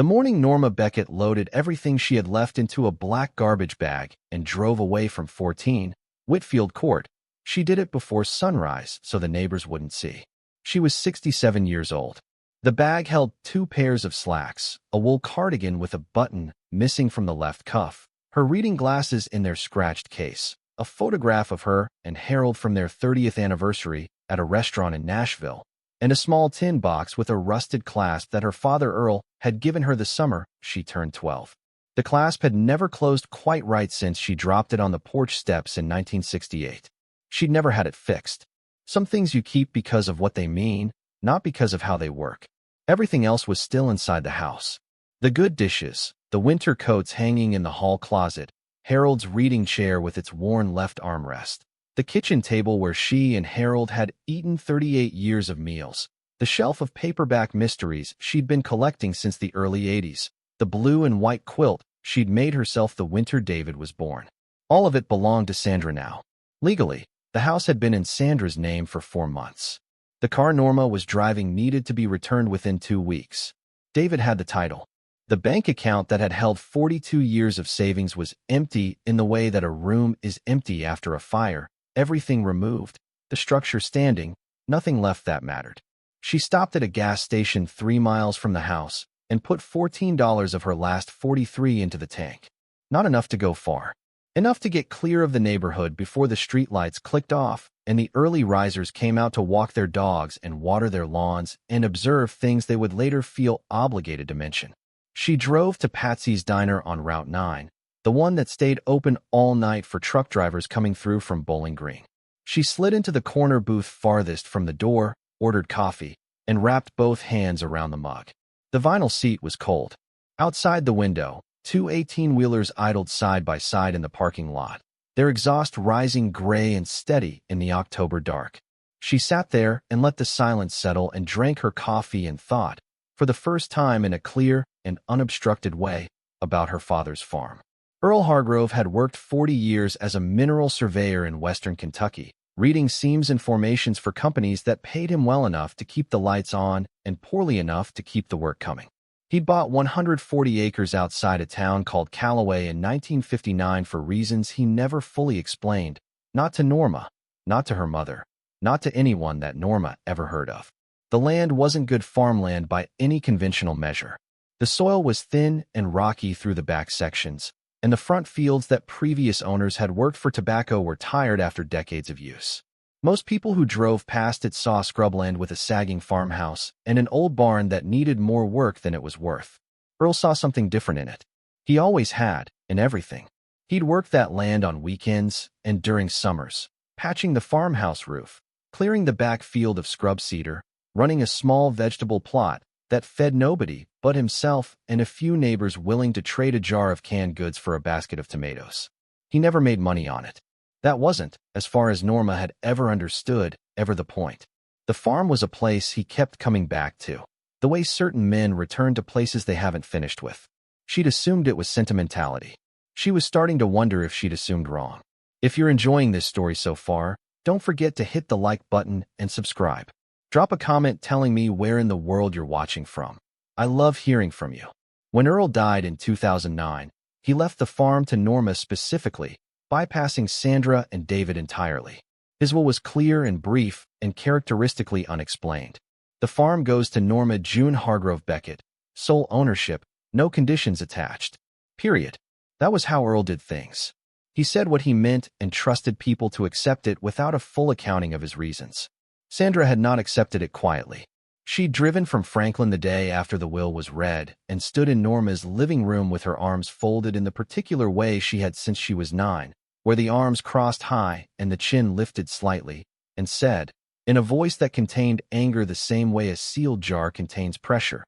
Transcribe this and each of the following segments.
The morning Norma Beckett loaded everything she had left into a black garbage bag and drove away from 14 Whitfield Court. She did it before sunrise so the neighbors wouldn't see. She was 67 years old. The bag held 2 pairs of slacks, a wool cardigan with a button missing from the left cuff, her reading glasses in their scratched case, a photograph of her and Harold from their 30th anniversary at a restaurant in Nashville, and a small tin box with a rusted clasp that her father Earl had given her the summer she turned 12. The clasp had never closed quite right since she dropped it on the porch steps in 1968. She'd never had it fixed. Some things you keep because of what they mean, not because of how they work. Everything else was still inside the house. The good dishes, the winter coats hanging in the hall closet, Harold's reading chair with its worn left armrest, the kitchen table where she and Harold had eaten 38 years of meals, the shelf of paperback mysteries she'd been collecting since the early 80s, the blue and white quilt she'd made herself the winter David was born. All of it belonged to Sandra now. Legally, the house had been in Sandra's name for 4 months. The car Norma was driving needed to be returned within 2 weeks. David had the title. The bank account that had held 42 years of savings was empty in the way that a room is empty after a fire, everything removed, the structure standing, nothing left that mattered. She stopped at a gas station 3 miles from the house and put $14 of her last 43 into the tank. Not enough to go far. Enough to get clear of the neighborhood before the streetlights clicked off and the early risers came out to walk their dogs and water their lawns and observe things they would later feel obligated to mention. She drove to Patsy's Diner on Route 9, the one that stayed open all night for truck drivers coming through from Bowling Green. She slid into the corner booth farthest from the door, ordered coffee, and wrapped both hands around the mug. The vinyl seat was cold. Outside the window, 2 18-wheelers idled side by side in the parking lot, their exhaust rising gray and steady in the October dark. She sat there and let the silence settle and drank her coffee and thought, for the first time in a clear and unobstructed way, about her father's farm. Earl Hargrove had worked 40 years as a mineral surveyor in western Kentucky, reading seams and formations for companies that paid him well enough to keep the lights on and poorly enough to keep the work coming. He'd bought 140 acres outside a town called Calloway in 1959 for reasons he never fully explained, not to Norma, not to her mother, not to anyone that Norma ever heard of. The land wasn't good farmland by any conventional measure. The soil was thin and rocky through the back sections, and the front fields that previous owners had worked for tobacco were tired after decades of use. Most people who drove past it saw scrubland with a sagging farmhouse and an old barn that needed more work than it was worth. Earl saw something different in it. He always had, in everything. He'd worked that land on weekends and during summers, patching the farmhouse roof, clearing the back field of scrub cedar, running a small vegetable plot that fed nobody but himself and a few neighbors willing to trade a jar of canned goods for a basket of tomatoes. He never made money on it. That wasn't, as far as Norma had ever understood, ever the point. The farm was a place he kept coming back to, the way certain men return to places they haven't finished with. She'd assumed it was sentimentality. She was starting to wonder if she'd assumed wrong. If you're enjoying this story so far, don't forget to hit the like button and subscribe. Drop a comment telling me where in the world you're watching from. I love hearing from you. When Earl died in 2009, he left the farm to Norma specifically, bypassing Sandra and David entirely. His will was clear and brief and characteristically unexplained. The farm goes to Norma June Hargrove Beckett, sole ownership, no conditions attached. Period. That was how Earl did things. He said what he meant and trusted people to accept it without a full accounting of his reasons. Sandra had not accepted it quietly. She'd driven from Franklin the day after the will was read and stood in Norma's living room with her arms folded in the particular way she had since she was 9, where the arms crossed high and the chin lifted slightly, and said, in a voice that contained anger the same way a sealed jar contains pressure,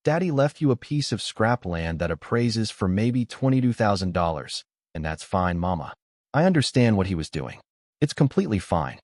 "Daddy left you a piece of scrap land that appraises for maybe $22,000, and that's fine, Mama. I understand what he was doing. It's completely fine."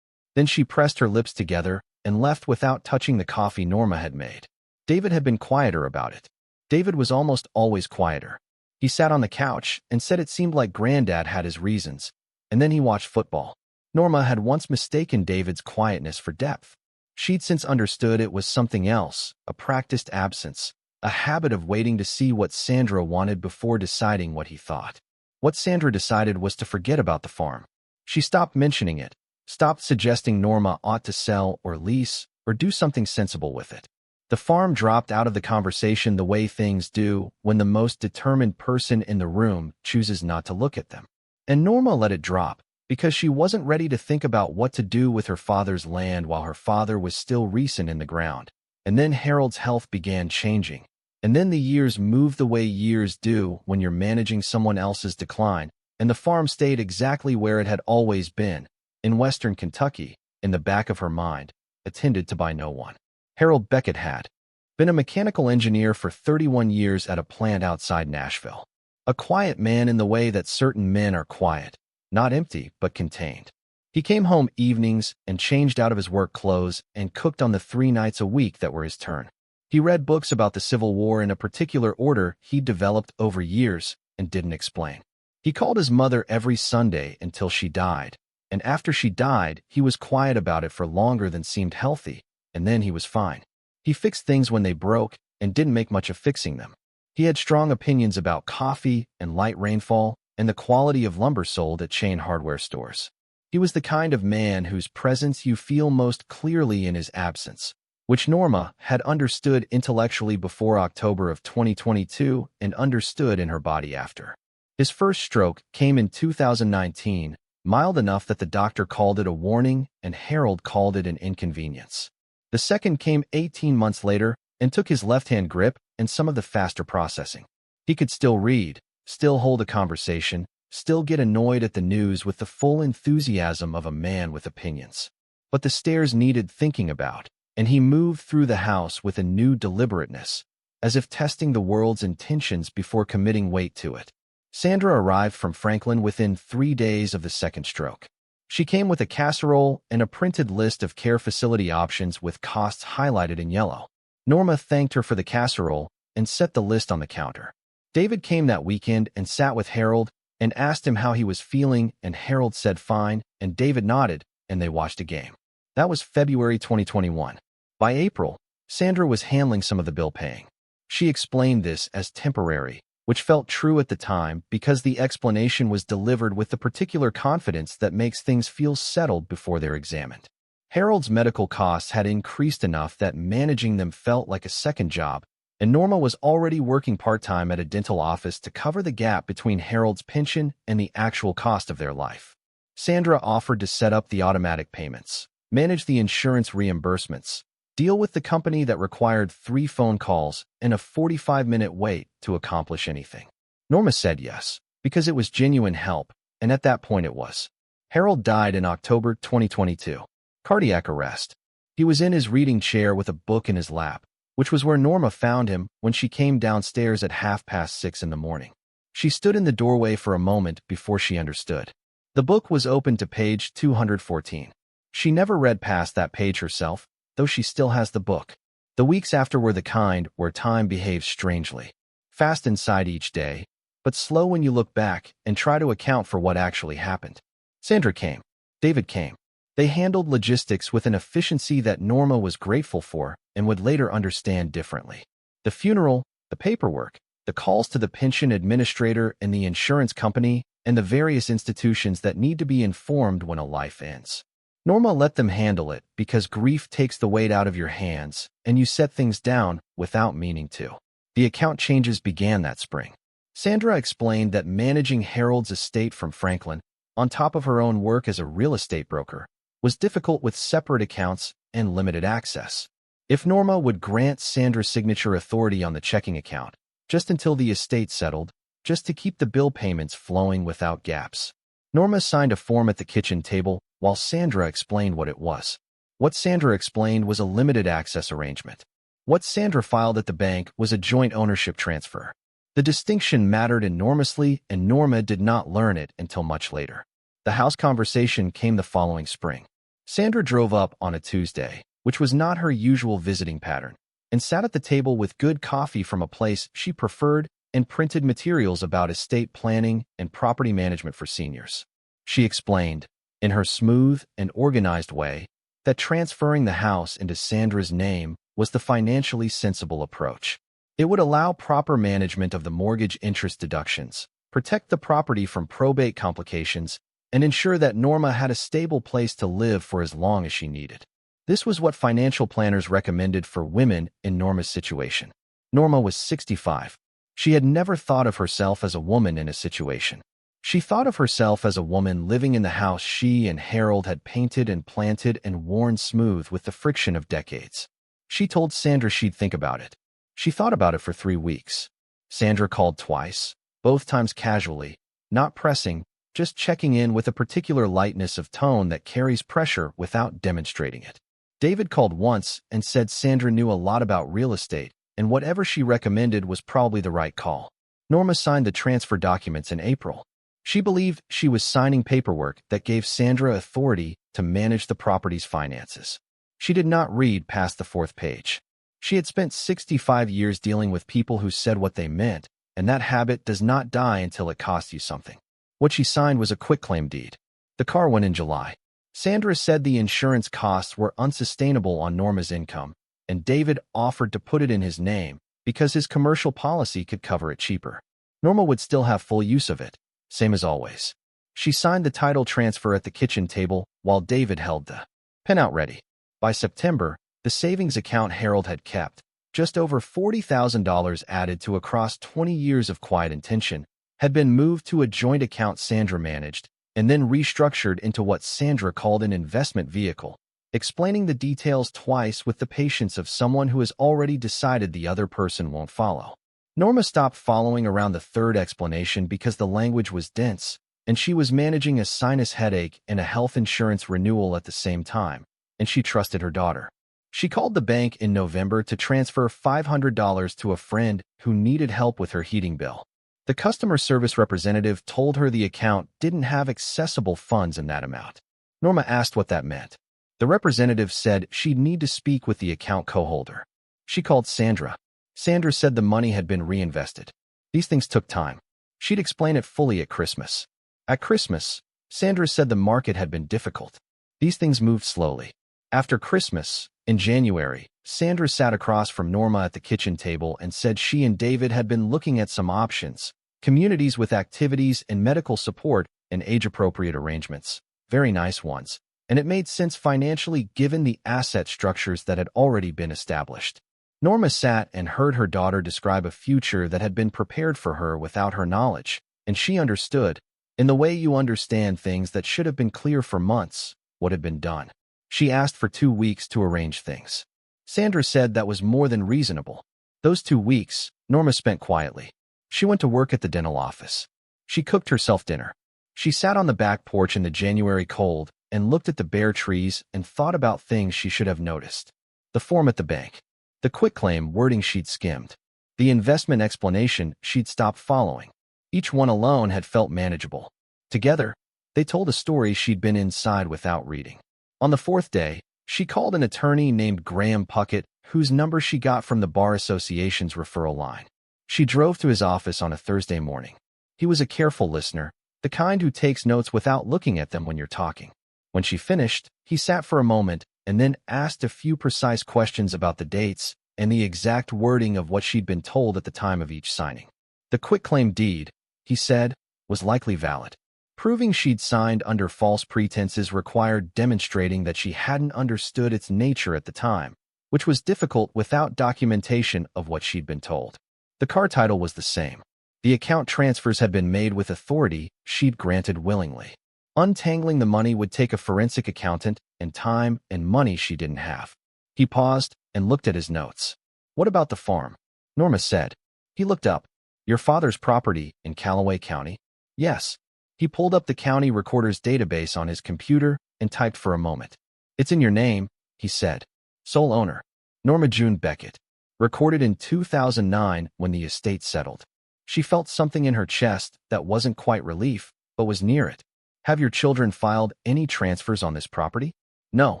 Then she pressed her lips together and left without touching the coffee Norma had made. David had been quieter about it. David was almost always quieter. He sat on the couch and said it seemed like Granddad had his reasons, and then he watched football. Norma had once mistaken David's quietness for depth. She'd since understood it was something else, a practiced absence, a habit of waiting to see what Sandra wanted before deciding what he thought. What Sandra decided was to forget about the farm. She stopped mentioning it, stopped suggesting Norma ought to sell or lease or do something sensible with it. The farm dropped out of the conversation the way things do when the most determined person in the room chooses not to look at them. And Norma let it drop because she wasn't ready to think about what to do with her father's land while her father was still recent in the ground. And then Harold's health began changing. And then the years moved the way years do when you're managing someone else's decline, and the farm stayed exactly where it had always been, in western Kentucky, in the back of her mind, attended to by no one. Harold Beckett had been a mechanical engineer for 31 years at a plant outside Nashville. A quiet man in the way that certain men are quiet, not empty, but contained. He came home evenings and changed out of his work clothes and cooked on the 3 nights a week that were his turn. He read books about the Civil War in a particular order he'd developed over years and didn't explain. He called his mother every Sunday until she died, and after she died, he was quiet about it for longer than seemed healthy, and then he was fine. He fixed things when they broke and didn't make much of fixing them. He had strong opinions about coffee and light rainfall and the quality of lumber sold at chain hardware stores. He was the kind of man whose presence you feel most clearly in his absence, which Norma had understood intellectually before October of 2022 and understood in her body after. His first stroke came in 2019, mild enough that the doctor called it a warning and Harold called it an inconvenience. The second came 18 months later and took his left-hand grip and some of the faster processing. He could still read, still hold a conversation, still get annoyed at the news with the full enthusiasm of a man with opinions. But the stairs needed thinking about, and he moved through the house with a new deliberateness, as if testing the world's intentions before committing weight to it. Sandra arrived from Franklin within 3 days of the second stroke. She came with a casserole and a printed list of care facility options with costs highlighted in yellow. Norma thanked her for the casserole and set the list on the counter. David came that weekend and sat with Harold and asked him how he was feeling, and Harold said fine, and David nodded, and they watched a game. That was February 2021. By April, Sandra was handling some of the bill paying. She explained this as temporary, which felt true at the time because the explanation was delivered with the particular confidence that makes things feel settled before they're examined. Harold's medical costs had increased enough that managing them felt like a second job, and Norma was already working part-time at a dental office to cover the gap between Harold's pension and the actual cost of their life. Sandra offered to set up the automatic payments, manage the insurance reimbursements, deal with the company that required 3 phone calls and a 45-minute wait to accomplish anything. Norma said yes, because it was genuine help, and at that point it was. Harold died in October 2022. Cardiac arrest. He was in his reading chair with a book in his lap, which was where Norma found him when she came downstairs at 6:30 in the morning. She stood in the doorway for a moment before she understood. The book was open to page 214. She never read past that page herself, though she still has the book. The weeks after were the kind where time behaves strangely. Fast inside each day, but slow when you look back and try to account for what actually happened. Sandra came. David came. They handled logistics with an efficiency that Norma was grateful for and would later understand differently. The funeral, the paperwork, the calls to the pension administrator and the insurance company, and the various institutions that need to be informed when a life ends. Norma let them handle it because grief takes the weight out of your hands and you set things down without meaning to. The account changes began that spring. Sandra explained that managing Harold's estate from Franklin, on top of her own work as a real estate broker, was difficult with separate accounts and limited access. If Norma would grant Sandra's signature authority on the checking account, just until the estate settled, just to keep the bill payments flowing without gaps. Norma signed a form at the kitchen table while Sandra explained what it was. What Sandra explained was a limited access arrangement. What Sandra filed at the bank was a joint ownership transfer. The distinction mattered enormously, and Norma did not learn it until much later. The house conversation came the following spring. Sandra drove up on a Tuesday, which was not her usual visiting pattern, and sat at the table with good coffee from a place she preferred and printed materials about estate planning and property management for seniors. She explained, in her smooth and organized way, that transferring the house into Sandra's name was the financially sensible approach. It would allow proper management of the mortgage interest deductions, protect the property from probate complications, and ensure that Norma had a stable place to live for as long as she needed. This was what financial planners recommended for women in Norma's situation. Norma was 65. She had never thought of herself as a woman in a situation. She thought of herself as a woman living in the house she and Harold had painted and planted and worn smooth with the friction of decades. She told Sandra she'd think about it. She thought about it for 3 weeks. Sandra called twice, both times casually, not pressing, just checking in with a particular lightness of tone that carries pressure without demonstrating it. David called once and said Sandra knew a lot about real estate, and whatever she recommended was probably the right call. Norma signed the transfer documents in April. She believed she was signing paperwork that gave Sandra authority to manage the property's finances. She did not read past the 4th page. She had spent 65 years dealing with people who said what they meant, and that habit does not die until it costs you something. What she signed was a quitclaim deed. The car went in July. Sandra said the insurance costs were unsustainable on Norma's income, and David offered to put it in his name because his commercial policy could cover it cheaper. Norma would still have full use of it, same as always. She signed the title transfer at the kitchen table while David held the pen out ready. By September, the savings account Harold had kept, just over $40,000 added to across 20 years of quiet intention, had been moved to a joint account Sandra managed and then restructured into what Sandra called an investment vehicle, explaining the details twice with the patience of someone who has already decided the other person won't follow. Norma stopped following around the 3rd explanation because the language was dense, and she was managing a sinus headache and a health insurance renewal at the same time, and she trusted her daughter. She called the bank in November to transfer $500 to a friend who needed help with her heating bill. The customer service representative told her the account didn't have accessible funds in that amount. Norma asked what that meant. The representative said she'd need to speak with the account co-holder. She called Sandra. Sandra said the money had been reinvested. These things took time. She'd explain it fully at Christmas. At Christmas, Sandra said the market had been difficult. These things moved slowly. After Christmas, in January, Sandra sat across from Norma at the kitchen table and said she and David had been looking at some options, communities with activities and medical support and age-appropriate arrangements, very nice ones, and it made sense financially given the asset structures that had already been established. Norma sat and heard her daughter describe a future that had been prepared for her without her knowledge, and she understood, in the way you understand things that should have been clear for months, what had been done. She asked for 2 weeks to arrange things. Sandra said that was more than reasonable. Those 2 weeks, Norma spent quietly. She went to work at the dental office. She cooked herself dinner. She sat on the back porch in the January cold and looked at the bare trees and thought about things she should have noticed. The form at the bank. The quitclaim wording she'd skimmed. The investment explanation she'd stopped following. Each one alone had felt manageable. Together, they told a story she'd been inside without reading. On the 4th day, she called an attorney named Graham Puckett, whose number she got from the Bar Association's referral line. She drove to his office on a Thursday morning. He was a careful listener, the kind who takes notes without looking at them when you're talking. When she finished, he sat for a moment and then asked a few precise questions about the dates and the exact wording of what she'd been told at the time of each signing. The quitclaim deed, he said, was likely valid. Proving she'd signed under false pretenses required demonstrating that she hadn't understood its nature at the time, which was difficult without documentation of what she'd been told. The car title was the same. The account transfers had been made with authority she'd granted willingly. Untangling the money would take a forensic accountant and time and money she didn't have. He paused and looked at his notes. What about the farm? Norma said. He looked up. Your father's property in Calloway County? Yes. He pulled up the county recorder's database on his computer and typed for a moment. It's in your name, he said. Sole owner, Norma June Beckett. Recorded in 2009 when the estate settled. She felt something in her chest that wasn't quite relief, but was near it. Have your children filed any transfers on this property? No.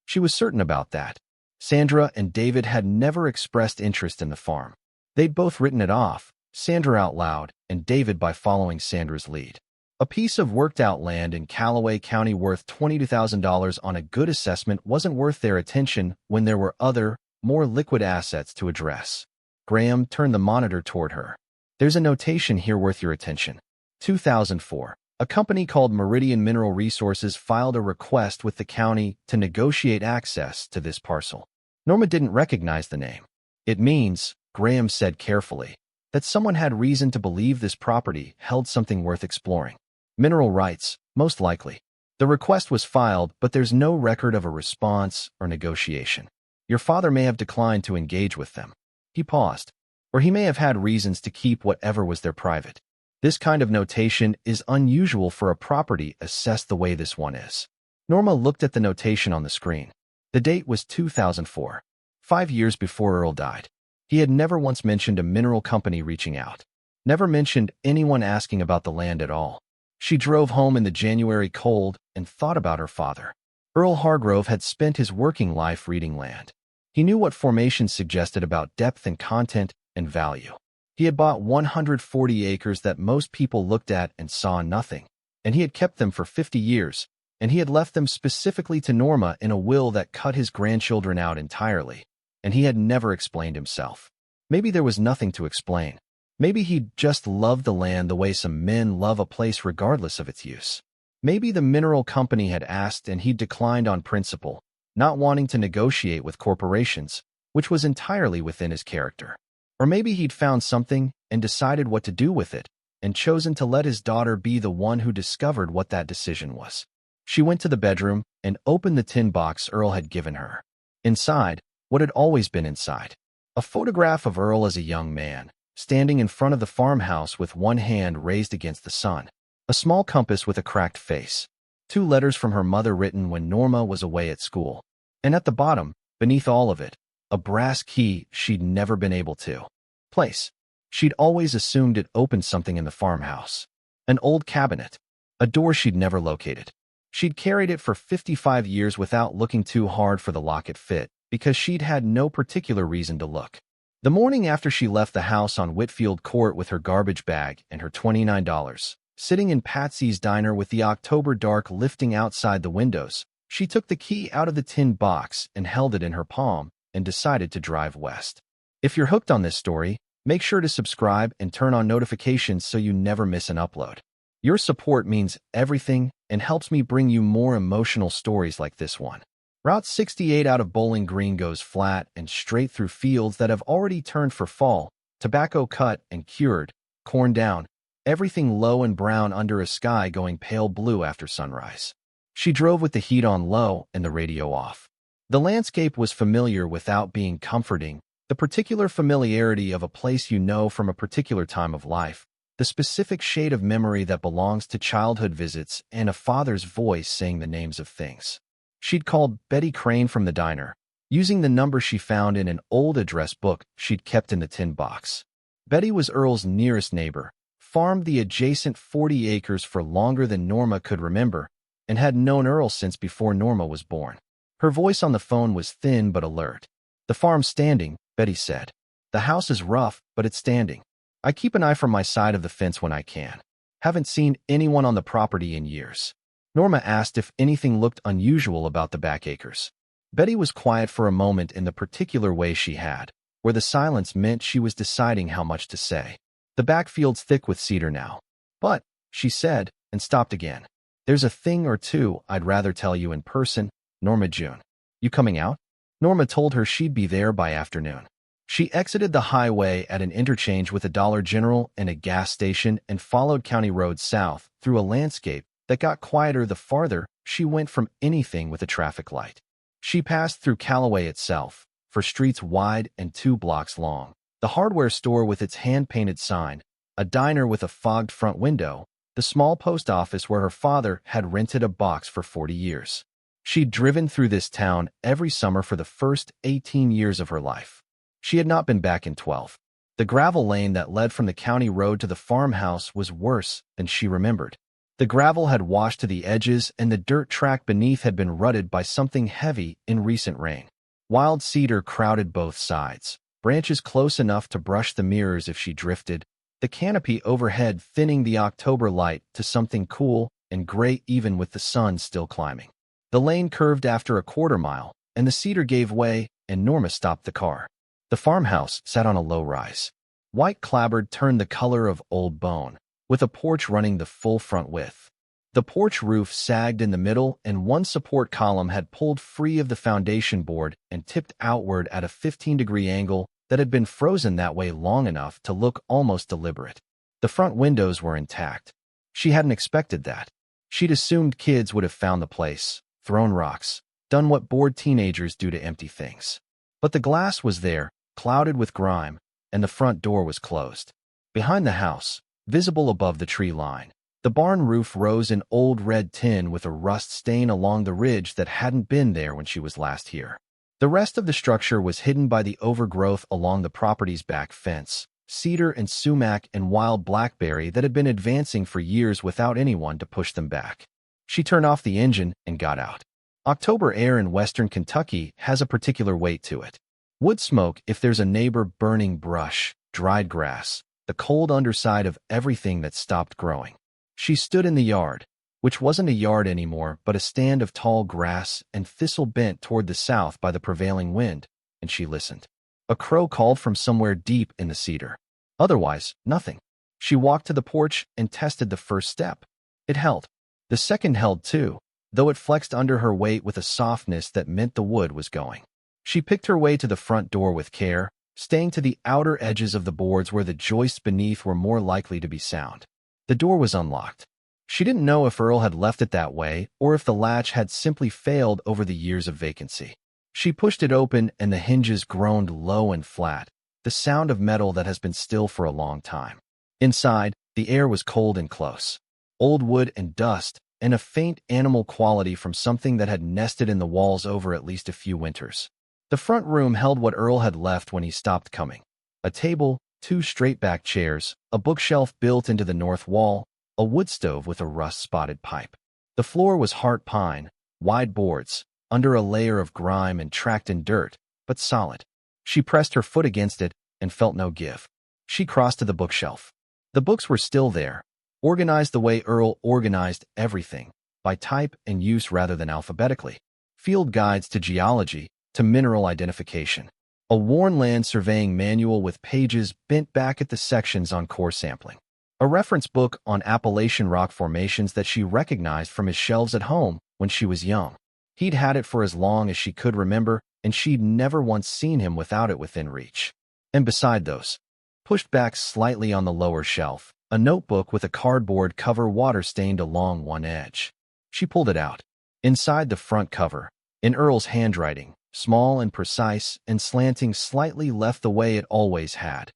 She was certain about that. Sandra and David had never expressed interest in the farm. They'd both written it off, Sandra out loud and David by following Sandra's lead. A piece of worked-out land in Calloway County worth $22,000 on a good assessment wasn't worth their attention when there were other, more liquid assets to address. Graham turned the monitor toward her. There's a notation here worth your attention. 2004. A company called Meridian Mineral Resources filed a request with the county to negotiate access to this parcel. Norma didn't recognize the name. It means, Graham said carefully, that someone had reason to believe this property held something worth exploring. Mineral rights, most likely. The request was filed, but there's no record of a response or negotiation. Your father may have declined to engage with them. He paused. Or he may have had reasons to keep whatever was their private. This kind of notation is unusual for a property assessed the way this one is. Norma looked at the notation on the screen. The date was 2004, 5 years before Earl died. He had never once mentioned a mineral company reaching out. Never mentioned anyone asking about the land at all. She drove home in the January cold and thought about her father. Earl Hargrove had spent his working life reading land. He knew what formations suggested about depth and content and value. He had bought 140 acres that most people looked at and saw nothing, and he had kept them for 50 years, and he had left them specifically to Norma in a will that cut his grandchildren out entirely, and he had never explained himself. Maybe there was nothing to explain. Maybe he'd just loved the land the way some men love a place regardless of its use. Maybe the mineral company had asked and he'd declined on principle, not wanting to negotiate with corporations, which was entirely within his character. Or maybe he'd found something and decided what to do with it, and chosen to let his daughter be the one who discovered what that decision was. She went to the bedroom and opened the tin box Earl had given her. Inside, what had always been inside. A photograph of Earl as a young man, standing in front of the farmhouse with one hand raised against the sun. A small compass with a cracked face. 2 letters from her mother written when Norma was away at school. And at the bottom, beneath all of it, a brass key she'd never been able to place. She'd always assumed it opened something in the farmhouse. An old cabinet. A door she'd never located. She'd carried it for 55 years without looking too hard for the lock it fit, because she'd had no particular reason to look. The morning after she left the house on Whitfield Court with her garbage bag and her $29, sitting in Patsy's diner with the October dark lifting outside the windows, she took the key out of the tin box and held it in her palm, and decided to drive west. If you're hooked on this story, make sure to subscribe and turn on notifications so you never miss an upload. Your support means everything and helps me bring you more emotional stories like this one. Route 68 out of Bowling Green goes flat and straight through fields that have already turned for fall, tobacco cut and cured, corn down, everything low and brown under a sky going pale blue after sunrise. She drove with the heat on low and the radio off. The landscape was familiar without being comforting, the particular familiarity of a place you know from a particular time of life, the specific shade of memory that belongs to childhood visits, and a father's voice saying the names of things. She'd called Betty Crane from the diner, using the number she found in an old address book she'd kept in the tin box. Betty was Earl's nearest neighbor, farmed the adjacent 40 acres for longer than Norma could remember, and had known Earl since before Norma was born. Her voice on the phone was thin but alert. The farm's standing, Betty said. The house is rough, but it's standing. I keep an eye from my side of the fence when I can. Haven't seen anyone on the property in years. Norma asked if anything looked unusual about the back acres. Betty was quiet for a moment in the particular way she had, where the silence meant she was deciding how much to say. The backfield's thick with cedar now. But, she said, and stopped again. There's a thing or two I'd rather tell you in person, Norma June. You coming out? Norma told her she'd be there by afternoon. She exited the highway at an interchange with a Dollar General and a gas station and followed County Road south through a landscape that got quieter the farther she went from anything with a traffic light. She passed through Calloway itself, for streets wide and 2 blocks long, the hardware store with its hand-painted sign, a diner with a fogged front window, the small post office where her father had rented a box for 40 years. She'd driven through this town every summer for the first 18 years of her life. She had not been back in 12. The gravel lane that led from the county road to the farmhouse was worse than she remembered. The gravel had washed to the edges and the dirt track beneath had been rutted by something heavy in recent rain. Wild cedar crowded both sides, branches close enough to brush the mirrors if she drifted, the canopy overhead thinning the October light to something cool and gray even with the sun still climbing. The lane curved after a quarter mile, and the cedar gave way, and Norma stopped the car. The farmhouse sat on a low rise. White clapboard turned the color of old bone, with a porch running the full front width. The porch roof sagged in the middle, and one support column had pulled free of the foundation board and tipped outward at a 15-degree angle that had been frozen that way long enough to look almost deliberate. The front windows were intact. She hadn't expected that. She'd assumed kids would have found the place, thrown rocks, done what bored teenagers do to empty things. But the glass was there, clouded with grime, and the front door was closed. Behind the house, visible above the tree line, the barn roof rose in old red tin with a rust stain along the ridge that hadn't been there when she was last here. The rest of the structure was hidden by the overgrowth along the property's back fence, cedar and sumac and wild blackberry that had been advancing for years without anyone to push them back. She turned off the engine and got out. October air in western Kentucky has a particular weight to it. Wood smoke if there's a neighbor burning brush, dried grass, the cold underside of everything that stopped growing. She stood in the yard, which wasn't a yard anymore but a stand of tall grass and thistle bent toward the south by the prevailing wind, and she listened. A crow called from somewhere deep in the cedar. Otherwise, nothing. She walked to the porch and tested the first step. It held. The second held too, though it flexed under her weight with a softness that meant the wood was going. She picked her way to the front door with care, staying to the outer edges of the boards where the joists beneath were more likely to be sound. The door was unlocked. She didn't know if Earl had left it that way or if the latch had simply failed over the years of vacancy. She pushed it open and the hinges groaned low and flat, the sound of metal that has been still for a long time. Inside, the air was cold and close. Old wood and dust, and a faint animal quality from something that had nested in the walls over at least a few winters. The front room held what Earl had left when he stopped coming. A table, 2 straight-back chairs, a bookshelf built into the north wall, a wood stove with a rust-spotted pipe. The floor was heart pine, wide boards, under a layer of grime and tracked in dirt, but solid. She pressed her foot against it and felt no give. She crossed to the bookshelf. The books were still there, organized the way Earl organized everything, by type and use rather than alphabetically. Field guides to geology, to mineral identification. A worn land surveying manual with pages bent back at the sections on core sampling. A reference book on Appalachian rock formations that she recognized from his shelves at home when she was young. He'd had it for as long as she could remember, and she'd never once seen him without it within reach. And beside those, pushed back slightly on the lower shelf, a notebook with a cardboard cover water-stained along one edge. She pulled it out. Inside the front cover, in Earl's handwriting, small and precise and slanting slightly left the way it always had.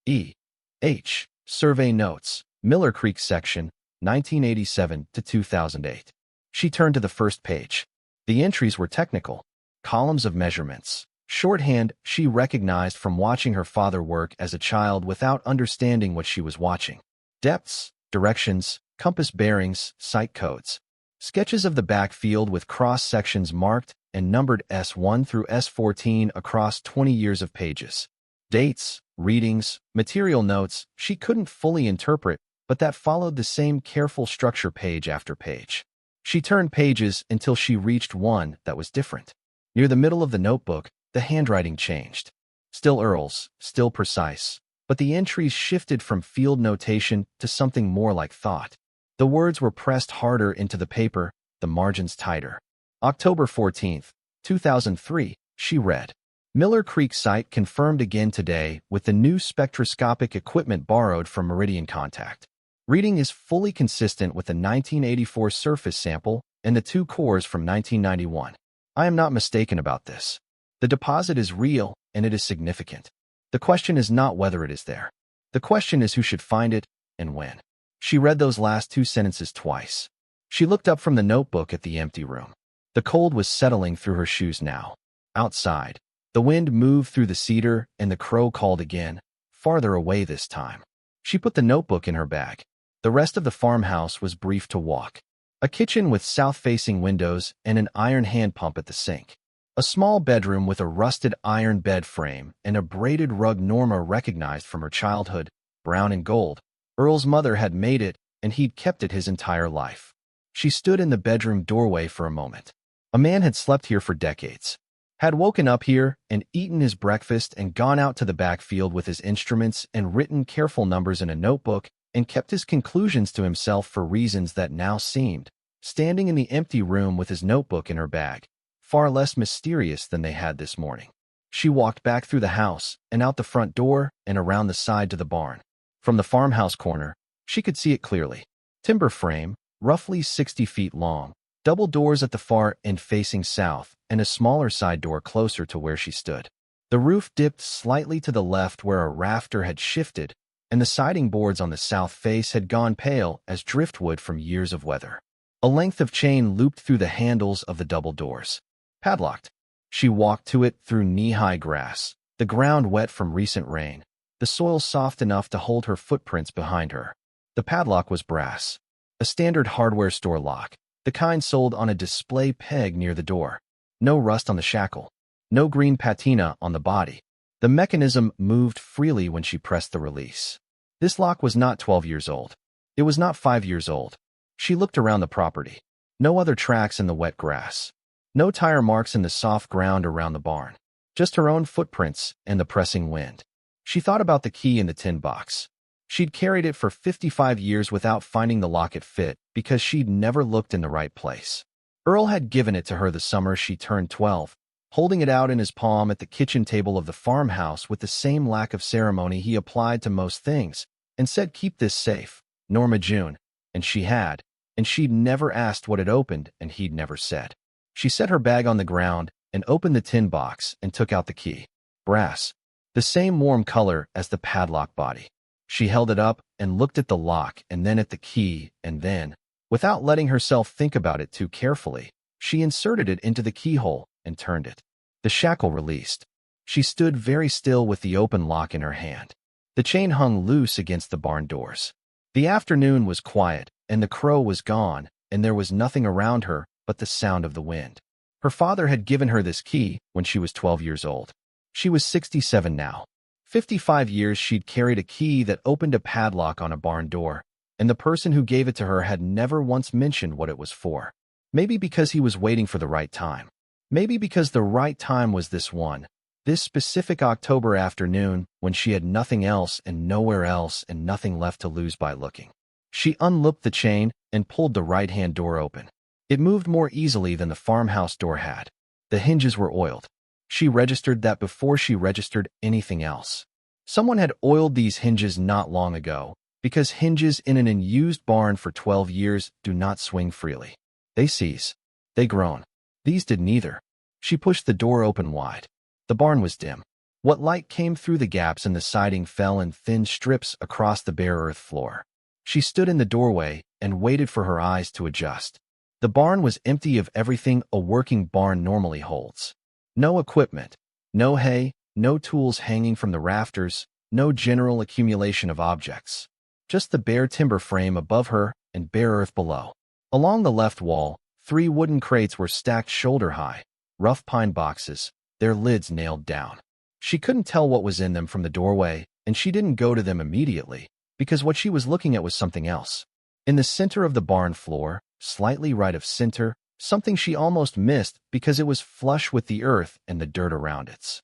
E.H. Survey Notes, Miller Creek Section, 1987 to 2008. She turned to the first page. The entries were technical. Columns of measurements. Shorthand she recognized from watching her father work as a child without understanding what she was watching. Depths, directions, compass bearings, site codes. Sketches of the backfield with cross-sections marked and numbered S1 through S14 across 20 years of pages. Dates, readings, material notes she couldn't fully interpret, but that followed the same careful structure page after page. She turned pages until she reached one that was different. Near the middle of the notebook, the handwriting changed. Still Earl's, still precise, but the entries shifted from field notation to something more like thought. The words were pressed harder into the paper, the margins tighter. October 14, 2003, she read. Miller Creek site confirmed again today with the new spectroscopic equipment borrowed from Meridian Contact. Reading is fully consistent with the 1984 surface sample and the 2 cores from 1991. I am not mistaken about this. The deposit is real and it is significant. The question is not whether it is there. The question is who should find it and when. She read those last 2 sentences twice. She looked up from the notebook at the empty room. The cold was settling through her shoes now. Outside, the wind moved through the cedar and the crow called again, farther away this time. She put the notebook in her bag. The rest of the farmhouse was brief to walk. A kitchen with south-facing windows and an iron hand pump at the sink. A small bedroom with a rusted iron bed frame and a braided rug Norma recognized from her childhood, brown and gold. Earl's mother had made it, and he'd kept it his entire life. She stood in the bedroom doorway for a moment. A man had slept here for decades. had woken up here and eaten his breakfast and gone out to the backfield with his instruments and written careful numbers in a notebook and kept his conclusions to himself for reasons that now seemed, standing in the empty room with his notebook in her bag, far less mysterious than they had this morning. She walked back through the house and out the front door and around the side to the barn. From the farmhouse corner, she could see it clearly. Timber frame, roughly 60 feet long, double doors at the far end facing south, and a smaller side door closer to where she stood. The roof dipped slightly to the left where a rafter had shifted, and the siding boards on the south face had gone pale as driftwood from years of weather. A length of chain looped through the handles of the double doors. Padlocked. She walked to it through knee-high grass, the ground wet from recent rain, the soil soft enough to hold her footprints behind her. The padlock was brass, a standard hardware store lock, the kind sold on a display peg near the door. No rust on the shackle, no green patina on the body. The mechanism moved freely when she pressed the release. This lock was not 12 years old. It was not 5 years old. She looked around the property. No other tracks in the wet grass. No tire marks in the soft ground around the barn. Just her own footprints and the pressing wind. She thought about the key in the tin box. She'd carried it for 55 years without finding the locket fit because she'd never looked in the right place. Earl had given it to her the summer she turned 12, holding it out in his palm at the kitchen table of the farmhouse with the same lack of ceremony he applied to most things, and said, "Keep this safe, Norma June," and she had, and she'd never asked what it opened, and he'd never said. She set her bag on the ground and opened the tin box and took out the key. Brass. The same warm color as the padlock body. She held it up and looked at the lock and then at the key, and then, without letting herself think about it too carefully, she inserted it into the keyhole and turned it. The shackle released. She stood very still with the open lock in her hand. The chain hung loose against the barn doors. The afternoon was quiet, and the crow was gone, and there was nothing around her but the sound of the wind. Her father had given her this key when she was 12 years old. She was 67 now. 55 years she'd carried a key that opened a padlock on a barn door, and the person who gave it to her had never once mentioned what it was for. Maybe because he was waiting for the right time. Maybe because the right time was this one, this specific October afternoon when she had nothing else and nowhere else and nothing left to lose by looking. She unlooped the chain and pulled the right-hand door open. It moved more easily than the farmhouse door had. The hinges were oiled. She registered that before she registered anything else. Someone had oiled these hinges not long ago, because hinges in an unused barn for 12 years do not swing freely. They seize. They groan. These did neither. She pushed the door open wide. The barn was dim. What light came through the gaps in the siding fell in thin strips across the bare earth floor. She stood in the doorway and waited for her eyes to adjust. The barn was empty of everything a working barn normally holds. No equipment, no hay, no tools hanging from the rafters, no general accumulation of objects. Just the bare timber frame above her and bare earth below. Along the left wall, 3 wooden crates were stacked shoulder-high, rough pine boxes, their lids nailed down. She couldn't tell what was in them from the doorway, and she didn't go to them immediately, because what she was looking at was something else. In the center of the barn floor, slightly right of center, something she almost missed because it was flush with the earth and the dirt around its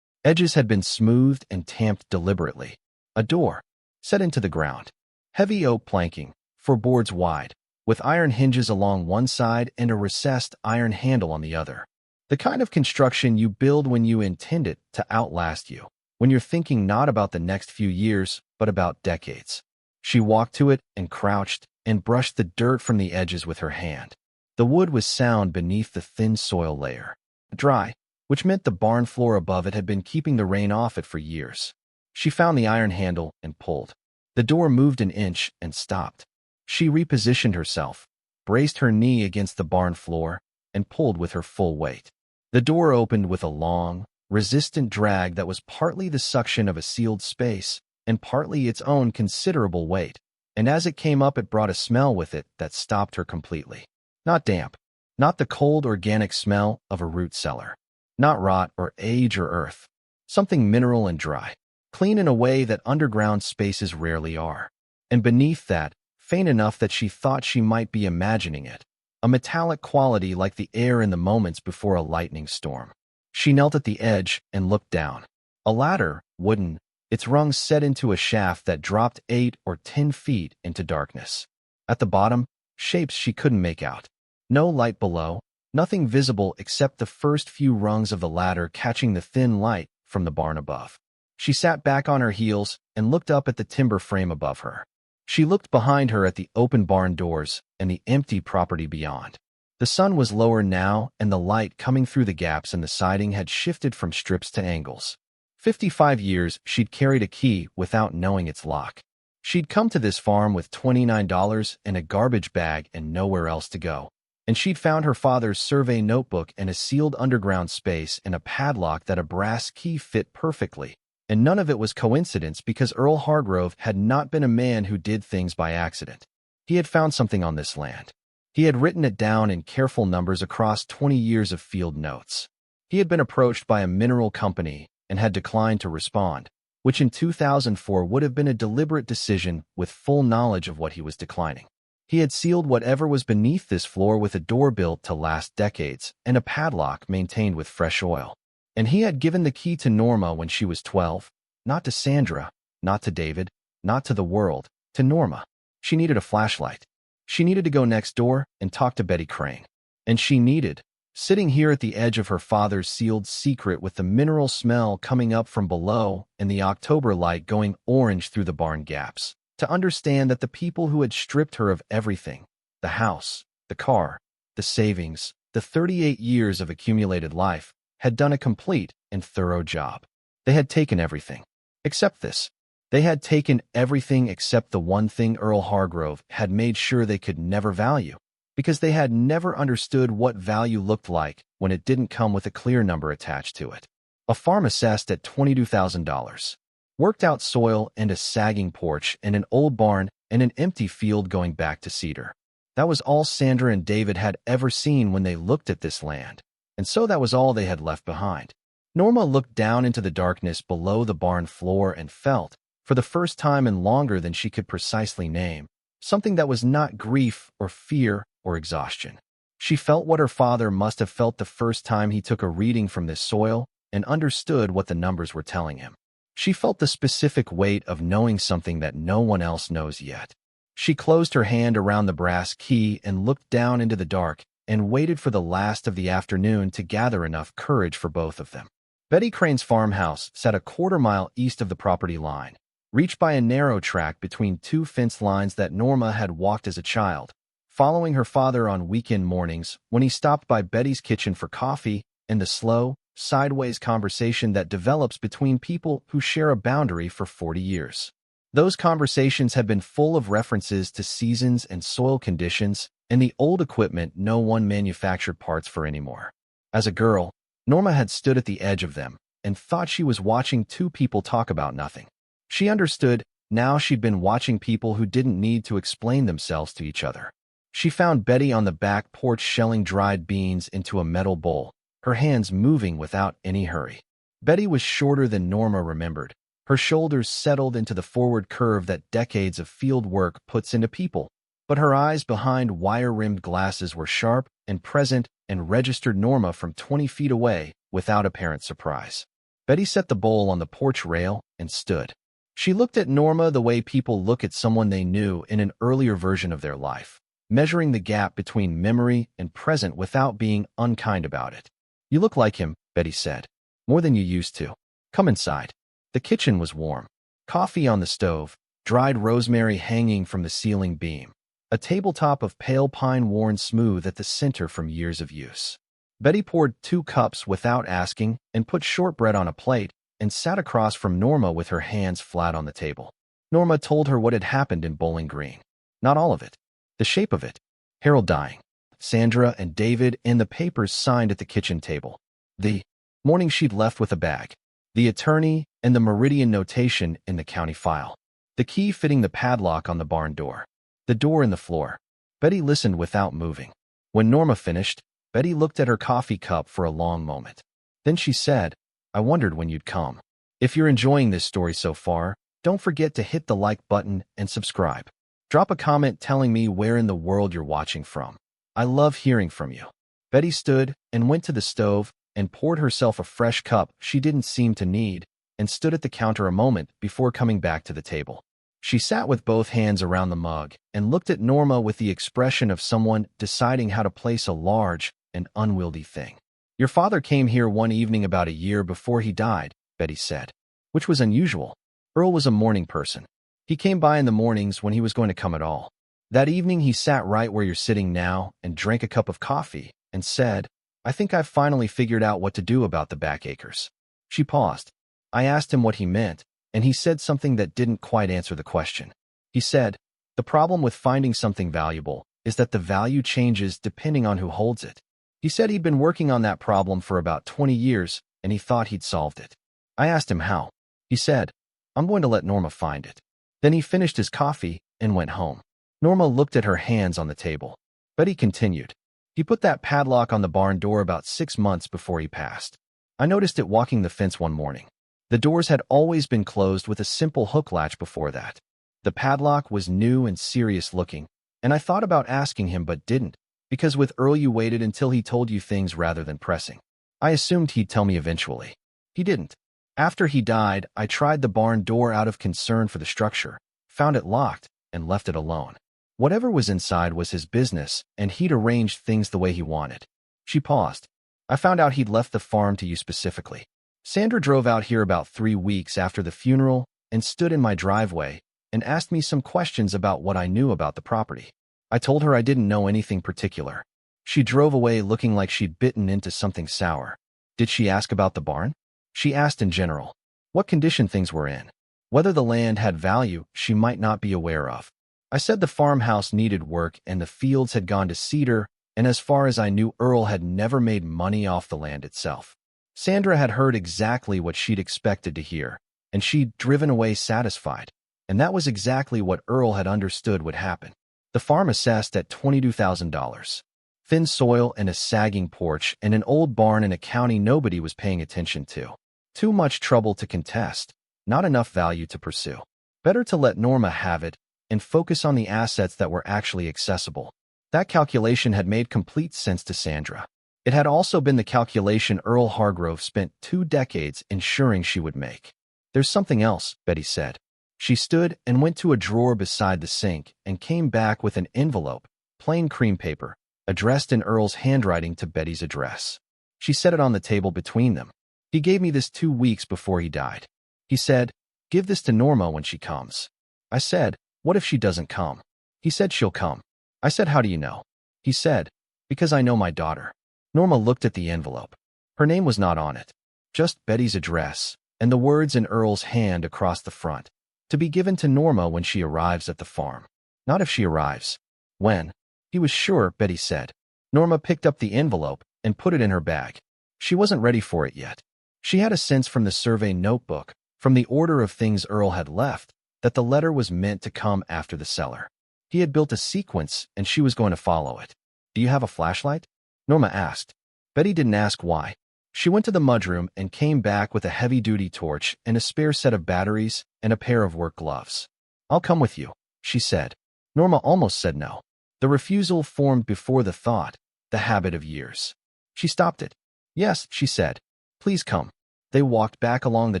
edges had been smoothed and tamped deliberately. A door, set into the ground. Heavy oak planking, 4 boards wide, with iron hinges along one side and a recessed iron handle on the other. The kind of construction you build when you intend it to outlast you, when you're thinking not about the next few years, but about decades. She walked to it and crouched and brushed the dirt from the edges with her hand. The wood was sound beneath the thin soil layer. Dry, which meant the barn floor above it had been keeping the rain off it for years. She found the iron handle and pulled. The door moved an inch and stopped. She repositioned herself, braced her knee against the barn floor, and pulled with her full weight. The door opened with a long, resistant drag that was partly the suction of a sealed space and partly its own considerable weight, and as it came up it brought a smell with it that stopped her completely. Not damp, not the cold organic smell of a root cellar, not rot or age or earth, something mineral and dry, clean in a way that underground spaces rarely are. And beneath that, faint enough that she thought she might be imagining it, a metallic quality like the air in the moments before a lightning storm. She knelt at the edge and looked down. A ladder, wooden, its rungs set into a shaft that dropped 8 or 10 feet into darkness. At the bottom, shapes she couldn't make out. No light below, nothing visible except the first few rungs of the ladder catching the thin light from the barn above. She sat back on her heels and looked up at the timber frame above her. She looked behind her at the open barn doors and the empty property beyond. The sun was lower now, and the light coming through the gaps in the siding had shifted from strips to angles. 55 years she'd carried a key without knowing its lock. She'd come to this farm with $29 and a garbage bag and nowhere else to go. And she'd found her father's survey notebook in a sealed underground space and a padlock that a brass key fit perfectly. And none of it was coincidence, because Earl Hargrove had not been a man who did things by accident. He had found something on this land. He had written it down in careful numbers across 20 years of field notes. He had been approached by a mineral company and had declined to respond, which in 2004 would have been a deliberate decision with full knowledge of what he was declining. He had sealed whatever was beneath this floor with a door built to last decades and a padlock maintained with fresh oil. And he had given the key to Norma when she was 12, not to Sandra, not to David, not to the world, to Norma. She needed a flashlight. She needed to go next door and talk to Betty Crane. And she needed, sitting here at the edge of her father's sealed secret with the mineral smell coming up from below and the October light going orange through the barn gaps, to understand that the people who had stripped her of everything, the house, the car, the savings, the 38 years of accumulated life, had done a complete and thorough job. They had taken everything. Except this. They had taken everything except the one thing Earl Hargrove had made sure they could never value, because they had never understood what value looked like when it didn't come with a clear number attached to it. A farm assessed at $22,000. Worked out soil and a sagging porch and an old barn and an empty field going back to cedar. That was all Sandra and David had ever seen when they looked at this land. And so that was all they had left behind. Norma looked down into the darkness below the barn floor and felt, for the first time and longer than she could precisely name, something that was not grief or fear or exhaustion. She felt what her father must have felt the first time he took a reading from this soil and understood what the numbers were telling him. She felt the specific weight of knowing something that no one else knows yet. She closed her hand around the brass key and looked down into the dark and waited for the last of the afternoon to gather enough courage for both of them. Betty Crane's farmhouse sat a quarter-mile east of the property line, reached by a narrow track between two fence lines that Norma had walked as a child, following her father on weekend mornings when he stopped by Betty's kitchen for coffee and the slow, sideways conversation that develops between people who share a boundary for 40 years. Those conversations had been full of references to seasons and soil conditions and the old equipment no one manufactured parts for anymore. As a girl, Norma had stood at the edge of them and thought she was watching two people talk about nothing. She understood now she'd been watching people who didn't need to explain themselves to each other. She found Betty on the back porch shelling dried beans into a metal bowl, her hands moving without any hurry. Betty was shorter than Norma remembered. Her shoulders settled into the forward curve that decades of field work puts into people, but her eyes behind wire-rimmed glasses were sharp and present and registered Norma from 20 feet away without apparent surprise. Betty set the bowl on the porch rail and stood. She looked at Norma the way people look at someone they knew in an earlier version of their life, measuring the gap between memory and present without being unkind about it. "You look like him," Betty said. "More than you used to. Come inside." The kitchen was warm. Coffee on the stove, dried rosemary hanging from the ceiling beam. A tabletop of pale pine worn smooth at the center from years of use. Betty poured 2 cups without asking and put shortbread on a plate and sat across from Norma with her hands flat on the table. Norma told her what had happened in Bowling Green. Not all of it. The shape of it. Harold dying. Sandra and David and the papers signed at the kitchen table. The morning she'd left with a bag. The attorney and the meridian notation in the county file. The key fitting the padlock on the barn door. The door in the floor. Betty listened without moving. When Norma finished, Betty looked at her coffee cup for a long moment. Then she said, "I wondered when you'd come. If you're enjoying this story so far, don't forget to hit the like button and subscribe. Drop a comment telling me where in the world you're watching from. I love hearing from you." Betty stood and went to the stove, and poured herself a fresh cup she didn't seem to need, and stood at the counter a moment before coming back to the table. She sat with both hands around the mug and looked at Norma with the expression of someone deciding how to place a large and unwieldy thing. "Your father came here one evening about a year before he died," Betty said, which was unusual. Earl was a morning person. He came by in the mornings when he was going to come at all. That evening he sat right where you're sitting now and drank a cup of coffee and said, "I think I've finally figured out what to do about the back acres." She paused. I asked him what he meant, and he said something that didn't quite answer the question. He said, "The problem with finding something valuable is that the value changes depending on who holds it." He said he'd been working on that problem for about 20 years, and he thought he'd solved it. I asked him how. He said, "I'm going to let Norma find it." Then he finished his coffee and went home. Norma looked at her hands on the table. Betty continued, "He put that padlock on the barn door about 6 months before he passed. I noticed it walking the fence one morning. The doors had always been closed with a simple hook latch before that. The padlock was new and serious looking, and I thought about asking him but didn't, because with Earl you waited until he told you things rather than pressing. I assumed he'd tell me eventually. He didn't. After he died, I tried the barn door out of concern for the structure, found it locked, and left it alone. Whatever was inside was his business, and he'd arranged things the way he wanted." She paused. "I found out he'd left the farm to you specifically. Sandra drove out here about 3 weeks after the funeral and stood in my driveway and asked me some questions about what I knew about the property. I told her I didn't know anything particular. She drove away looking like she'd bitten into something sour." "Did she ask about the barn?" "She asked in general. What condition things were in. Whether the land had value she might not be aware of. I said the farmhouse needed work and the fields had gone to cedar, and as far as I knew Earl had never made money off the land itself. Sandra had heard exactly what she'd expected to hear, and she'd driven away satisfied, and that was exactly what Earl had understood would happen. The farm assessed at $22,000. Thin soil and a sagging porch and an old barn in a county nobody was paying attention to. Too much trouble to contest, not enough value to pursue. Better to let Norma have it and focus on the assets that were actually accessible. That calculation had made complete sense to Sandra. It had also been the calculation Earl Hargrove spent 2 decades ensuring she would make. "There's something else," Betty said. She stood and went to a drawer beside the sink and came back with an envelope, plain cream paper, addressed in Earl's handwriting to Betty's address. She set it on the table between them. "He gave me this 2 weeks before he died. He said, 'Give this to Norma when she comes.' I said, 'What if she doesn't come?' He said, 'She'll come.' I said, 'How do you know?' He said, 'Because I know my daughter.'" Norma looked at the envelope. Her name was not on it, just Betty's address and the words in Earl's hand across the front, "To be given to Norma when she arrives at the farm." Not if she arrives. When? He was sure, Betty said. Norma picked up the envelope and put it in her bag. She wasn't ready for it yet. She had a sense from the survey notebook, from the order of things Earl had left, that the letter was meant to come after the cellar. He had built a sequence and she was going to follow it. "Do you have a flashlight?" Norma asked. Betty didn't ask why. She went to the mudroom and came back with a heavy-duty torch and a spare set of batteries and a pair of work gloves. "I'll come with you," she said. Norma almost said no. The refusal formed before the thought, the habit of years. She stopped it. "Yes," she said. "Please come." They walked back along the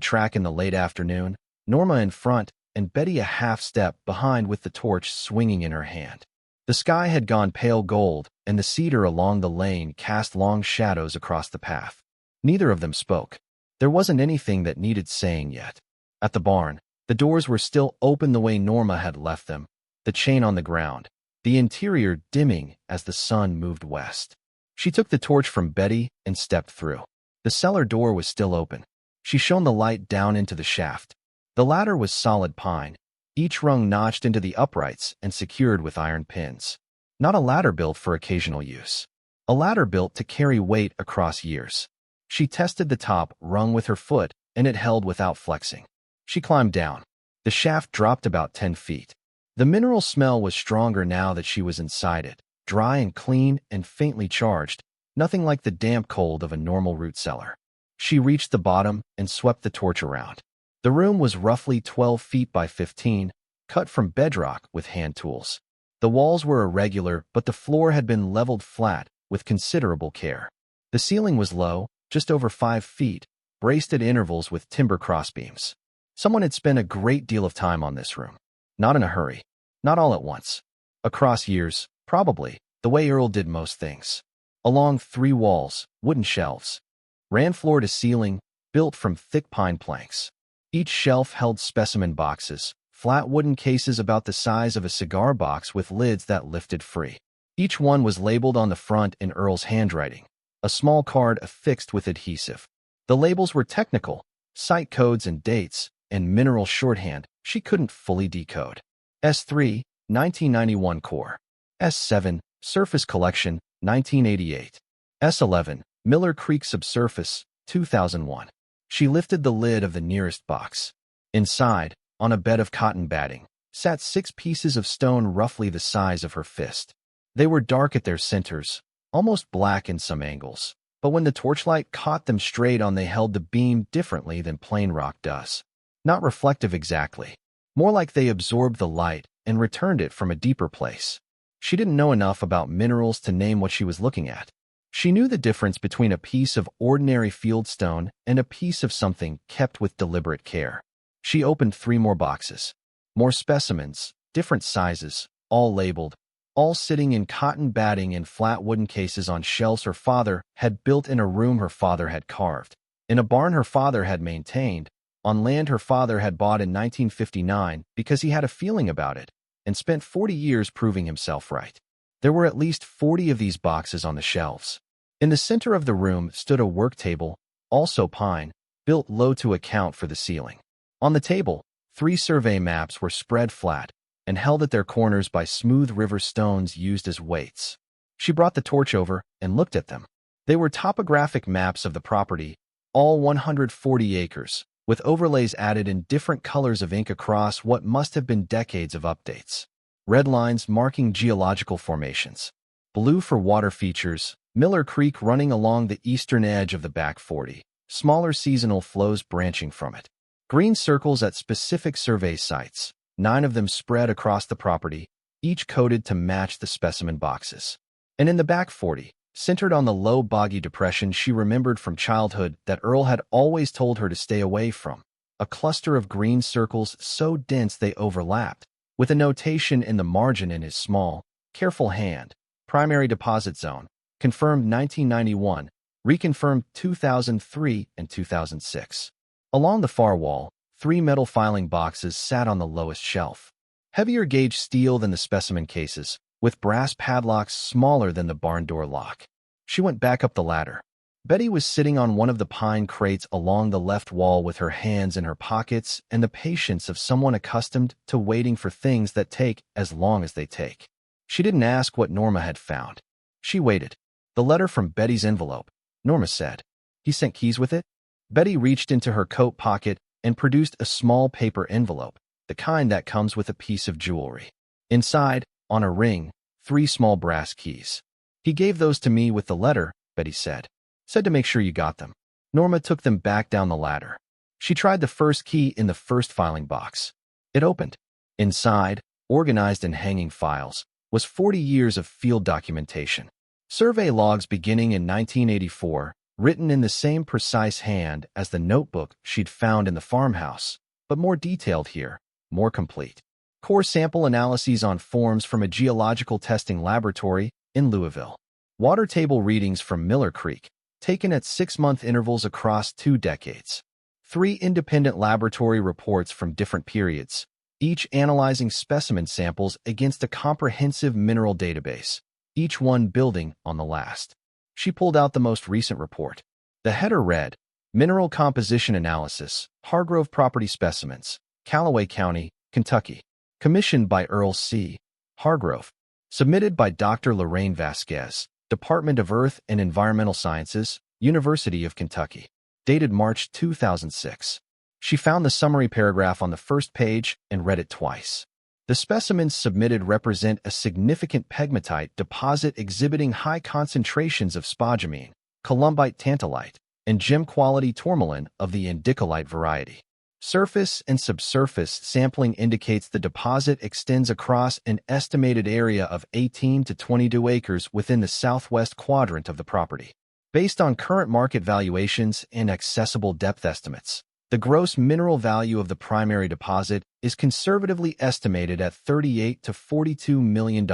track in the late afternoon, Norma in front and Betty a half step behind with the torch swinging in her hand. The sky had gone pale gold, and the cedar along the lane cast long shadows across the path. Neither of them spoke. There wasn't anything that needed saying yet. At the barn, the doors were still open the way Norma had left them, the chain on the ground, the interior dimming as the sun moved west. She took the torch from Betty and stepped through. The cellar door was still open. She shone the light down into the shaft. The ladder was solid pine, each rung notched into the uprights and secured with iron pins. Not a ladder built for occasional use. A ladder built to carry weight across years. She tested the top rung with her foot, and it held without flexing. She climbed down. The shaft dropped about 10 feet. The mineral smell was stronger now that she was inside it, dry and clean and faintly charged, nothing like the damp cold of a normal root cellar. She reached the bottom and swept the torch around. The room was roughly 12 feet by 15, cut from bedrock with hand tools. The walls were irregular, but the floor had been leveled flat with considerable care. The ceiling was low, just over 5 feet, braced at intervals with timber crossbeams. Someone had spent a great deal of time on this room. Not in a hurry. Not all at once. Across years, probably, the way Earl did most things. Along 3 walls, wooden shelves. Ran floor to ceiling, built from thick pine planks. Each shelf held specimen boxes, flat wooden cases about the size of a cigar box with lids that lifted free. Each one was labeled on the front in Earl's handwriting, a small card affixed with adhesive. The labels were technical, site codes and dates, and mineral shorthand she couldn't fully decode. S3, 1991 core. S7, surface collection, 1988. S11, Miller Creek subsurface, 2001. She lifted the lid of the nearest box. Inside, on a bed of cotton batting, sat 6 pieces of stone roughly the size of her fist. They were dark at their centers, almost black in some angles, but when the torchlight caught them straight on, they held the beam differently than plain rock does. Not reflective exactly. More like they absorbed the light and returned it from a deeper place. She didn't know enough about minerals to name what she was looking at. She knew the difference between a piece of ordinary field stone and a piece of something kept with deliberate care. She opened 3 more boxes. More specimens, different sizes, all labeled, all sitting in cotton batting in flat wooden cases on shelves her father had built in a room her father had carved, in a barn her father had maintained, on land her father had bought in 1959 because he had a feeling about it, and spent 40 years proving himself right. There were at least 40 of these boxes on the shelves. In the center of the room stood a work table, also pine, built low to account for the ceiling. On the table, 3 survey maps were spread flat and held at their corners by smooth river stones used as weights. She brought the torch over and looked at them. They were topographic maps of the property, all 140 acres, with overlays added in different colors of ink across what must have been decades of updates. Red lines marking geological formations. Blue for water features, Miller Creek running along the eastern edge of the back 40, smaller seasonal flows branching from it. Green circles at specific survey sites, 9 of them spread across the property, each coded to match the specimen boxes. And in the back 40, centered on the low boggy depression she remembered from childhood that Earl had always told her to stay away from, a cluster of green circles so dense they overlapped, with a notation in the margin in his small, careful hand, primary deposit zone, confirmed 1991, reconfirmed 2003 and 2006. Along the far wall, 3 metal filing boxes sat on the lowest shelf. Heavier gauge steel than the specimen cases, with brass padlocks smaller than the barn door lock. She went back up the ladder. Betty was sitting on one of the pine crates along the left wall with her hands in her pockets and the patience of someone accustomed to waiting for things that take as long as they take. She didn't ask what Norma had found. She waited. The letter from Betty's envelope, Norma said. He sent keys with it? Betty reached into her coat pocket and produced a small paper envelope, the kind that comes with a piece of jewelry. Inside, on a ring, 3 small brass keys. He gave those to me with the letter, Betty said. Said to make sure you got them. Norma took them back down the ladder. She tried the first key in the first filing box. It opened. Inside, organized in hanging files, was 40 years of field documentation. Survey logs beginning in 1984, written in the same precise hand as the notebook she'd found in the farmhouse, but more detailed here, more complete. Core sample analyses on forms from a geological testing laboratory in Louisville. Water table readings from Miller Creek, taken at 6-month intervals across 2 decades. 3 independent laboratory reports from different periods, each analyzing specimen samples against a comprehensive mineral database, each one building on the last. She pulled out the most recent report. The header read, Mineral Composition Analysis, Hargrove Property Specimens, Calloway County, Kentucky. Commissioned by Earl C. Hargrove. Submitted by Dr. Lorraine Vasquez, Department of Earth and Environmental Sciences, University of Kentucky. Dated March 2006. She found the summary paragraph on the first page and read it twice. The specimens submitted represent a significant pegmatite deposit exhibiting high concentrations of spodumene, columbite tantalite, and gem-quality tourmaline of the indicolite variety. Surface and subsurface sampling indicates the deposit extends across an estimated area of 18 to 22 acres within the southwest quadrant of the property. Based on current market valuations and accessible depth estimates, the gross mineral value of the primary deposit is conservatively estimated at $38 to $42 million,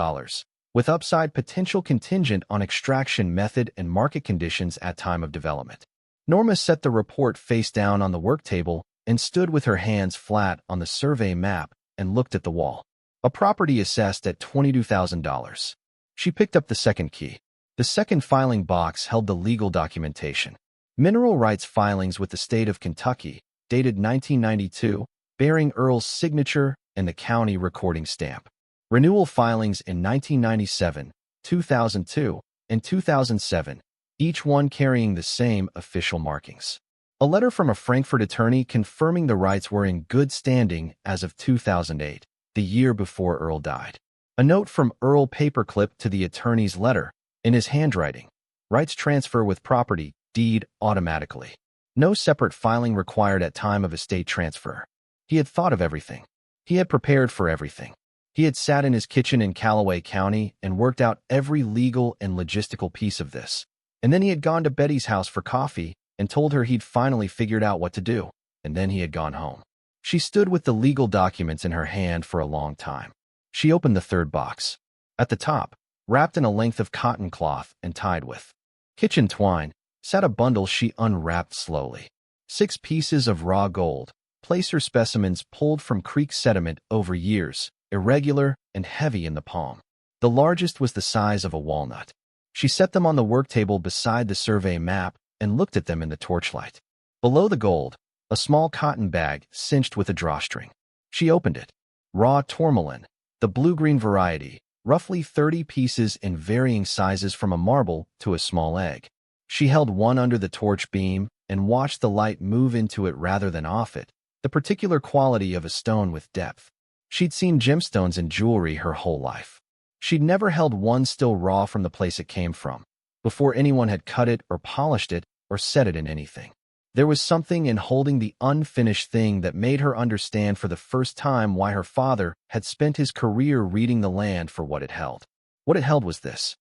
with upside potential contingent on extraction method and market conditions at time of development. Norma set the report face down on the work table and stood with her hands flat on the survey map and looked at the wall. A property assessed at $22,000. She picked up the second key. The second filing box held the legal documentation. Mineral rights filings with the state of Kentucky, dated 1992, bearing Earl's signature and the county recording stamp. Renewal filings in 1997, 2002, and 2007, each one carrying the same official markings. A letter from a Frankfurt attorney confirming the rights were in good standing as of 2008, the year before Earl died. A note from Earl paperclipped to the attorney's letter, in his handwriting. Rights transfer with property deed automatically. No separate filing required at time of estate transfer. He had thought of everything. He had prepared for everything. He had sat in his kitchen in Calloway County and worked out every legal and logistical piece of this. And then he had gone to Betty's house for coffee and told her he'd finally figured out what to do. And then he had gone home. She stood with the legal documents in her hand for a long time. She opened the third box. At the top, wrapped in a length of cotton cloth and tied with kitchen twine, sat a bundle she unwrapped slowly. 6 pieces of raw gold, placer specimens pulled from creek sediment over years, irregular and heavy in the palm. The largest was the size of a walnut. She set them on the work table beside the survey map and looked at them in the torchlight. Below the gold, a small cotton bag cinched with a drawstring. She opened it. Raw tourmaline, the blue-green variety, roughly 30 pieces in varying sizes from a marble to a small egg. She held one under the torch beam and watched the light move into it rather than off it, the particular quality of a stone with depth. She'd seen gemstones in jewelry her whole life. She'd never held one still raw from the place it came from, before anyone had cut it or polished it or set it in anything. There was something in holding the unfinished thing that made her understand for the first time why her father had spent his career reading the land for what it held. What it held was this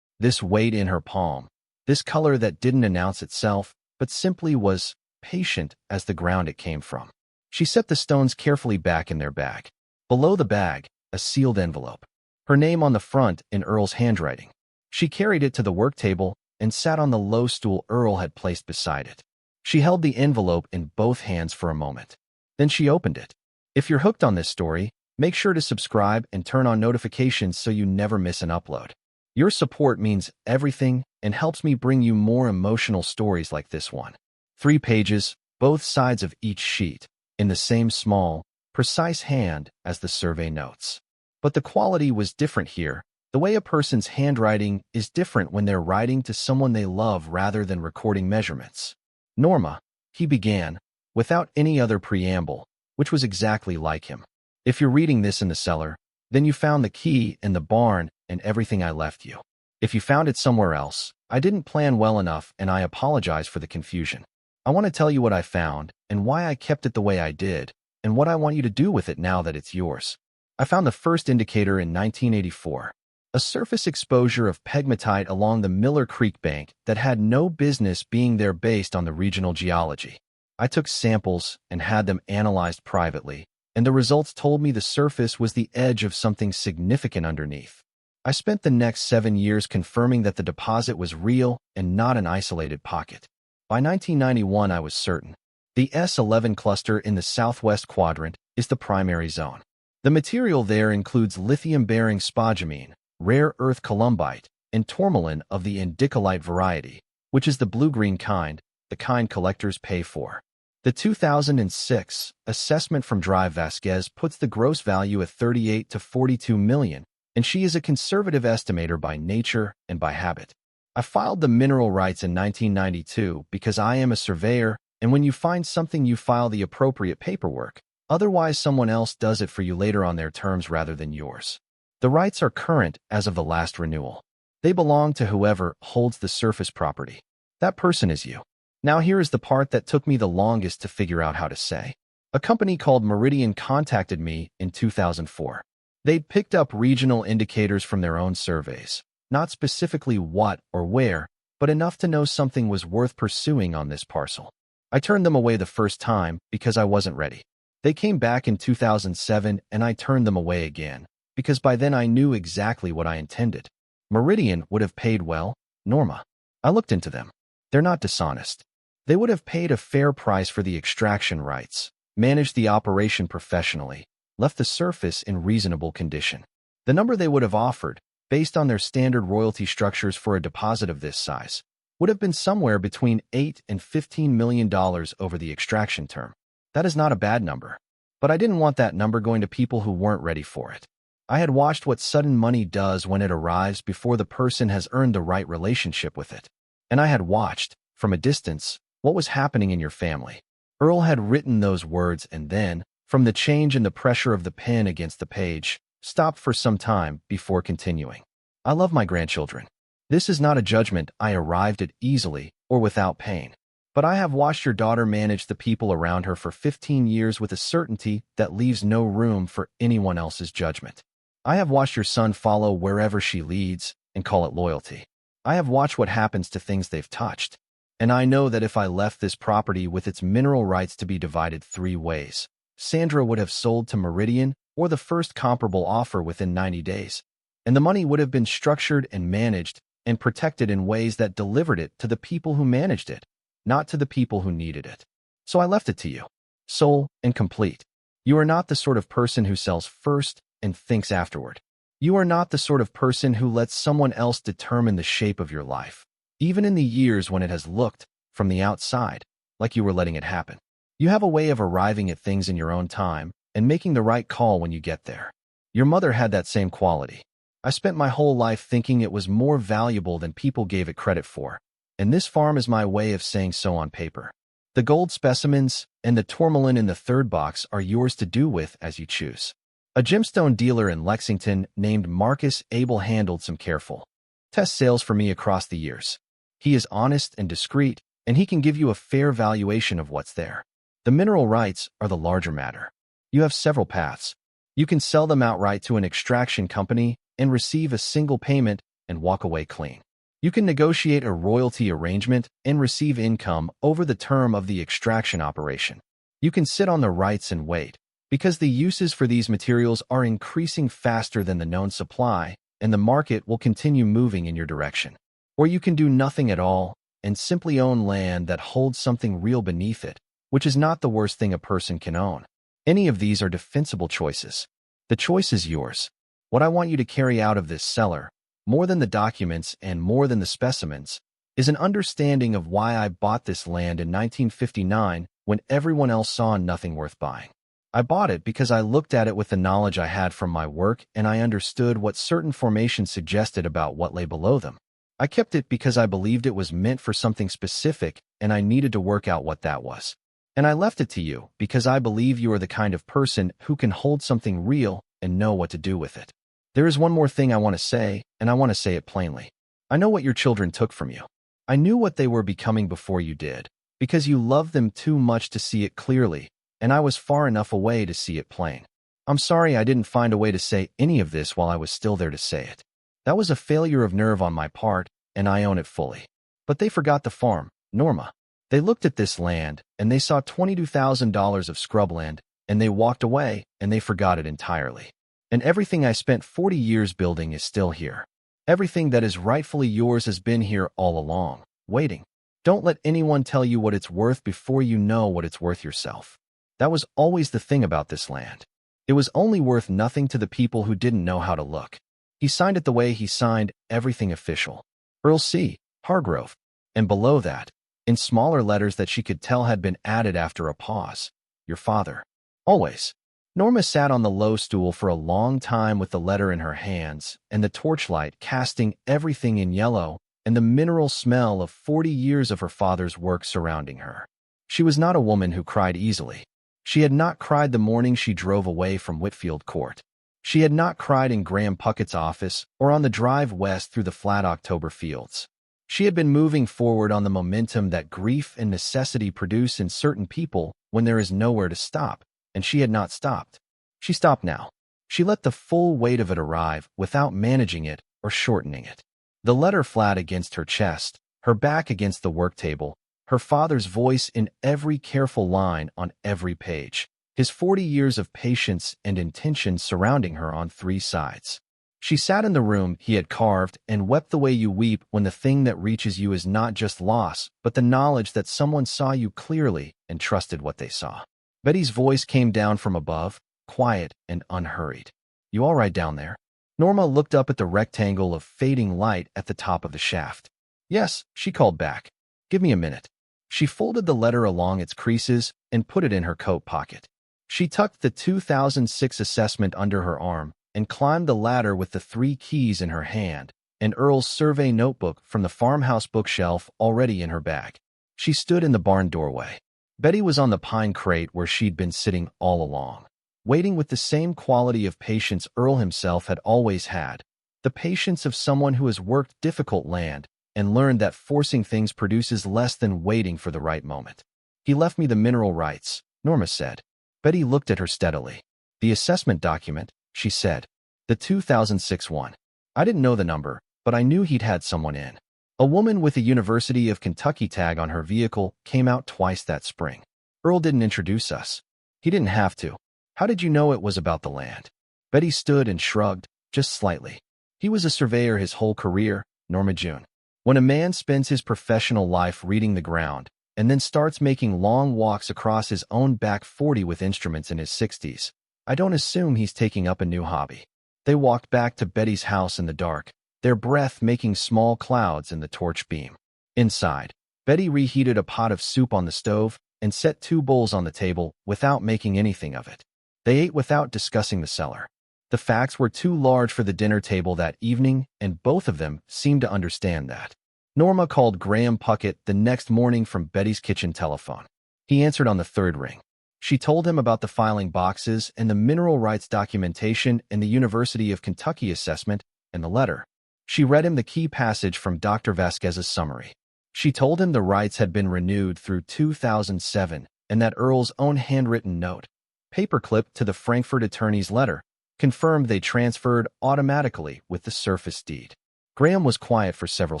weight in her palm, this color that didn't announce itself, but simply was patient as the ground it came from. She set the stones carefully back in their bag. Below the bag, a sealed envelope. Her name on the front in Earl's handwriting. She carried it to the work table and sat on the low stool Earl had placed beside it. She held the envelope in both hands for a moment. Then she opened it. If you're hooked on this story, make sure to subscribe and turn on notifications so you never miss an upload. Your support means everything and helps me bring you more emotional stories like this one. 3 pages, both sides of each sheet, in the same small, precise hand as the survey notes. But the quality was different here. The way a person's handwriting is different when they're writing to someone they love rather than recording measurements. Norma, he began, without any other preamble, which was exactly like him. If you're reading this in the cellar, then you found the key in the barn and everything I left you. If you found it somewhere else, I didn't plan well enough and I apologize for the confusion. I want to tell you what I found and why I kept it the way I did and what I want you to do with it now that it's yours. I found the first indicator in 1984. A surface exposure of pegmatite along the Miller Creek bank that had no business being there based on the regional geology. I took samples and had them analyzed privately, and the results told me the surface was the edge of something significant underneath. I spent the next 7 years confirming that the deposit was real and not an isolated pocket. By 1991, I was certain. The S11 cluster in the southwest quadrant is the primary zone. The material there includes lithium-bearing spodumene, rare earth columbite, and tourmaline of the indicolite variety, which is the blue-green kind, the kind collectors pay for. The 2006 assessment from Drive Vasquez puts the gross value at $38 to $42 million, and she is a conservative estimator by nature and by habit. I filed the mineral rights in 1992 because I am a surveyor, and when you find something you file the appropriate paperwork. Otherwise someone else does it for you later on their terms rather than yours. The rights are current as of the last renewal. They belong to whoever holds the surface property. That person is you. Now here is the part that took me the longest to figure out how to say. A company called Meridian contacted me in 2004. They'd picked up regional indicators from their own surveys, not specifically what or where, but enough to know something was worth pursuing on this parcel. I turned them away the first time because I wasn't ready. They came back in 2007 and I turned them away again, because by then I knew exactly what I intended. Meridian would have paid well, Norma. I looked into them. They're not dishonest. They would have paid a fair price for the extraction rights, managed the operation professionally, left the surface in reasonable condition. The number they would have offered, based on their standard royalty structures for a deposit of this size, would have been somewhere between $8 and $15 million over the extraction term. That is not a bad number. But I didn't want that number going to people who weren't ready for it. I had watched what sudden money does when it arrives before the person has earned the right relationship with it. And I had watched, from a distance, what was happening in your family. Earl had written those words and then, from the change in the pressure of the pen against the page, stopped for some time before continuing. I love my grandchildren. This is not a judgment I arrived at easily or without pain. But I have watched your daughter manage the people around her for 15 years with a certainty that leaves no room for anyone else's judgment. I have watched your son follow wherever she leads and call it loyalty. I have watched what happens to things they've touched. And I know that if I left this property with its mineral rights to be divided 3 ways, Sandra would have sold to Meridian or the first comparable offer within 90 days. And the money would have been structured and managed and protected in ways that delivered it to the people who managed it, not to the people who needed it. So I left it to you, sole and complete. You are not the sort of person who sells first and thinks afterward. You are not the sort of person who lets someone else determine the shape of your life, even in the years when it has looked, from the outside, like you were letting it happen. You have a way of arriving at things in your own time and making the right call when you get there. Your mother had that same quality. I spent my whole life thinking it was more valuable than people gave it credit for, and this farm is my way of saying so on paper. The gold specimens and the tourmaline in the third box are yours to do with as you choose. A gemstone dealer in Lexington named Marcus Abel handled some careful test sales for me across the years. He is honest and discreet, and he can give you a fair valuation of what's there. The mineral rights are the larger matter. You have several paths. You can sell them outright to an extraction company and receive a single payment and walk away clean. You can negotiate a royalty arrangement and receive income over the term of the extraction operation. You can sit on the rights and wait, because the uses for these materials are increasing faster than the known supply, and the market will continue moving in your direction. Or you can do nothing at all and simply own land that holds something real beneath it, which is not the worst thing a person can own. Any of these are defensible choices. The choice is yours. What I want you to carry out of this cellar, more than the documents and more than the specimens, is an understanding of why I bought this land in 1959 when everyone else saw nothing worth buying. I bought it because I looked at it with the knowledge I had from my work and I understood what certain formations suggested about what lay below them. I kept it because I believed it was meant for something specific and I needed to work out what that was. And I left it to you because I believe you are the kind of person who can hold something real and know what to do with it. There is one more thing I want to say, and I want to say it plainly. I know what your children took from you. I knew what they were becoming before you did, because you loved them too much to see it clearly, and I was far enough away to see it plain. I'm sorry I didn't find a way to say any of this while I was still there to say it. That was a failure of nerve on my part, and I own it fully. But they forgot the farm, Norma. They looked at this land, and they saw $22,000 of scrubland, and they walked away, and they forgot it entirely. And everything I spent 40 years building is still here. Everything that is rightfully yours has been here all along, waiting. Don't let anyone tell you what it's worth before you know what it's worth yourself. That was always the thing about this land. It was only worth nothing to the people who didn't know how to look. He signed it the way he signed everything official. Earl C. Hargrove. And below that, in smaller letters that she could tell had been added after a pause, your father. Always. Norma sat on the low stool for a long time with the letter in her hands and the torchlight casting everything in yellow and the mineral smell of 40 years of her father's work surrounding her. She was not a woman who cried easily. She had not cried the morning she drove away from Whitfield Court. She had not cried in Graham Puckett's office or on the drive west through the flat October fields. She had been moving forward on the momentum that grief and necessity produce in certain people when there is nowhere to stop, and she had not stopped. She stopped now. She let the full weight of it arrive without managing it or shortening it. The letter flat against her chest, her back against the work table, her father's voice in every careful line on every page, his 40 years of patience and intention surrounding her on 3 sides. She sat in the room he had carved and wept the way you weep when the thing that reaches you is not just loss, but the knowledge that someone saw you clearly and trusted what they saw. Betty's voice came down from above, quiet and unhurried. "You all right down there?" Norma looked up at the rectangle of fading light at the top of the shaft. "Yes," she called back. "Give me a minute." She folded the letter along its creases and put it in her coat pocket. She tucked the 2006 assessment under her arm and climbed the ladder with the 3 keys in her hand and Earl's survey notebook from the farmhouse bookshelf already in her bag. She stood in the barn doorway. Betty was on the pine crate where she'd been sitting all along, waiting with the same quality of patience Earl himself had always had, the patience of someone who has worked difficult land and learned that forcing things produces less than waiting for the right moment. "He left me the mineral rights," Norma said. Betty looked at her steadily. "The assessment document," she said. "The 2006 one. I didn't know the number, but I knew he'd had someone in. A woman with a University of Kentucky tag on her vehicle came out twice that spring. Earl didn't introduce us. He didn't have to. How did you know it was about the land?" Betty stood and shrugged, just slightly. "He was a surveyor his whole career, Norma June. When a man spends his professional life reading the ground and then starts making long walks across his own back 40 with instruments in his 60s, I don't assume he's taking up a new hobby." They walked back to Betty's house in the dark, their breath making small clouds in the torch beam. Inside, Betty reheated a pot of soup on the stove and set 2 bowls on the table without making anything of it. They ate without discussing the cellar. The facts were too large for the dinner table that evening, and both of them seemed to understand that. Norma called Graham Puckett the next morning from Betty's kitchen telephone. He answered on the 3rd ring. She told him about the filing boxes and the mineral rights documentation and the University of Kentucky assessment and the letter. She read him the key passage from Dr. Vasquez's summary. She told him the rights had been renewed through 2007 and that Earl's own handwritten note, paperclipped to the Frankfurt attorney's letter, confirmed they transferred automatically with the surface deed. Graham was quiet for several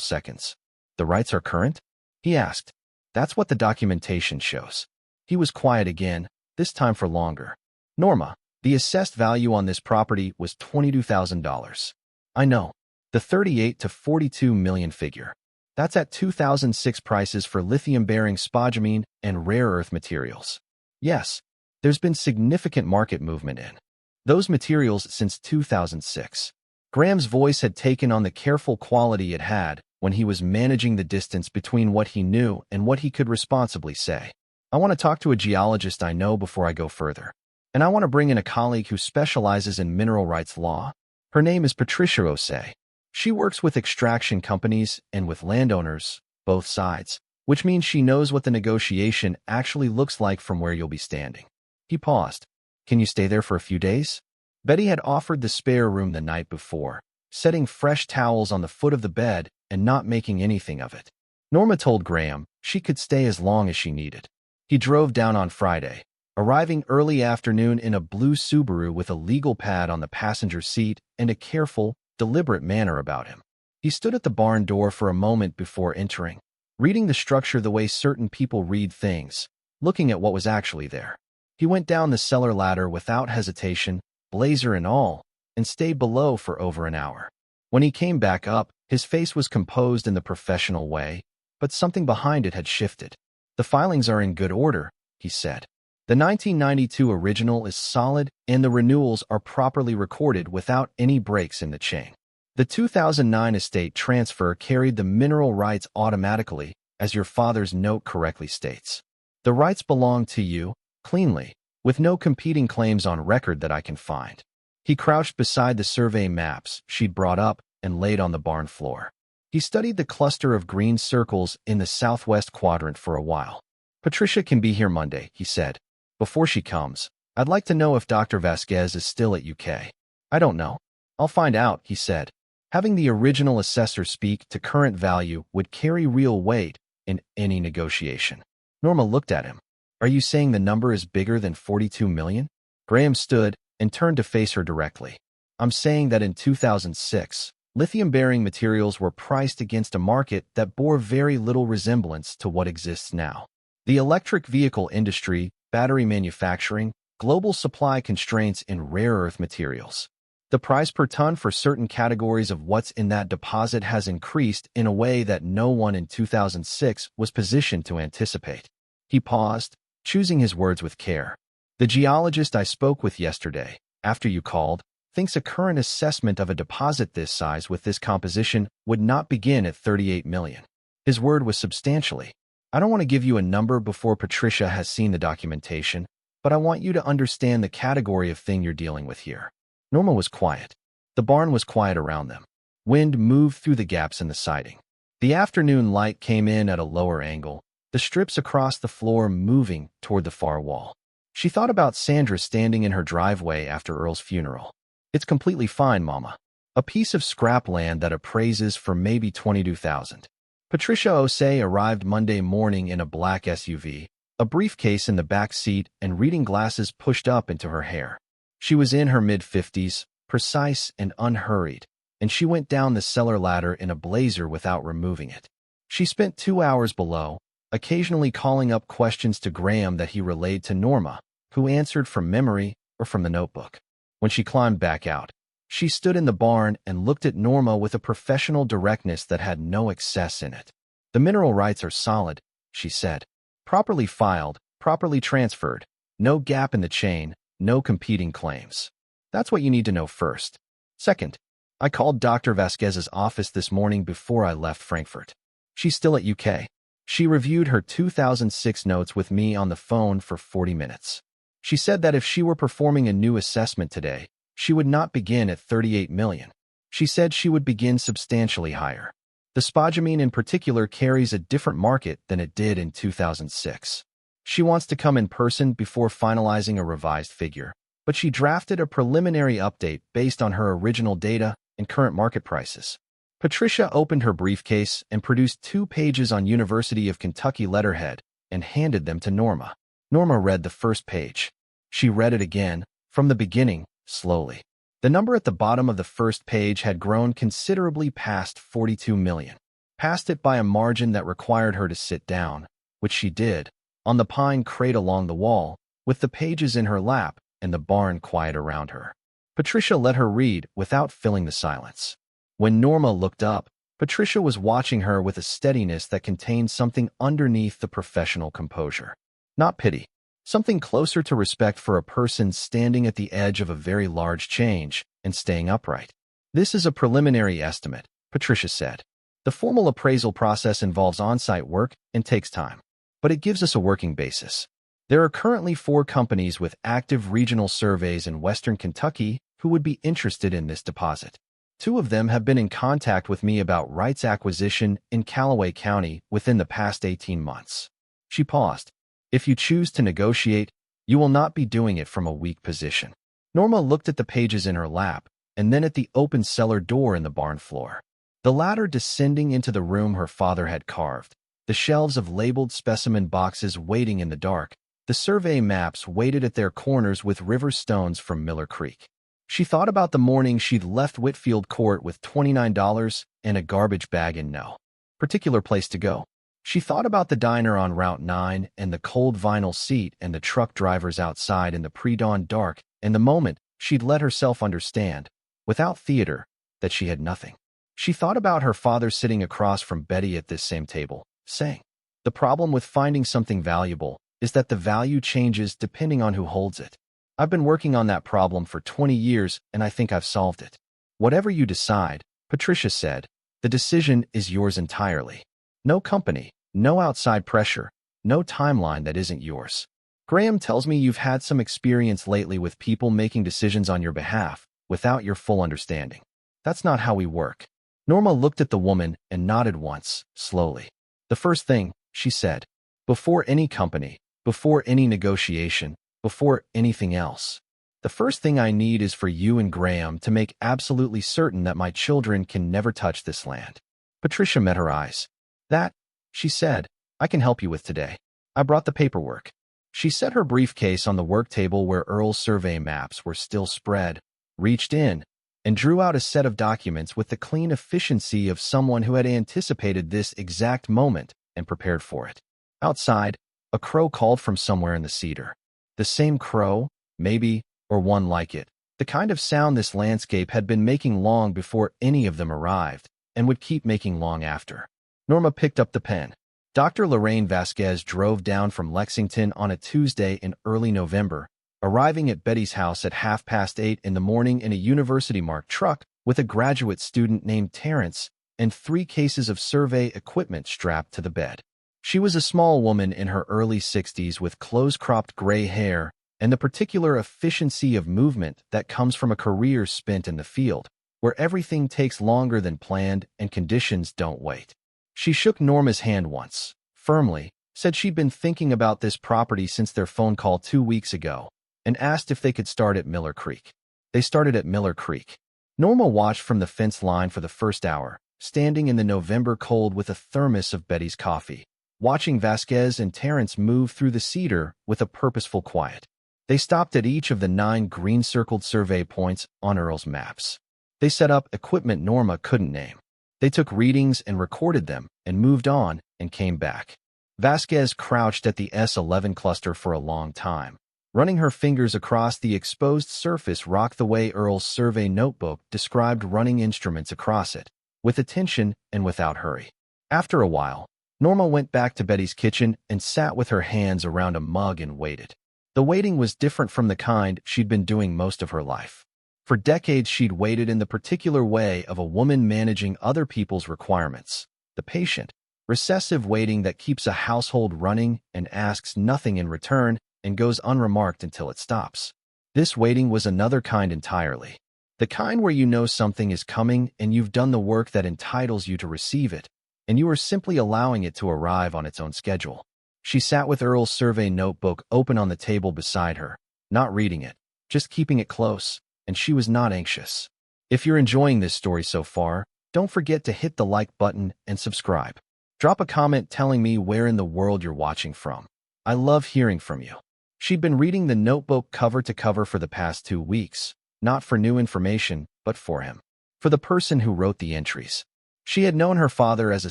seconds. "The rights are current?" he asked. "That's what the documentation shows." He was quiet again, this time for longer. "Norma, the assessed value on this property was $22,000. I know. The 38 to 42 million figure. That's at 2006 prices for lithium-bearing spodumene and rare earth materials. Yes, there's been significant market movement in those materials since 2006. Graham's voice had taken on the careful quality it had when he was managing the distance between what he knew and what he could responsibly say. "I want to talk to a geologist I know before I go further. And I want to bring in a colleague who specializes in mineral rights law. Her name is Patricia Osei. She works with extraction companies and with landowners, both sides, which means she knows what the negotiation actually looks like from where you'll be standing." He paused. "Can you stay there for a few days?" Betty had offered the spare room the night before, setting fresh towels on the foot of the bed and not making anything of it. Norma told Graham she could stay as long as she needed. He drove down on Friday, arriving early afternoon in a blue Subaru with a legal pad on the passenger seat and a careful, deliberate manner about him. He stood at the barn door for a moment before entering, reading the structure the way certain people read things, looking at what was actually there. He went down the cellar ladder without hesitation, blazer and all, and stayed below for over an hour. When he came back up, his face was composed in the professional way, but something behind it had shifted. "The filings are in good order," he said. "The 1992 original is solid and the renewals are properly recorded without any breaks in the chain. The 2009 estate transfer carried the mineral rights automatically, as your father's note correctly states. The rights belong to you, cleanly, with no competing claims on record that I can find." He crouched beside the survey maps she'd brought up and laid on the barn floor. He studied the cluster of green circles in the southwest quadrant for a while. "Patricia can be here Monday," he said. "Before she comes, I'd like to know if Dr. Vasquez is still at UK." "I don't know. I'll find out," he said. Having the original assessor speak to current value would carry real weight in any negotiation. Norma looked at him. "Are you saying the number is bigger than 42 million? Graham stood and turned to face her directly. "I'm saying that in 2006, Lithium-bearing materials were priced against a market that bore very little resemblance to what exists now. The electric vehicle industry, battery manufacturing, global supply constraints in rare earth materials. The price per ton for certain categories of what's in that deposit has increased in a way that no one in 2006 was positioned to anticipate. He paused, choosing his words with care. The geologist I spoke with yesterday, after you called, thinks a current assessment of a deposit this size with this composition would not begin at 38 million. His word was substantially. I don't want to give you a number before Patricia has seen the documentation, but I want you to understand the category of thing you're dealing with here. Norma was quiet. The barn was quiet around them. Wind moved through the gaps in the siding. The afternoon light came in at a lower angle, the strips across the floor moving toward the far wall. She thought about Sandra standing in her driveway after Earl's funeral. It's completely fine, Mama. A piece of scrap land that appraises for maybe $22,000. Patricia Osei arrived Monday morning in a black SUV, a briefcase in the back seat and reading glasses pushed up into her hair. She was in her mid-50s, precise and unhurried, and she went down the cellar ladder in a blazer without removing it. She spent 2 hours below, occasionally calling up questions to Graham that he relayed to Norma, who answered from memory or from the notebook. When she climbed back out, she stood in the barn and looked at Norma with a professional directness that had no excess in it. The mineral rights are solid, she said. Properly filed, properly transferred, no gap in the chain, no competing claims. That's what you need to know first. Second, I called Dr. Vasquez's office this morning before I left Frankfurt. She's still at UK. She reviewed her 2006 notes with me on the phone for 40 minutes. She said that if she were performing a new assessment today, she would not begin at 38 million. She said she would begin substantially higher. The spodumene in particular carries a different market than it did in 2006. She wants to come in person before finalizing a revised figure, but she drafted a preliminary update based on her original data and current market prices. Patricia opened her briefcase and produced 2 pages on University of Kentucky letterhead and handed them to Norma. Norma read the first page. She read it again, from the beginning, slowly. The number at the bottom of the first page had grown considerably past 42 million. Past it by a margin that required her to sit down, which she did, on the pine crate along the wall, with the pages in her lap and the barn quiet around her. Patricia let her read without filling the silence. When Norma looked up, Patricia was watching her with a steadiness that contained something underneath the professional composure. Not pity. Something closer to respect for a person standing at the edge of a very large change and staying upright. This is a preliminary estimate, Patricia said. The formal appraisal process involves on-site work and takes time, but it gives us a working basis. There are currently 4 companies with active regional surveys in western Kentucky who would be interested in this deposit. 2 of them have been in contact with me about rights acquisition in Calloway County within the past 18 months. She paused. If you choose to negotiate, you will not be doing it from a weak position. Norma looked at the pages in her lap and then at the open cellar door in the barn floor. The ladder descending into the room her father had carved, the shelves of labeled specimen boxes waiting in the dark, the survey maps weighted at their corners with river stones from Miller Creek. She thought about the morning she'd left Whitfield Court with $29 and a garbage bag in no particular place to go. She thought about the diner on Route 9 and the cold vinyl seat and the truck drivers outside in the pre-dawn dark and the moment she'd let herself understand, without theater, that she had nothing. She thought about her father sitting across from Betty at this same table, saying, "The problem with finding something valuable is that the value changes depending on who holds it. I've been working on that problem for 20 years and I think I've solved it." Whatever you decide, Patricia said, the decision is yours entirely. No company, no outside pressure, no timeline that isn't yours. Graham tells me you've had some experience lately with people making decisions on your behalf without your full understanding. That's not how we work. Norma looked at the woman and nodded once, slowly. The first thing, she said, before any company, before any negotiation, before anything else, the first thing I need is for you and Graham to make absolutely certain that my children can never touch this land. Patricia met her eyes. That, she said, I can help you with today. I brought the paperwork. She set her briefcase on the work table where Earl's survey maps were still spread, reached in, and drew out a set of documents with the clean efficiency of someone who had anticipated this exact moment and prepared for it. Outside, a crow called from somewhere in the cedar. The same crow, maybe, or one like it. The kind of sound this landscape had been making long before any of them arrived, and would keep making long after. Norma picked up the pen. Dr. Lorraine Vasquez drove down from Lexington on a Tuesday in early November, arriving at Betty's house at 8:30 in the morning in a university-marked truck with a graduate student named Terrence and 3 cases of survey equipment strapped to the bed. She was a small woman in her early 60s with close-cropped gray hair and the particular efficiency of movement that comes from a career spent in the field, where everything takes longer than planned and conditions don't wait. She shook Norma's hand once, firmly, said she'd been thinking about this property since their phone call 2 weeks ago, and asked if they could start at Miller Creek. They started at Miller Creek. Norma watched from the fence line for the first hour, standing in the November cold with a thermos of Betty's coffee, watching Vasquez and Terrence move through the cedar with a purposeful quiet. They stopped at each of the 9 green-circled survey points on Earl's maps. They set up equipment Norma couldn't name. They took readings and recorded them and moved on and came back. Vasquez crouched at the S11 cluster for a long time, running her fingers across the exposed surface rocked the way Earl's survey notebook described running instruments across it, with attention and without hurry. After a while, Norma went back to Betty's kitchen and sat with her hands around a mug and waited. The waiting was different from the kind she'd been doing most of her life. For decades she'd waited in the particular way of a woman managing other people's requirements, the patient, recessive waiting that keeps a household running and asks nothing in return and goes unremarked until it stops. This waiting was another kind entirely. The kind where you know something is coming and you've done the work that entitles you to receive it, and you are simply allowing it to arrive on its own schedule. She sat with Earl's survey notebook open on the table beside her, not reading it, just keeping it close, and she was not anxious. If you're enjoying this story so far, don't forget to hit the like button and subscribe. Drop a comment telling me where in the world you're watching from. I love hearing from you. She'd been reading the notebook cover to cover for the past 2 weeks, not for new information, but for him, for the person who wrote the entries. She had known her father as a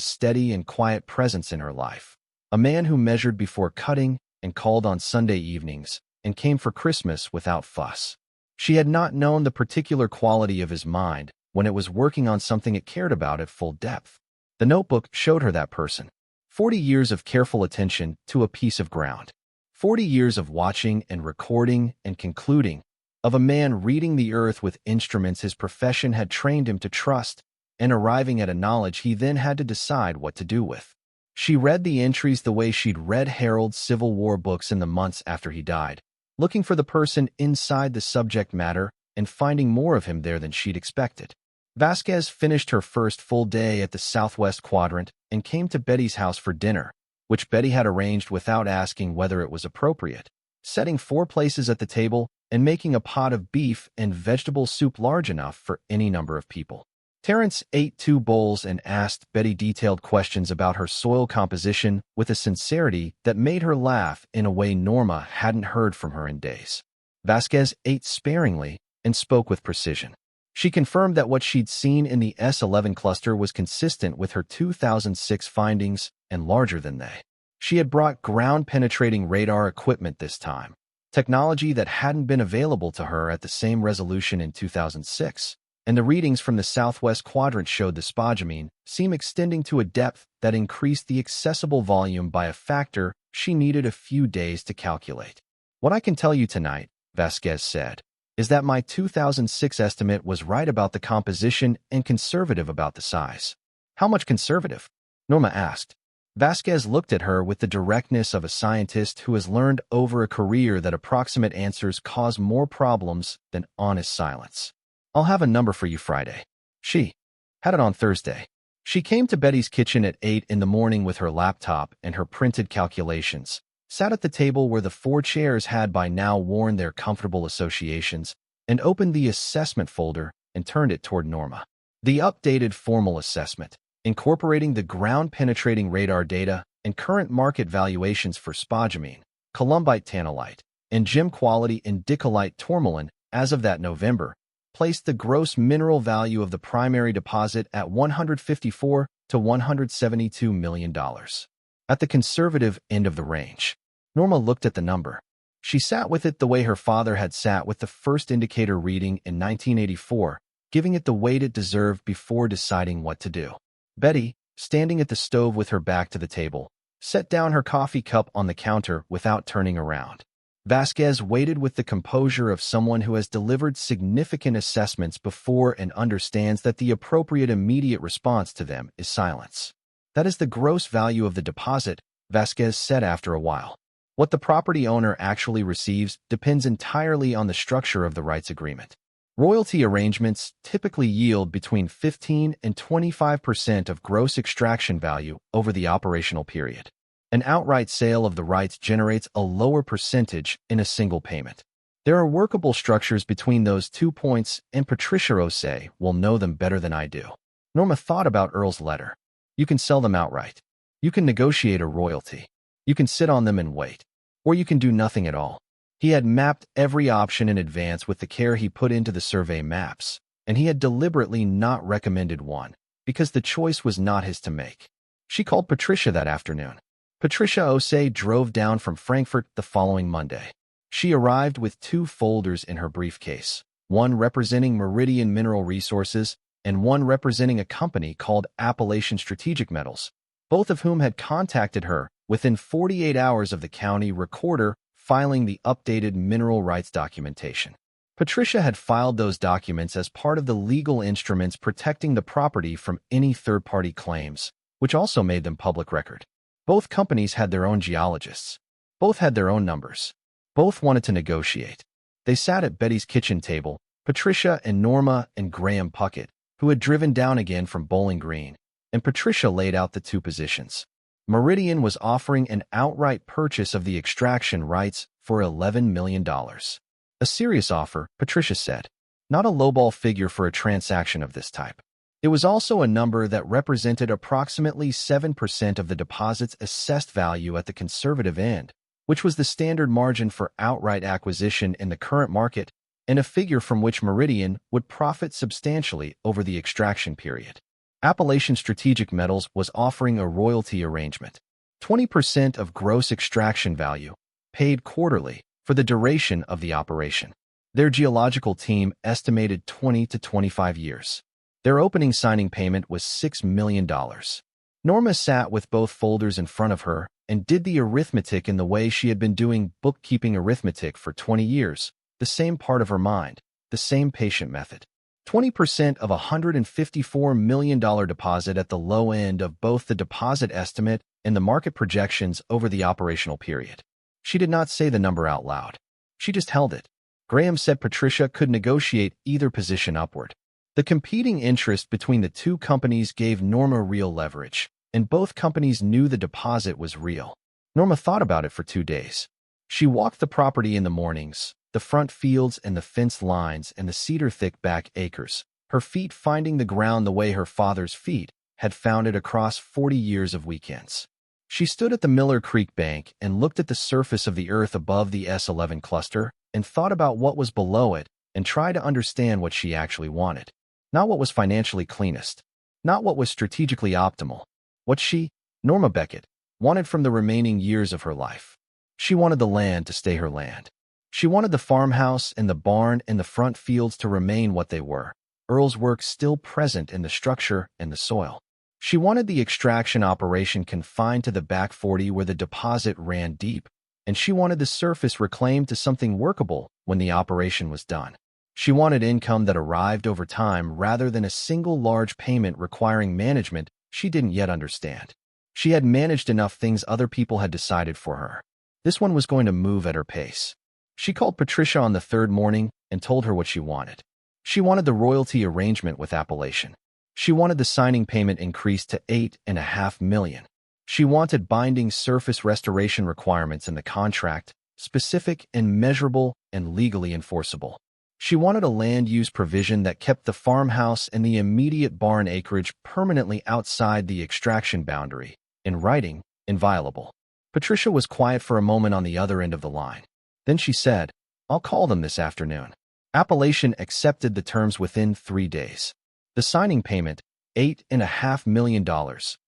steady and quiet presence in her life, a man who measured before cutting and called on Sunday evenings and came for Christmas without fuss. She had not known the particular quality of his mind when it was working on something it cared about at full depth. The notebook showed her that person. 40 years of careful attention to a piece of ground. 40 years of watching and recording and concluding, of a man reading the earth with instruments his profession had trained him to trust, and arriving at a knowledge he then had to decide what to do with. She read the entries the way she'd read Harold's Civil War books in the months after he died, looking for the person inside the subject matter and finding more of him there than she'd expected. Vasquez finished her first full day at the southwest quadrant and came to Betty's house for dinner, which Betty had arranged without asking whether it was appropriate, setting 4 places at the table and making a pot of beef and vegetable soup large enough for any number of people. Terrence ate 2 bowls and asked Betty detailed questions about her soil composition with a sincerity that made her laugh in a way Norma hadn't heard from her in days. Vasquez ate sparingly and spoke with precision. She confirmed that what she'd seen in the S11 cluster was consistent with her 2006 findings and larger than they. She had brought ground-penetrating radar equipment this time, technology that hadn't been available to her at the same resolution in 2006. And the readings from the southwest quadrant showed the spodumene seam extending to a depth that increased the accessible volume by a factor she needed a few days to calculate. What I can tell you tonight, Vasquez said, is that my 2006 estimate was right about the composition and conservative about the size. How much conservative? Norma asked. Vasquez looked at her with the directness of a scientist who has learned over a career that approximate answers cause more problems than honest silence. I'll have a number for you Friday. She had it on Thursday. She came to Betty's kitchen at 8 in the morning with her laptop and her printed calculations, sat at the table where the 4 chairs had by now worn their comfortable associations, and opened the assessment folder and turned it toward Norma. The updated formal assessment, incorporating the ground-penetrating radar data and current market valuations for spodumene, columbite tantalite, and gem-quality indicolite tourmaline as of that November, placed the gross mineral value of the primary deposit at $154 to $172 million. At the conservative end of the range. Norma looked at the number. She sat with it the way her father had sat with the first indicator reading in 1984, giving it the weight it deserved before deciding what to do. Betty, standing at the stove with her back to the table, set down her coffee cup on the counter without turning around. Vasquez waited with the composure of someone who has delivered significant assessments before and understands that the appropriate immediate response to them is silence. That is the gross value of the deposit, Vasquez said after a while. What the property owner actually receives depends entirely on the structure of the rights agreement. Royalty arrangements typically yield between 15 and 25% of gross extraction value over the operational period. An outright sale of the rights generates a lower percentage in a single payment. There are workable structures between those 2 points, and Patricia Osei will know them better than I do. Norma thought about Earl's letter. You can sell them outright. You can negotiate a royalty. You can sit on them and wait. Or you can do nothing at all. He had mapped every option in advance with the care he put into the survey maps, and he had deliberately not recommended one, because the choice was not his to make. She called Patricia that afternoon. Patricia Osei drove down from Frankfurt the following Monday. She arrived with 2 folders in her briefcase, one representing Meridian Mineral Resources and one representing a company called Appalachian Strategic Metals, both of whom had contacted her within 48 hours of the county recorder filing the updated mineral rights documentation. Patricia had filed those documents as part of the legal instruments protecting the property from any third-party claims, which also made them public record. Both companies had their own geologists. Both had their own numbers. Both wanted to negotiate. They sat at Betty's kitchen table, Patricia and Norma and Graham Puckett, who had driven down again from Bowling Green, and Patricia laid out the 2 positions. Meridian was offering an outright purchase of the extraction rights for $11 million. A serious offer, Patricia said. Not a lowball figure for a transaction of this type. It was also a number that represented approximately 7% of the deposit's assessed value at the conservative end, which was the standard margin for outright acquisition in the current market, and a figure from which Meridian would profit substantially over the extraction period. Appalachian Strategic Metals was offering a royalty arrangement, 20% of gross extraction value, paid quarterly, for the duration of the operation. Their geological team estimated 20 to 25 years. Their opening signing payment was $6 million. Norma sat with both folders in front of her and did the arithmetic in the way she had been doing bookkeeping arithmetic for 20 years, the same part of her mind, the same patient method. 20% of a $154 million deposit at the low end of both the deposit estimate and the market projections over the operational period. She did not say the number out loud. She just held it. Graham said Patricia could negotiate either position upward. The competing interest between the 2 companies gave Norma real leverage, and both companies knew the deposit was real. Norma thought about it for 2 days. She walked the property in the mornings, the front fields and the fence lines and the cedar-thick back acres, her feet finding the ground the way her father's feet had found it across 40 years of weekends. She stood at the Miller Creek bank and looked at the surface of the earth above the S11 cluster and thought about what was below it and tried to understand what she actually wanted. Not what was financially cleanest, not what was strategically optimal. What she, Norma Beckett, wanted from the remaining years of her life. She wanted the land to stay her land. She wanted the farmhouse and the barn and the front fields to remain what they were, Earl's work still present in the structure and the soil. She wanted the extraction operation confined to the back 40 where the deposit ran deep, and she wanted the surface reclaimed to something workable when the operation was done. She wanted income that arrived over time rather than a single large payment requiring management she didn't yet understand. She had managed enough things other people had decided for her. This one was going to move at her pace. She called Patricia on the 3rd morning and told her what she wanted. She wanted the royalty arrangement with Appalachian. She wanted the signing payment increased to $8.5 million. She wanted binding surface restoration requirements in the contract, specific and measurable and legally enforceable. She wanted a land use provision that kept the farmhouse and the immediate barn acreage permanently outside the extraction boundary, in writing, inviolable. Patricia was quiet for a moment on the other end of the line. Then she said, "I'll call them this afternoon." Appellation accepted the terms within 3 days. The signing payment, $8.5 million,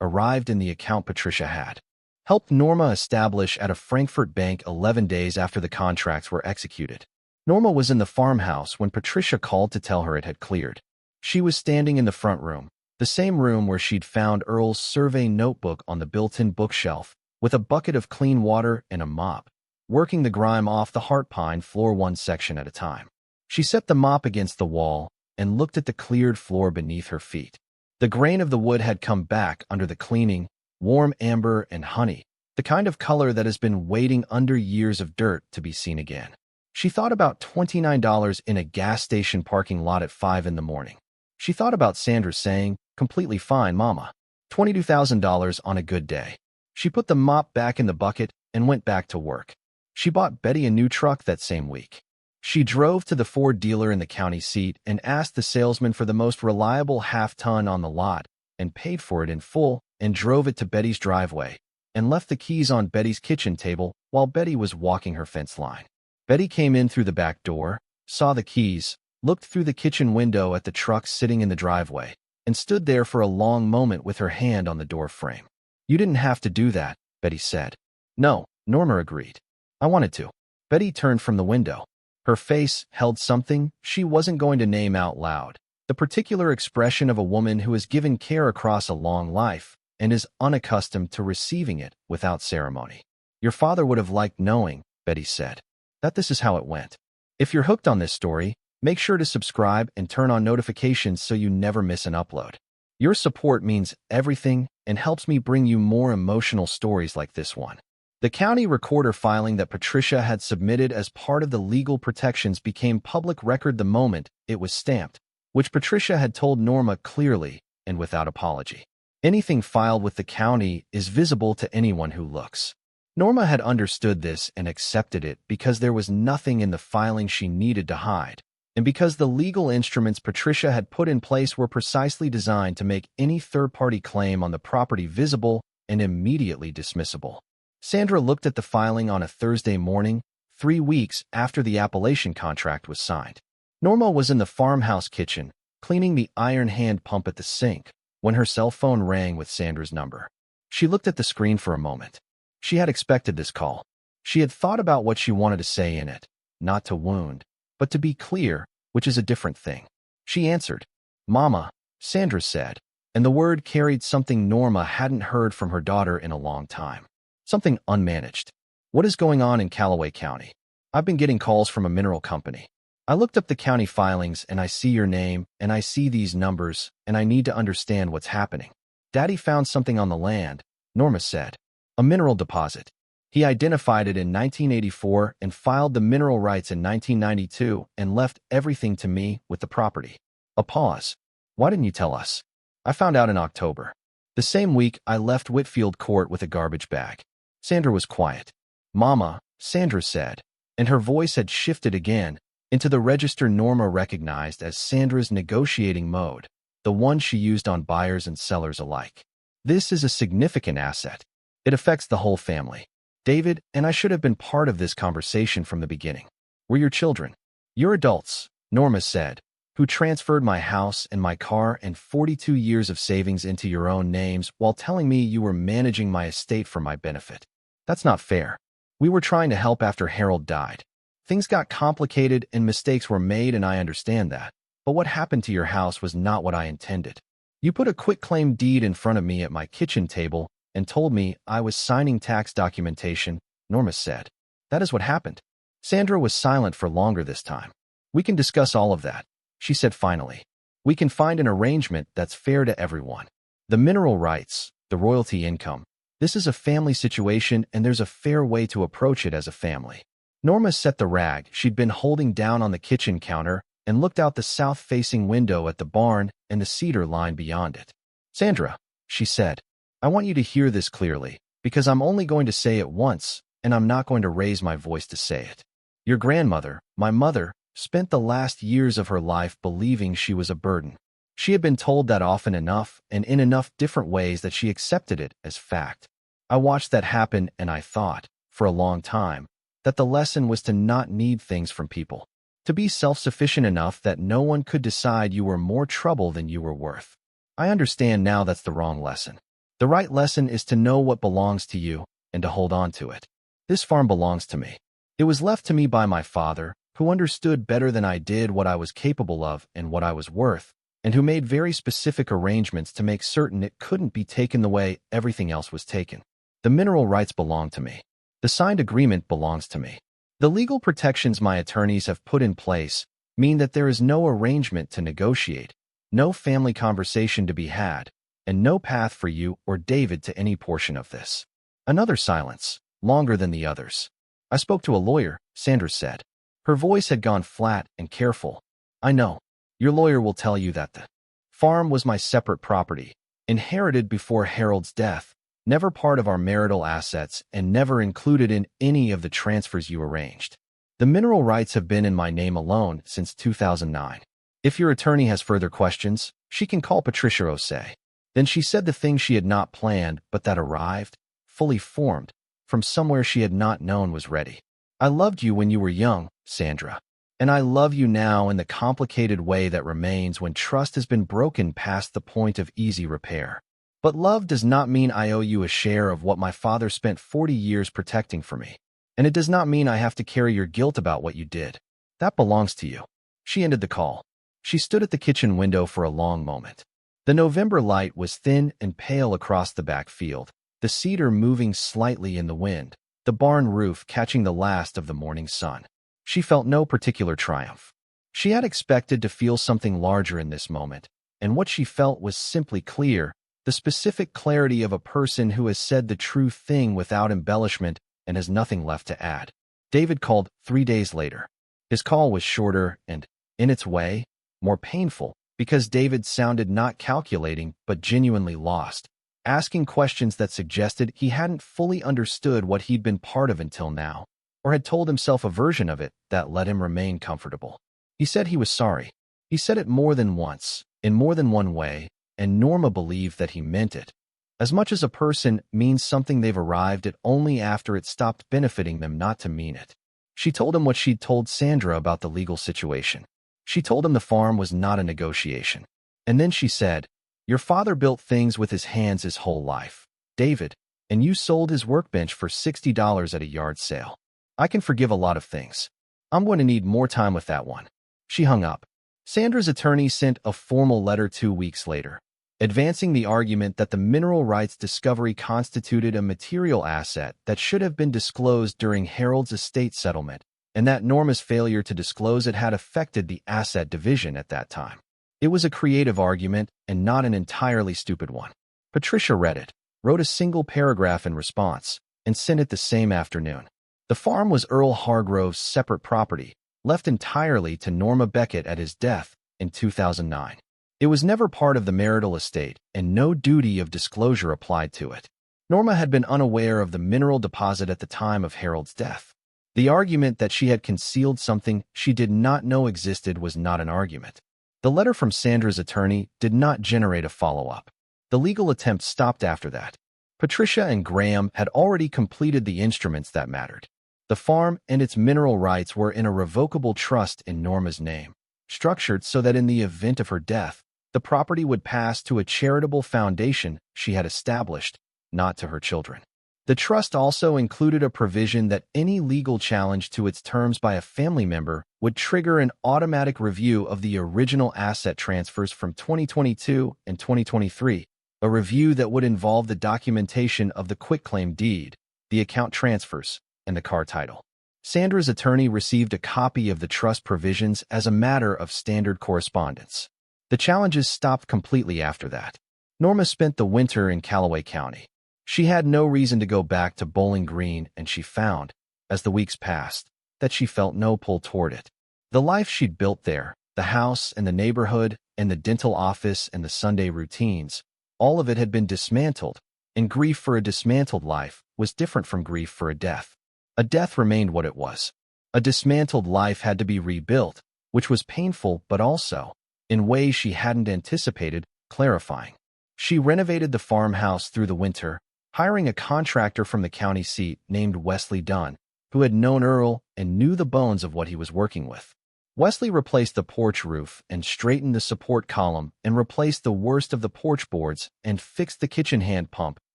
arrived in the account Patricia had helped Norma establish at a Frankfurt bank 11 days after the contracts were executed. Norma was in the farmhouse when Patricia called to tell her it had cleared. She was standing in the front room, the same room where she'd found Earl's survey notebook on the built-in bookshelf, with a bucket of clean water and a mop, working the grime off the heart pine floor one section at a time. She set the mop against the wall and looked at the cleared floor beneath her feet. The grain of the wood had come back under the cleaning, warm amber and honey, the kind of color that has been waiting under years of dirt to be seen again. She thought about $29 in a gas station parking lot at 5 in the morning. She thought about Sandra saying, "Completely fine, Mama. $22,000 on a good day." She put the mop back in the bucket and went back to work. She bought Betty a new truck that same week. She drove to the Ford dealer in the county seat and asked the salesman for the most reliable half-ton on the lot and paid for it in full and drove it to Betty's driveway and left the keys on Betty's kitchen table while Betty was walking her fence line. Betty came in through the back door, saw the keys, looked through the kitchen window at the truck sitting in the driveway, and stood there for a long moment with her hand on the door frame. "You didn't have to do that," Betty said. "No," Norma agreed. "I wanted to." Betty turned from the window. Her face held something she wasn't going to name out loud, the particular expression of a woman who has given care across a long life and is unaccustomed to receiving it without ceremony. "Your father would have liked knowing," Betty said, "that this is how it went." If you're hooked on this story, make sure to subscribe and turn on notifications so you never miss an upload. Your support means everything and helps me bring you more emotional stories like this one. The county recorder filing that Patricia had submitted as part of the legal protections became public record the moment it was stamped, which Patricia had told Norma clearly and without apology. Anything filed with the county is visible to anyone who looks. Norma had understood this and accepted it because there was nothing in the filing she needed to hide, and because the legal instruments Patricia had put in place were precisely designed to make any third-party claim on the property visible and immediately dismissible. Sandra looked at the filing on a Thursday morning, 3 weeks after the appellation contract was signed. Norma was in the farmhouse kitchen, cleaning the iron hand pump at the sink, when her cell phone rang with Sandra's number. She looked at the screen for a moment. She had expected this call. She had thought about what she wanted to say in it, not to wound, but to be clear, which is a different thing. She answered. "Mama," Sandra said, and the word carried something Norma hadn't heard from her daughter in a long time. Something unmanaged. "What is going on in Calloway County? I've been getting calls from a mineral company. I looked up the county filings and I see your name and I see these numbers and I need to understand what's happening." "Daddy found something on the land," Norma said. "A mineral deposit. He identified it in 1984 and filed the mineral rights in 1992 and left everything to me with the property." A pause. "Why didn't you tell us?" "I found out in October. The same week I left Whitfield court with a garbage bag." Sandra was quiet. "Mama," Sandra said, and her voice had shifted again into the register Norma recognized as Sandra's negotiating mode, the one she used on buyers and sellers alike. "This is a significant asset. It affects the whole family. David and I should have been part of this conversation from the beginning. We're your children. You're adults," Norma said, "who transferred my house and my car and 42 years of savings into your own names while telling me you were managing my estate for my benefit. That's not fair. We were trying to help after Harold died. Things got complicated and mistakes were made, and I understand that. But what happened to your house was not what I intended. You put a quitclaim deed in front of me at my kitchen table and told me I was signing tax documentation," Norma said. "That is what happened." Sandra was silent for longer this time. "We can discuss all of that," she said finally. "We can find an arrangement that's fair to everyone. The mineral rights, the royalty income. This is a family situation and there's a fair way to approach it as a family." Norma set the rag she'd been holding down on the kitchen counter and looked out the south-facing window at the barn and the cedar line beyond it. "Sandra," she said, "I want you to hear this clearly, because I'm only going to say it once, and I'm not going to raise my voice to say it. Your grandmother, my mother, spent the last years of her life believing she was a burden. She had been told that often enough and in enough different ways that she accepted it as fact. I watched that happen and I thought, for a long time, that the lesson was to not need things from people. To be self-sufficient enough that no one could decide you were more trouble than you were worth. I understand now that's the wrong lesson. The right lesson is to know what belongs to you and to hold on to it. This farm belongs to me. It was left to me by my father, who understood better than I did what I was capable of and what I was worth, and who made very specific arrangements to make certain it couldn't be taken the way everything else was taken. The mineral rights belong to me. The signed agreement belongs to me. The legal protections my attorneys have put in place mean that there is no arrangement to negotiate, no family conversation to be had, and no path for you or David to any portion of this. Another silence, longer than the others. I spoke to a lawyer, Sandra said. Her voice had gone flat and careful. I know. Your lawyer will tell you that the farm was my separate property, inherited before Harold's death, never part of our marital assets, and never included in any of the transfers you arranged. The mineral rights have been in my name alone since 2009. If your attorney has further questions, she can call Patricia Osei. Then she said the thing she had not planned, but that arrived, fully formed, from somewhere she had not known was ready. I loved you when you were young, Sandra. And I love you now in the complicated way that remains when trust has been broken past the point of easy repair. But love does not mean I owe you a share of what my father spent 40 years protecting for me. And it does not mean I have to carry your guilt about what you did. That belongs to you. She ended the call. She stood at the kitchen window for a long moment. The November light was thin and pale across the back field, the cedar moving slightly in the wind, the barn roof catching the last of the morning sun. She felt no particular triumph. She had expected to feel something larger in this moment, and what she felt was simply clear, the specific clarity of a person who has said the true thing without embellishment and has nothing left to add. David called 3 days later. His call was shorter and, in its way, more painful, because David sounded not calculating but genuinely lost, asking questions that suggested he hadn't fully understood what he'd been part of until now, or had told himself a version of it that let him remain comfortable. He said he was sorry. He said it more than once, in more than one way, and Norma believed that he meant it. As much as a person means something they've arrived at only after it stopped benefiting them not to mean it. She told him what she'd told Sandra about the legal situation. She told him the farm was not a negotiation. And then she said, your father built things with his hands his whole life, David, and you sold his workbench for $60 at a yard sale. I can forgive a lot of things. I'm going to need more time with that one. She hung up. Sandra's attorney sent a formal letter 2 weeks later, advancing the argument that the mineral rights discovery constituted a material asset that should have been disclosed during Harold's estate settlement, and that Norma's failure to disclose it had affected the asset division at that time. It was a creative argument and not an entirely stupid one. Patricia read it, wrote a single paragraph in response, and sent it the same afternoon. The farm was Earl Hargrove's separate property, left entirely to Norma Beckett at his death in 2009. It was never part of the marital estate, and no duty of disclosure applied to it. Norma had been unaware of the mineral deposit at the time of Harold's death. The argument that she had concealed something she did not know existed was not an argument. The letter from Sandra's attorney did not generate a follow-up. The legal attempt stopped after that. Patricia and Graham had already completed the instruments that mattered. The farm and its mineral rights were in a revocable trust in Norma's name, structured so that in the event of her death, the property would pass to a charitable foundation she had established, not to her children. The trust also included a provision that any legal challenge to its terms by a family member would trigger an automatic review of the original asset transfers from 2022 and 2023, a review that would involve the documentation of the quitclaim deed, the account transfers, and the car title. Sandra's attorney received a copy of the trust provisions as a matter of standard correspondence. The challenges stopped completely after that. Norma spent the winter in Calloway County. She had no reason to go back to Bowling Green, and she found, as the weeks passed, that she felt no pull toward it. The life she'd built there, the house and the neighborhood and the dental office and the Sunday routines, all of it had been dismantled, and grief for a dismantled life was different from grief for a death. A death remained what it was. A dismantled life had to be rebuilt, which was painful but also, in ways she hadn't anticipated, clarifying. She renovated the farmhouse through the winter, hiring a contractor from the county seat named Wesley Dunn, who had known Earl and knew the bones of what he was working with. Wesley replaced the porch roof and straightened the support column and replaced the worst of the porch boards and fixed the kitchen hand pump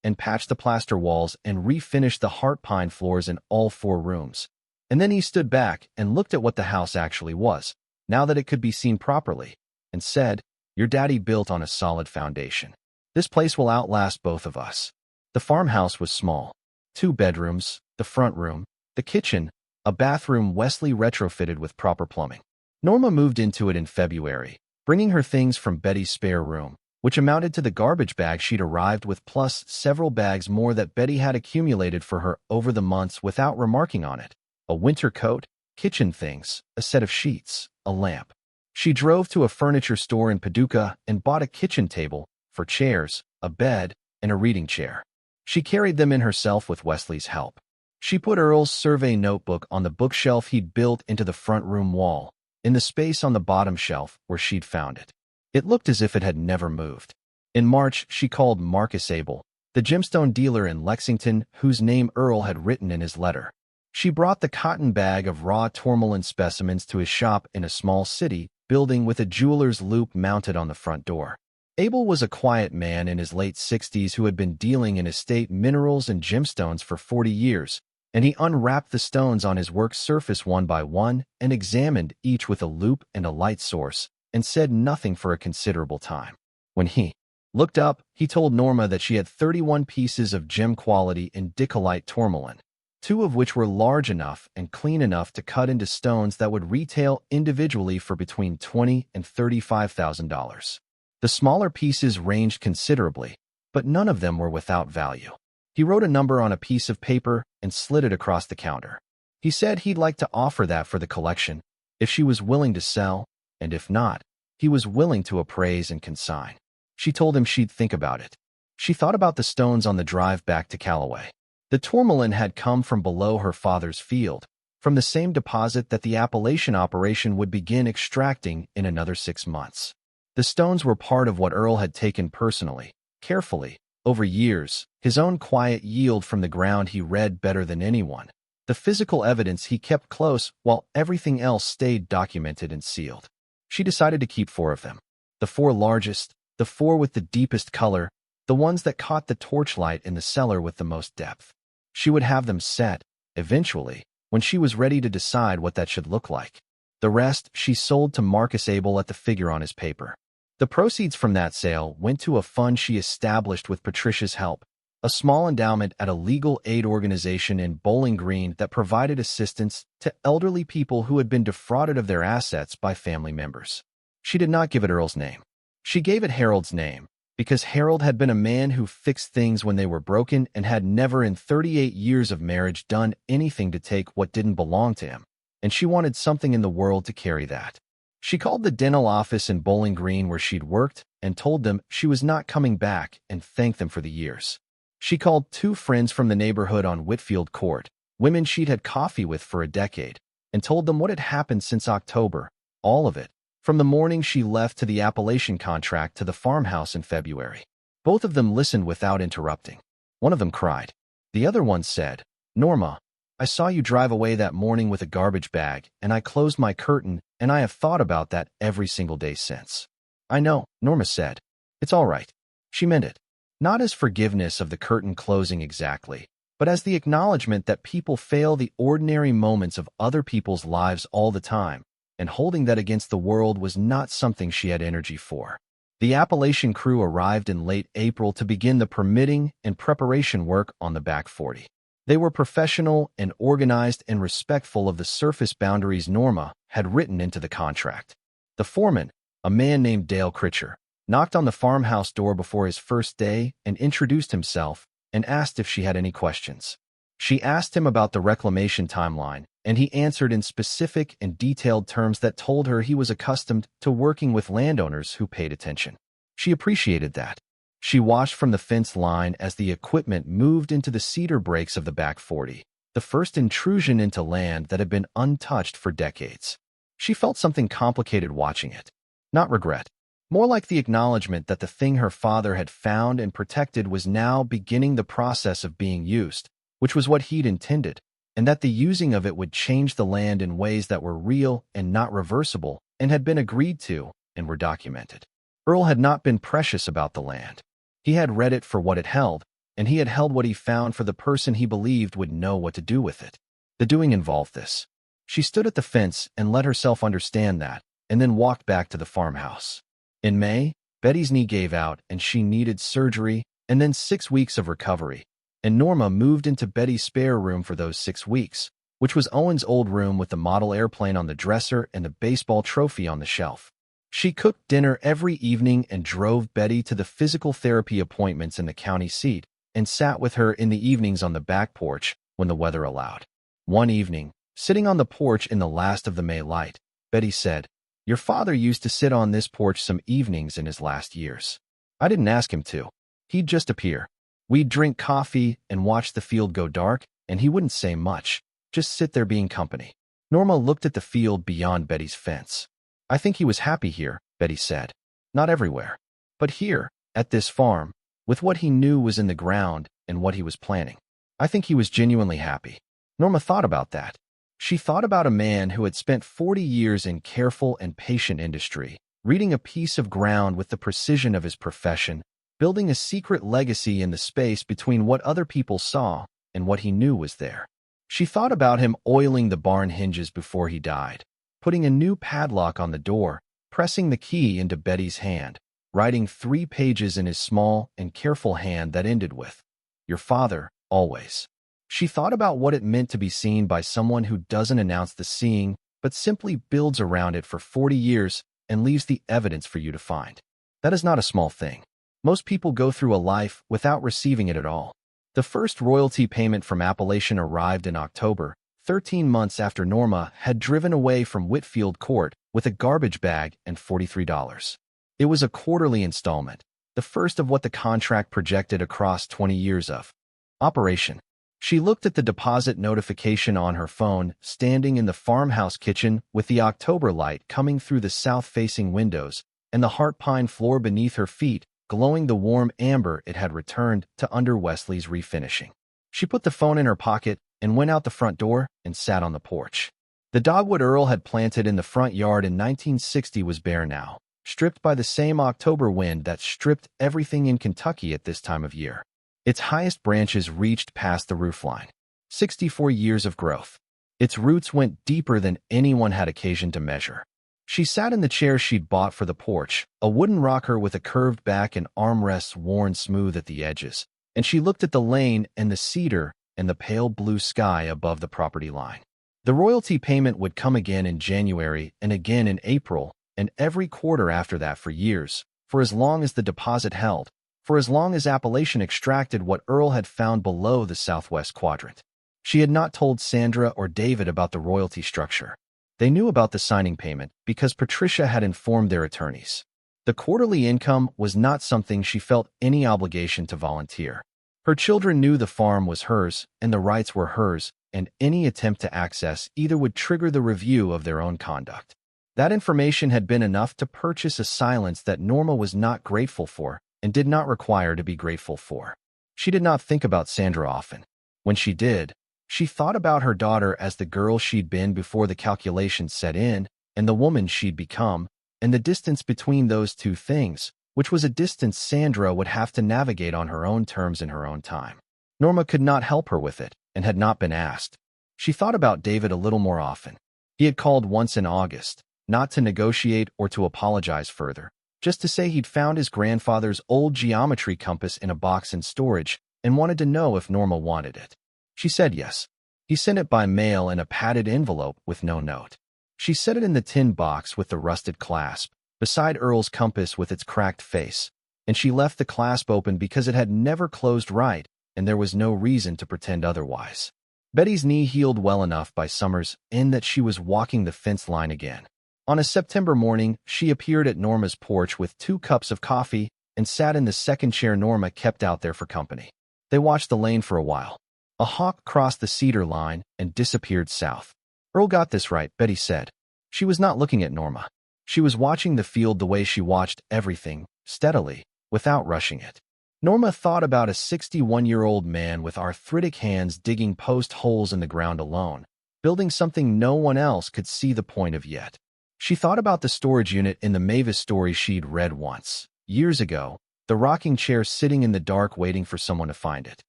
and patched the plaster walls and refinished the heart pine floors in all 4 rooms. And then he stood back and looked at what the house actually was, now that it could be seen properly, and said, "Your daddy built on a solid foundation. This place will outlast both of us." The farmhouse was small. 2 bedrooms, the front room, the kitchen, a bathroom Wesley retrofitted with proper plumbing. Norma moved into it in February, bringing her things from Betty's spare room, which amounted to the garbage bag she'd arrived with plus several bags more that Betty had accumulated for her over the months without remarking on it. A winter coat, kitchen things, a set of sheets, a lamp. She drove to a furniture store in Paducah and bought a kitchen table, 4 chairs, a bed, and a reading chair. She carried them in herself with Wesley's help. She put Earl's survey notebook on the bookshelf he'd built into the front room wall, in the space on the bottom shelf where she'd found it. It looked as if it had never moved. In March, she called Marcus Abel, the gemstone dealer in Lexington whose name Earl had written in his letter. She brought the cotton bag of raw tourmaline specimens to his shop in a small city building with a jeweler's loop mounted on the front door. Abel was a quiet man in his late 60s who had been dealing in estate minerals and gemstones for 40 years, and he unwrapped the stones on his work surface one by one and examined each with a loupe and a light source, and said nothing for a considerable time. When he looked up, he told Norma that she had 31 pieces of gem-quality indicolite tourmaline, 2 of which were large enough and clean enough to cut into stones that would retail individually for between $20,000 and $35,000. The smaller pieces ranged considerably, but none of them were without value. He wrote a number on a piece of paper and slid it across the counter. He said he'd like to offer that for the collection, if she was willing to sell, and if not, he was willing to appraise and consign. She told him she'd think about it. She thought about the stones on the drive back to Calloway. The tourmaline had come from below her father's field, from the same deposit that the Appalachian operation would begin extracting in another 6 months. The stones were part of what Earl had taken personally, carefully, over years, his own quiet yield from the ground he read better than anyone. The physical evidence he kept close while everything else stayed documented and sealed. She decided to keep 4 of them. The 4 largest, the 4 with the deepest color, the ones that caught the torchlight in the cellar with the most depth. She would have them set, eventually, when she was ready to decide what that should look like. The rest she sold to Marcus Abel at the figure on his paper. The proceeds from that sale went to a fund she established with Patricia's help, a small endowment at a legal aid organization in Bowling Green that provided assistance to elderly people who had been defrauded of their assets by family members. She did not give it Earl's name. She gave it Harold's name, because Harold had been a man who fixed things when they were broken and had never in 38 years of marriage done anything to take what didn't belong to him, and she wanted something in the world to carry that. She called the dental office in Bowling Green where she'd worked and told them she was not coming back and thanked them for the years. She called 2 friends from the neighborhood on Whitfield Court, women she'd had coffee with for a decade, and told them what had happened since October, all of it, from the morning she left to the Appalachian contract to the farmhouse in February. Both of them listened without interrupting. One of them cried. The other one said, "Norma, I saw you drive away that morning with a garbage bag, and I closed my curtain, and I have thought about that every single day since." "I know," Norma said. "It's all right." She meant it. Not as forgiveness of the curtain closing exactly, but as the acknowledgement that people fail the ordinary moments of other people's lives all the time, and holding that against the world was not something she had energy for. The Appalachian crew arrived in late April to begin the permitting and preparation work on the back 40. They were professional and organized and respectful of the surface boundaries Norma had written into the contract. The foreman, a man named Dale Critcher, knocked on the farmhouse door before his first day and introduced himself and asked if she had any questions. She asked him about the reclamation timeline, and he answered in specific and detailed terms that told her he was accustomed to working with landowners who paid attention. She appreciated that. She watched from the fence line as the equipment moved into the cedar breaks of the back 40, the first intrusion into land that had been untouched for decades. She felt something complicated watching it. Not regret. More like the acknowledgement that the thing her father had found and protected was now beginning the process of being used, which was what he'd intended, and that the using of it would change the land in ways that were real and not reversible, and had been agreed to and were documented. Earl had not been precious about the land. He had read it for what it held, and he had held what he found for the person he believed would know what to do with it. The doing involved this. She stood at the fence and let herself understand that, and then walked back to the farmhouse. In May, Betty's knee gave out and she needed surgery and then 6 weeks of recovery, and Norma moved into Betty's spare room for those 6 weeks, which was Owen's old room with the model airplane on the dresser and the baseball trophy on the shelf. She cooked dinner every evening and drove Betty to the physical therapy appointments in the county seat and sat with her in the evenings on the back porch when the weather allowed. One evening, sitting on the porch in the last of the May light, Betty said, "Your father used to sit on this porch some evenings in his last years. I didn't ask him to. He'd just appear. We'd drink coffee and watch the field go dark, and he wouldn't say much, just sit there being company." Norma looked at the field beyond Betty's fence. "I think he was happy here," Betty said. "Not everywhere. But here, at this farm, with what he knew was in the ground and what he was planning. I think he was genuinely happy." Norma thought about that. She thought about a man who had spent 40 years in careful and patient industry, reading a piece of ground with the precision of his profession, building a secret legacy in the space between what other people saw and what he knew was there. She thought about him oiling the barn hinges before he died, putting a new padlock on the door, pressing the key into Betty's hand, writing 3 pages in his small and careful hand that ended with, "Your father, always." She thought about what it meant to be seen by someone who doesn't announce the seeing, but simply builds around it for 40 years and leaves the evidence for you to find. That is not a small thing. Most people go through a life without receiving it at all. The first royalty payment from Appalachian arrived in October, 13 months after Norma had driven away from Whitfield court with a garbage bag and $43. It was a quarterly installment, the first of what the contract projected across 20 years of operation. She looked at the deposit notification on her phone, standing in the farmhouse kitchen with the October light coming through the south-facing windows and the heart pine floor beneath her feet glowing the warm amber it had returned to under Wesley's refinishing. She put the phone in her pocket and went out the front door and sat on the porch. The dogwood Earl had planted in the front yard in 1960 was bare now, stripped by the same October wind that stripped everything in Kentucky at this time of year. Its highest branches reached past the roofline. 64 years of growth. Its roots went deeper than anyone had occasion to measure. She sat in the chair she'd bought for the porch, a wooden rocker with a curved back and armrests worn smooth at the edges, and she looked at the lane and the cedar and the pale blue sky above the property line. The royalty payment would come again in January and again in April, and every quarter after that for years, for as long as the deposit held, for as long as Appalachian extracted what Earl had found below the southwest quadrant. She had not told Sandra or David about the royalty structure. They knew about the signing payment because Patricia had informed their attorneys. The quarterly income was not something she felt any obligation to volunteer. Her children knew the farm was hers and the rights were hers, and any attempt to access either would trigger the review of their own conduct. That information had been enough to purchase a silence that Norma was not grateful for and did not require to be grateful for. She did not think about Sandra often. When she did, she thought about her daughter as the girl she'd been before the calculations set in, and the woman she'd become, and the distance between those two things, which was a distance Sandra would have to navigate on her own terms in her own time. Norma could not help her with it, and had not been asked. She thought about David a little more often. He had called once in August, not to negotiate or to apologize further, just to say he'd found his grandfather's old geometry compass in a box in storage and wanted to know if Norma wanted it. She said yes. He sent it by mail in a padded envelope with no note. She set it in the tin box with the rusted clasp, beside Earl's compass with its cracked face, and she left the clasp open because it had never closed right, and there was no reason to pretend otherwise. Betty's knee healed well enough by summer's end that she was walking the fence line again. On a September morning, she appeared at Norma's porch with 2 cups of coffee and sat in the second chair Norma kept out there for company. They watched the lane for a while. A hawk crossed the cedar line and disappeared south. Earl got this right, Betty said. She was not looking at Norma. She was watching the field the way she watched everything, steadily, without rushing it. Norma thought about a 61-year-old man with arthritic hands digging post holes in the ground alone, building something no one else could see the point of yet. She thought about the storage unit in the Mavis story she'd read once, years ago, the rocking chair sitting in the dark waiting for someone to find it.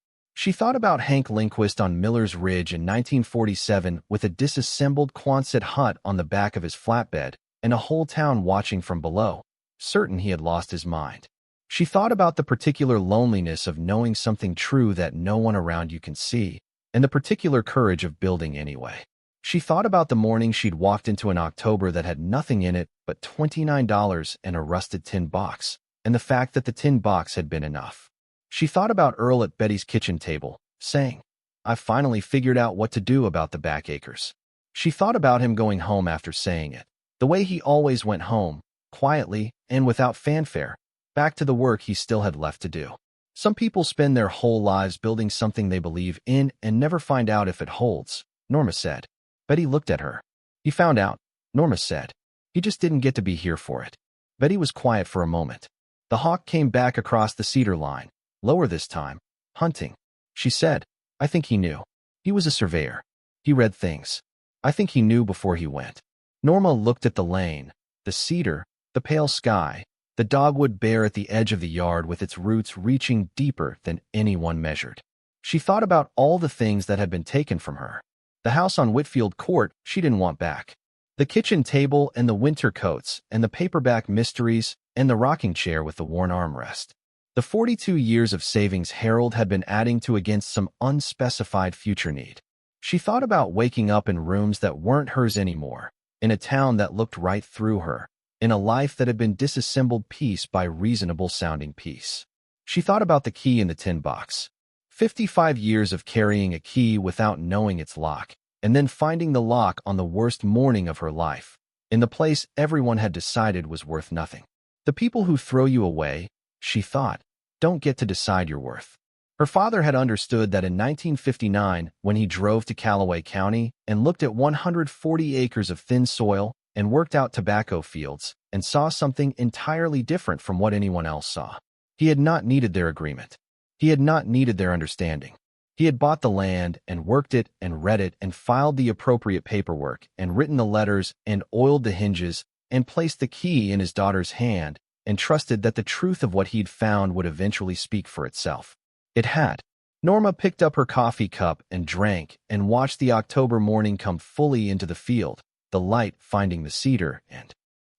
She thought about Hank Lindquist on Miller's Ridge in 1947 with a disassembled Quonset hut on the back of his flatbed and a whole town watching from below, certain he had lost his mind. She thought about the particular loneliness of knowing something true that no one around you can see, and the particular courage of building anyway. She thought about the morning she'd walked into an October that had nothing in it but $29 and a rusted tin box, and the fact that the tin box had been enough. She thought about Earl at Betty's kitchen table, saying, "I've finally figured out what to do about the back acres." She thought about him going home after saying it, the way he always went home, quietly and without fanfare, back to the work he still had left to do. Some people spend their whole lives building something they believe in and never find out if it holds, Norma said. Betty looked at her. He found out, Norma said. He just didn't get to be here for it. Betty was quiet for a moment. The hawk came back across the cedar line, lower this time, hunting. She said, "I think he knew. He was a surveyor. He read things. I think he knew before he went." Norma looked at the lane, the cedar, the pale sky, the dogwood bare at the edge of the yard with its roots reaching deeper than anyone measured. She thought about all the things that had been taken from her. The house on Whitfield Court she didn't want back. The kitchen table and the winter coats and the paperback mysteries and the rocking chair with the worn armrest. The 42 years of savings Harold had been adding to against some unspecified future need. She thought about waking up in rooms that weren't hers anymore, in a town that looked right through her, in a life that had been disassembled piece by reasonable-sounding piece. She thought about the key in the tin box. 55 years of carrying a key without knowing its lock, and then finding the lock on the worst morning of her life, in the place everyone had decided was worth nothing. The people who throw you away, she thought, don't get to decide your worth. Her father had understood that in 1959, when he drove to Calloway County and looked at 140 acres of thin soil and worked out tobacco fields and saw something entirely different from what anyone else saw. He had not needed their agreement. He had not needed their understanding. He had bought the land and worked it and read it and filed the appropriate paperwork and written the letters and oiled the hinges and placed the key in his daughter's hand and trusted that the truth of what he'd found would eventually speak for itself. It had. Norma picked up her coffee cup and drank and watched the October morning come fully into the field, the light finding the cedar and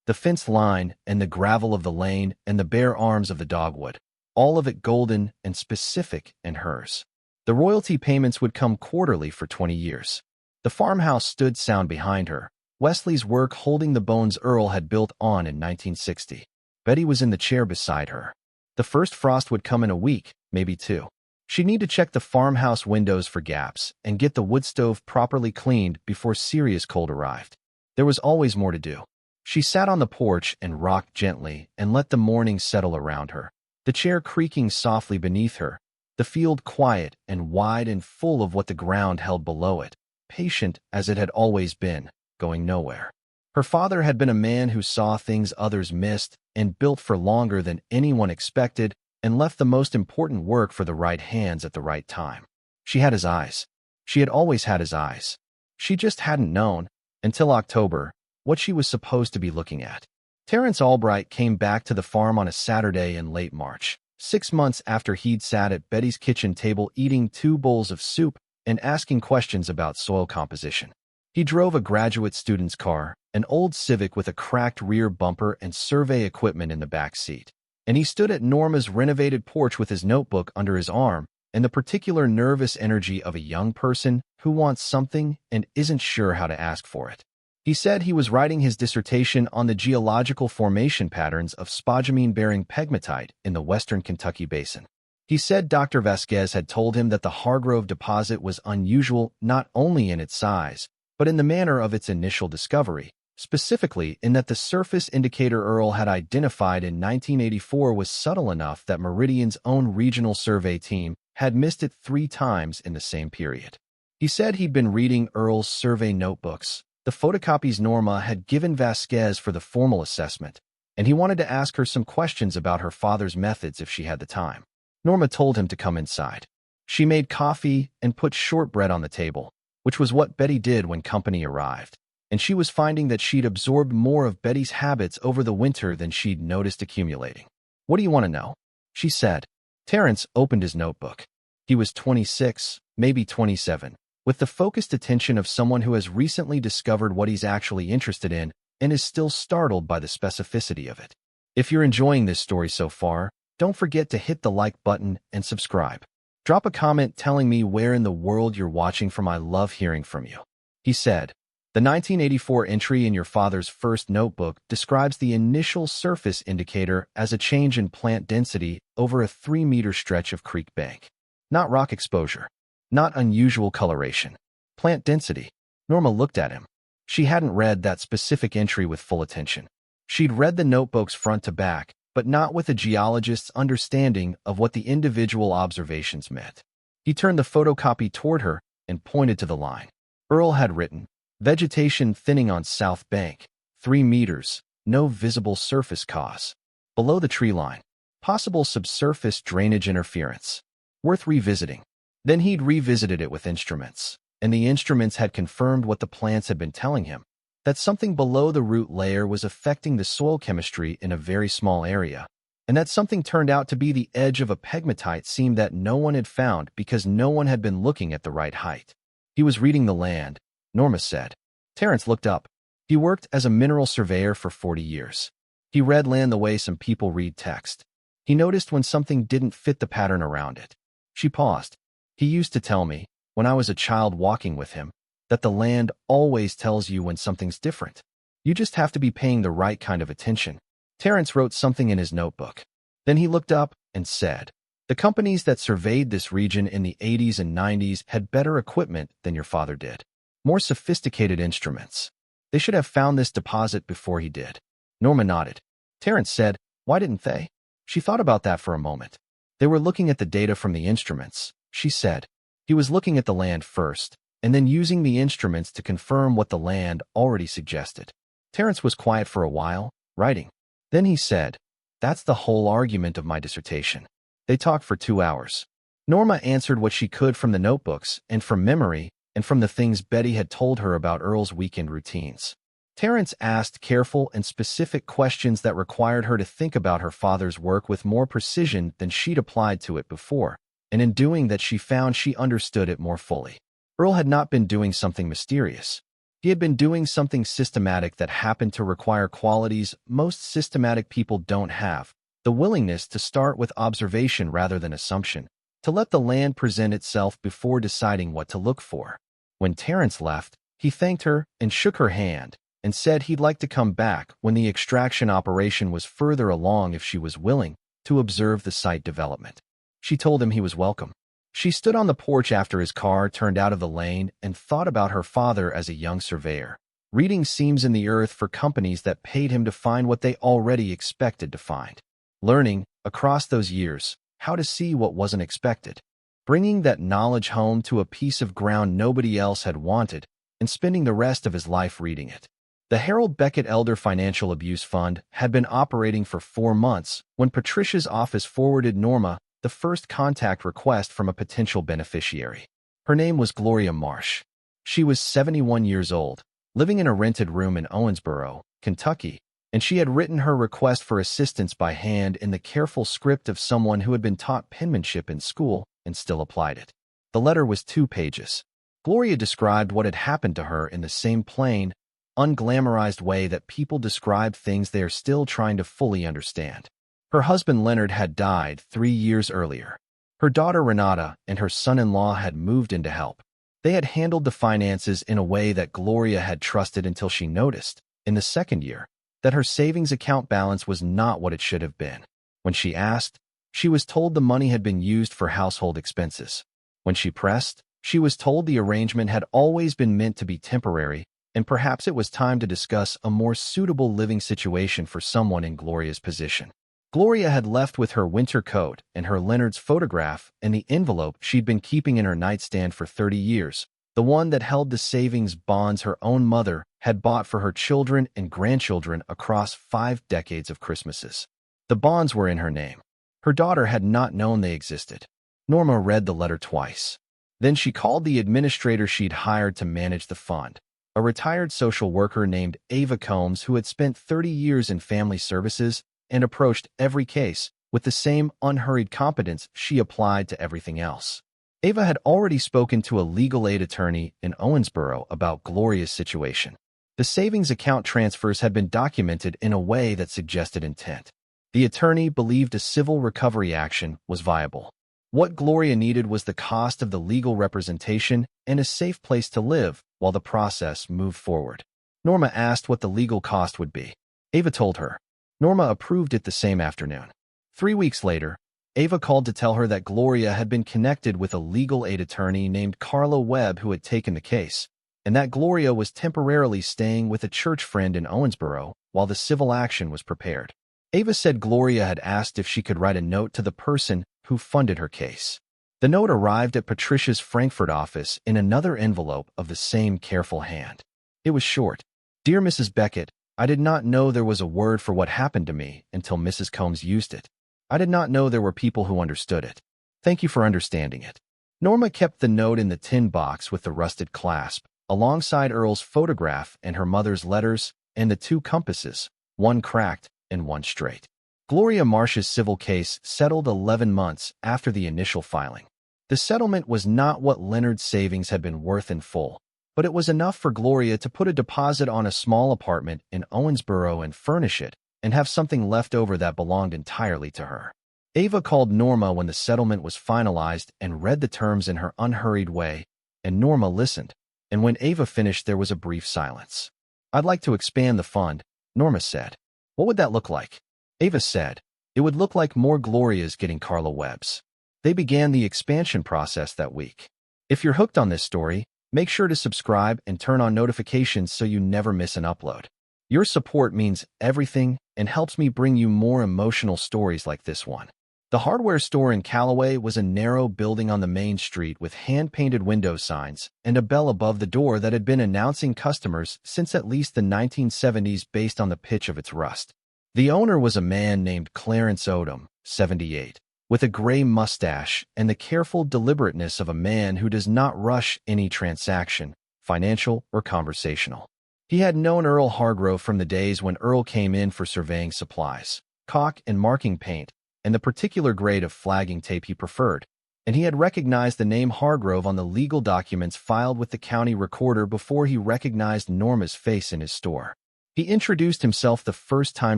the fence line and the gravel of the lane and the bare arms of the dogwood, all of it golden and specific and hers. The royalty payments would come quarterly for 20 years. The farmhouse stood sound behind her, Wesley's work holding the bones Earl had built on in 1960. Betty was in the chair beside her. The first frost would come in a week, maybe two. She'd need to check the farmhouse windows for gaps and get the wood stove properly cleaned before serious cold arrived. There was always more to do. She sat on the porch and rocked gently and let the morning settle around her, the chair creaking softly beneath her, the field quiet and wide and full of what the ground held below it, patient as it had always been, going nowhere. Her father had been a man who saw things others missed and built for longer than anyone expected and left the most important work for the right hands at the right time. She had his eyes. She had always had his eyes. She just hadn't known, until October, what she was supposed to be looking at. Terence Albright came back to the farm on a Saturday in late March, 6 months after he'd sat at Betty's kitchen table eating 2 bowls of soup and asking questions about soil composition. He drove a graduate student's car, an old Civic with a cracked rear bumper and survey equipment in the back seat. And he stood at Norma's renovated porch with his notebook under his arm and the particular nervous energy of a young person who wants something and isn't sure how to ask for it. He said he was writing his dissertation on the geological formation patterns of spodumene-bearing pegmatite in the western Kentucky basin. He said Dr. Vasquez had told him that the Hargrove deposit was unusual not only in its size, but in the manner of its initial discovery, specifically in that the surface indicator Earl had identified in 1984 was subtle enough that Meridian's own regional survey team had missed it 3 times in the same period. He said he'd been reading Earl's survey notebooks, the photocopies Norma had given Vasquez for the formal assessment, and he wanted to ask her some questions about her father's methods if she had the time. Norma told him to come inside. She made coffee and put shortbread on the table, which was what Betty did when company arrived, and she was finding that she'd absorbed more of Betty's habits over the winter than she'd noticed accumulating. "What do you want to know?" she said. Terrence opened his notebook. He was 26, maybe 27, with the focused attention of someone who has recently discovered what he's actually interested in and is still startled by the specificity of it. If you're enjoying this story so far, don't forget to hit the like button and subscribe. Drop a comment telling me where in the world you're watching from. I love hearing from you. He said, "The 1984 entry in your father's first notebook describes the initial surface indicator as a change in plant density over a 3-meter stretch of creek bank. Not rock exposure. Not unusual coloration. Plant density." Norma looked at him. She hadn't read that specific entry with full attention. She'd read the notebooks front to back, but not with a geologist's understanding of what the individual observations meant. He turned the photocopy toward her and pointed to the line. Earl had written, "Vegetation thinning on south bank, 3 meters, no visible surface cause. Below the tree line, possible subsurface drainage interference. Worth revisiting." Then he'd revisited it with instruments, and the instruments had confirmed what the plants had been telling him, that something below the root layer was affecting the soil chemistry in a very small area, and that something turned out to be the edge of a pegmatite seam that no one had found because no one had been looking at the right height. "He was reading the land," Norma said. Terrence looked up. He worked as a mineral surveyor for 40 years. He read land the way some people read text. He noticed when something didn't fit the pattern around it. She paused. "He used to tell me, when I was a child walking with him, that the land always tells you when something's different. You just have to be paying the right kind of attention." Terrence wrote something in his notebook. Then he looked up and said, "The companies that surveyed this region in the 80s and 90s had better equipment than your father did. More sophisticated instruments. They should have found this deposit before he did." Norma nodded. Terrence said, "Why didn't they?" She thought about that for a moment. "They were looking at the data from the instruments," she said. "He was looking at the land first, and then using the instruments to confirm what the land already suggested." Terrence was quiet for a while, writing. Then he said, "That's the whole argument of my dissertation." They talked for 2 hours. Norma answered what she could from the notebooks and from memory and from the things Betty had told her about Earl's weekend routines. Terrence asked careful and specific questions that required her to think about her father's work with more precision than she'd applied to it before, and in doing that she found she understood it more fully. Earl had not been doing something mysterious. He had been doing something systematic that happened to require qualities most systematic people don't have: the willingness to start with observation rather than assumption, to let the land present itself before deciding what to look for. When Terrence left, he thanked her and shook her hand and said he'd like to come back when the extraction operation was further along if she was willing to observe the site development. She told him he was welcome. She stood on the porch after his car turned out of the lane and thought about her father as a young surveyor, reading seams in the earth for companies that paid him to find what they already expected to find. Learning, across those years, how to see what wasn't expected. Bringing that knowledge home to a piece of ground nobody else had wanted, and spending the rest of his life reading it. The Harold Beckett Elder Financial Abuse Fund had been operating for 4 months when Patricia's office forwarded Norma the first contact request from a potential beneficiary. Her name was Gloria Marsh. She was 71 years old, living in a rented room in Owensboro, Kentucky, and she had written her request for assistance by hand in the careful script of someone who had been taught penmanship in school and still applied it. The letter was 2 pages. Gloria described what had happened to her in the same plain, unglamorized way that people describe things they are still trying to fully understand. Her husband Leonard had died 3 years earlier. Her daughter Renata and her son-in-law had moved in to help. They had handled the finances in a way that Gloria had trusted until she noticed, in the second year, that her savings account balance was not what it should have been. When she asked, she was told the money had been used for household expenses. When she pressed, she was told the arrangement had always been meant to be temporary, and perhaps it was time to discuss a more suitable living situation for someone in Gloria's position. Gloria had left with her winter coat and her Leonard's photograph and the envelope she'd been keeping in her nightstand for 30 years, the one that held the savings bonds her own mother had bought for her children and grandchildren across 5 decades of Christmases. The bonds were in her name. Her daughter had not known they existed. Norma read the letter twice. Then she called the administrator she'd hired to manage the fund, a retired social worker named Ava Combs who had spent 30 years in family services and approached every case with the same unhurried competence she applied to everything else. Ava had already spoken to a legal aid attorney in Owensboro about Gloria's situation. The savings account transfers had been documented in a way that suggested intent. The attorney believed a civil recovery action was viable. What Gloria needed was the cost of the legal representation and a safe place to live while the process moved forward. Norma asked what the legal cost would be. Ava told her. Norma approved it the same afternoon. 3 weeks later, Ava called to tell her that Gloria had been connected with a legal aid attorney named Carla Webb who had taken the case, and that Gloria was temporarily staying with a church friend in Owensboro while the civil action was prepared. Ava said Gloria had asked if she could write a note to the person who funded her case. The note arrived at Patricia's Frankfurt office in another envelope of the same careful hand. It was short. Dear Mrs. Beckett, I did not know there was a word for what happened to me until Mrs. Combs used it. I did not know there were people who understood it. Thank you for understanding it. Norma kept the note in the tin box with the rusted clasp, alongside Earl's photograph and her mother's letters and the 2 compasses, one cracked and one straight. Gloria Marsh's civil case settled 11 months after the initial filing. The settlement was not what Leonard's savings had been worth in full, but it was enough for Gloria to put a deposit on a small apartment in Owensboro and furnish it, and have something left over that belonged entirely to her. Ava called Norma when the settlement was finalized and read the terms in her unhurried way, and Norma listened, and when Ava finished there was a brief silence. I'd like to expand the fund, Norma said. What would that look like? Ava said, it would look like more Glorias getting Carla Webb's. They began the expansion process that week. If you're hooked on this story, make sure to subscribe and turn on notifications so you never miss an upload. Your support means everything and helps me bring you more emotional stories like this one. The hardware store in Calloway was a narrow building on the main street with hand-painted window signs and a bell above the door that had been announcing customers since at least the 1970s based on the pitch of its rust. The owner was a man named Clarence Odom, 78, with a gray mustache and the careful deliberateness of a man who does not rush any transaction, financial or conversational. He had known Earl Hargrove from the days when Earl came in for surveying supplies, caulk and marking paint, and the particular grade of flagging tape he preferred, and he had recognized the name Hargrove on the legal documents filed with the county recorder before he recognized Norma's face in his store. He introduced himself the first time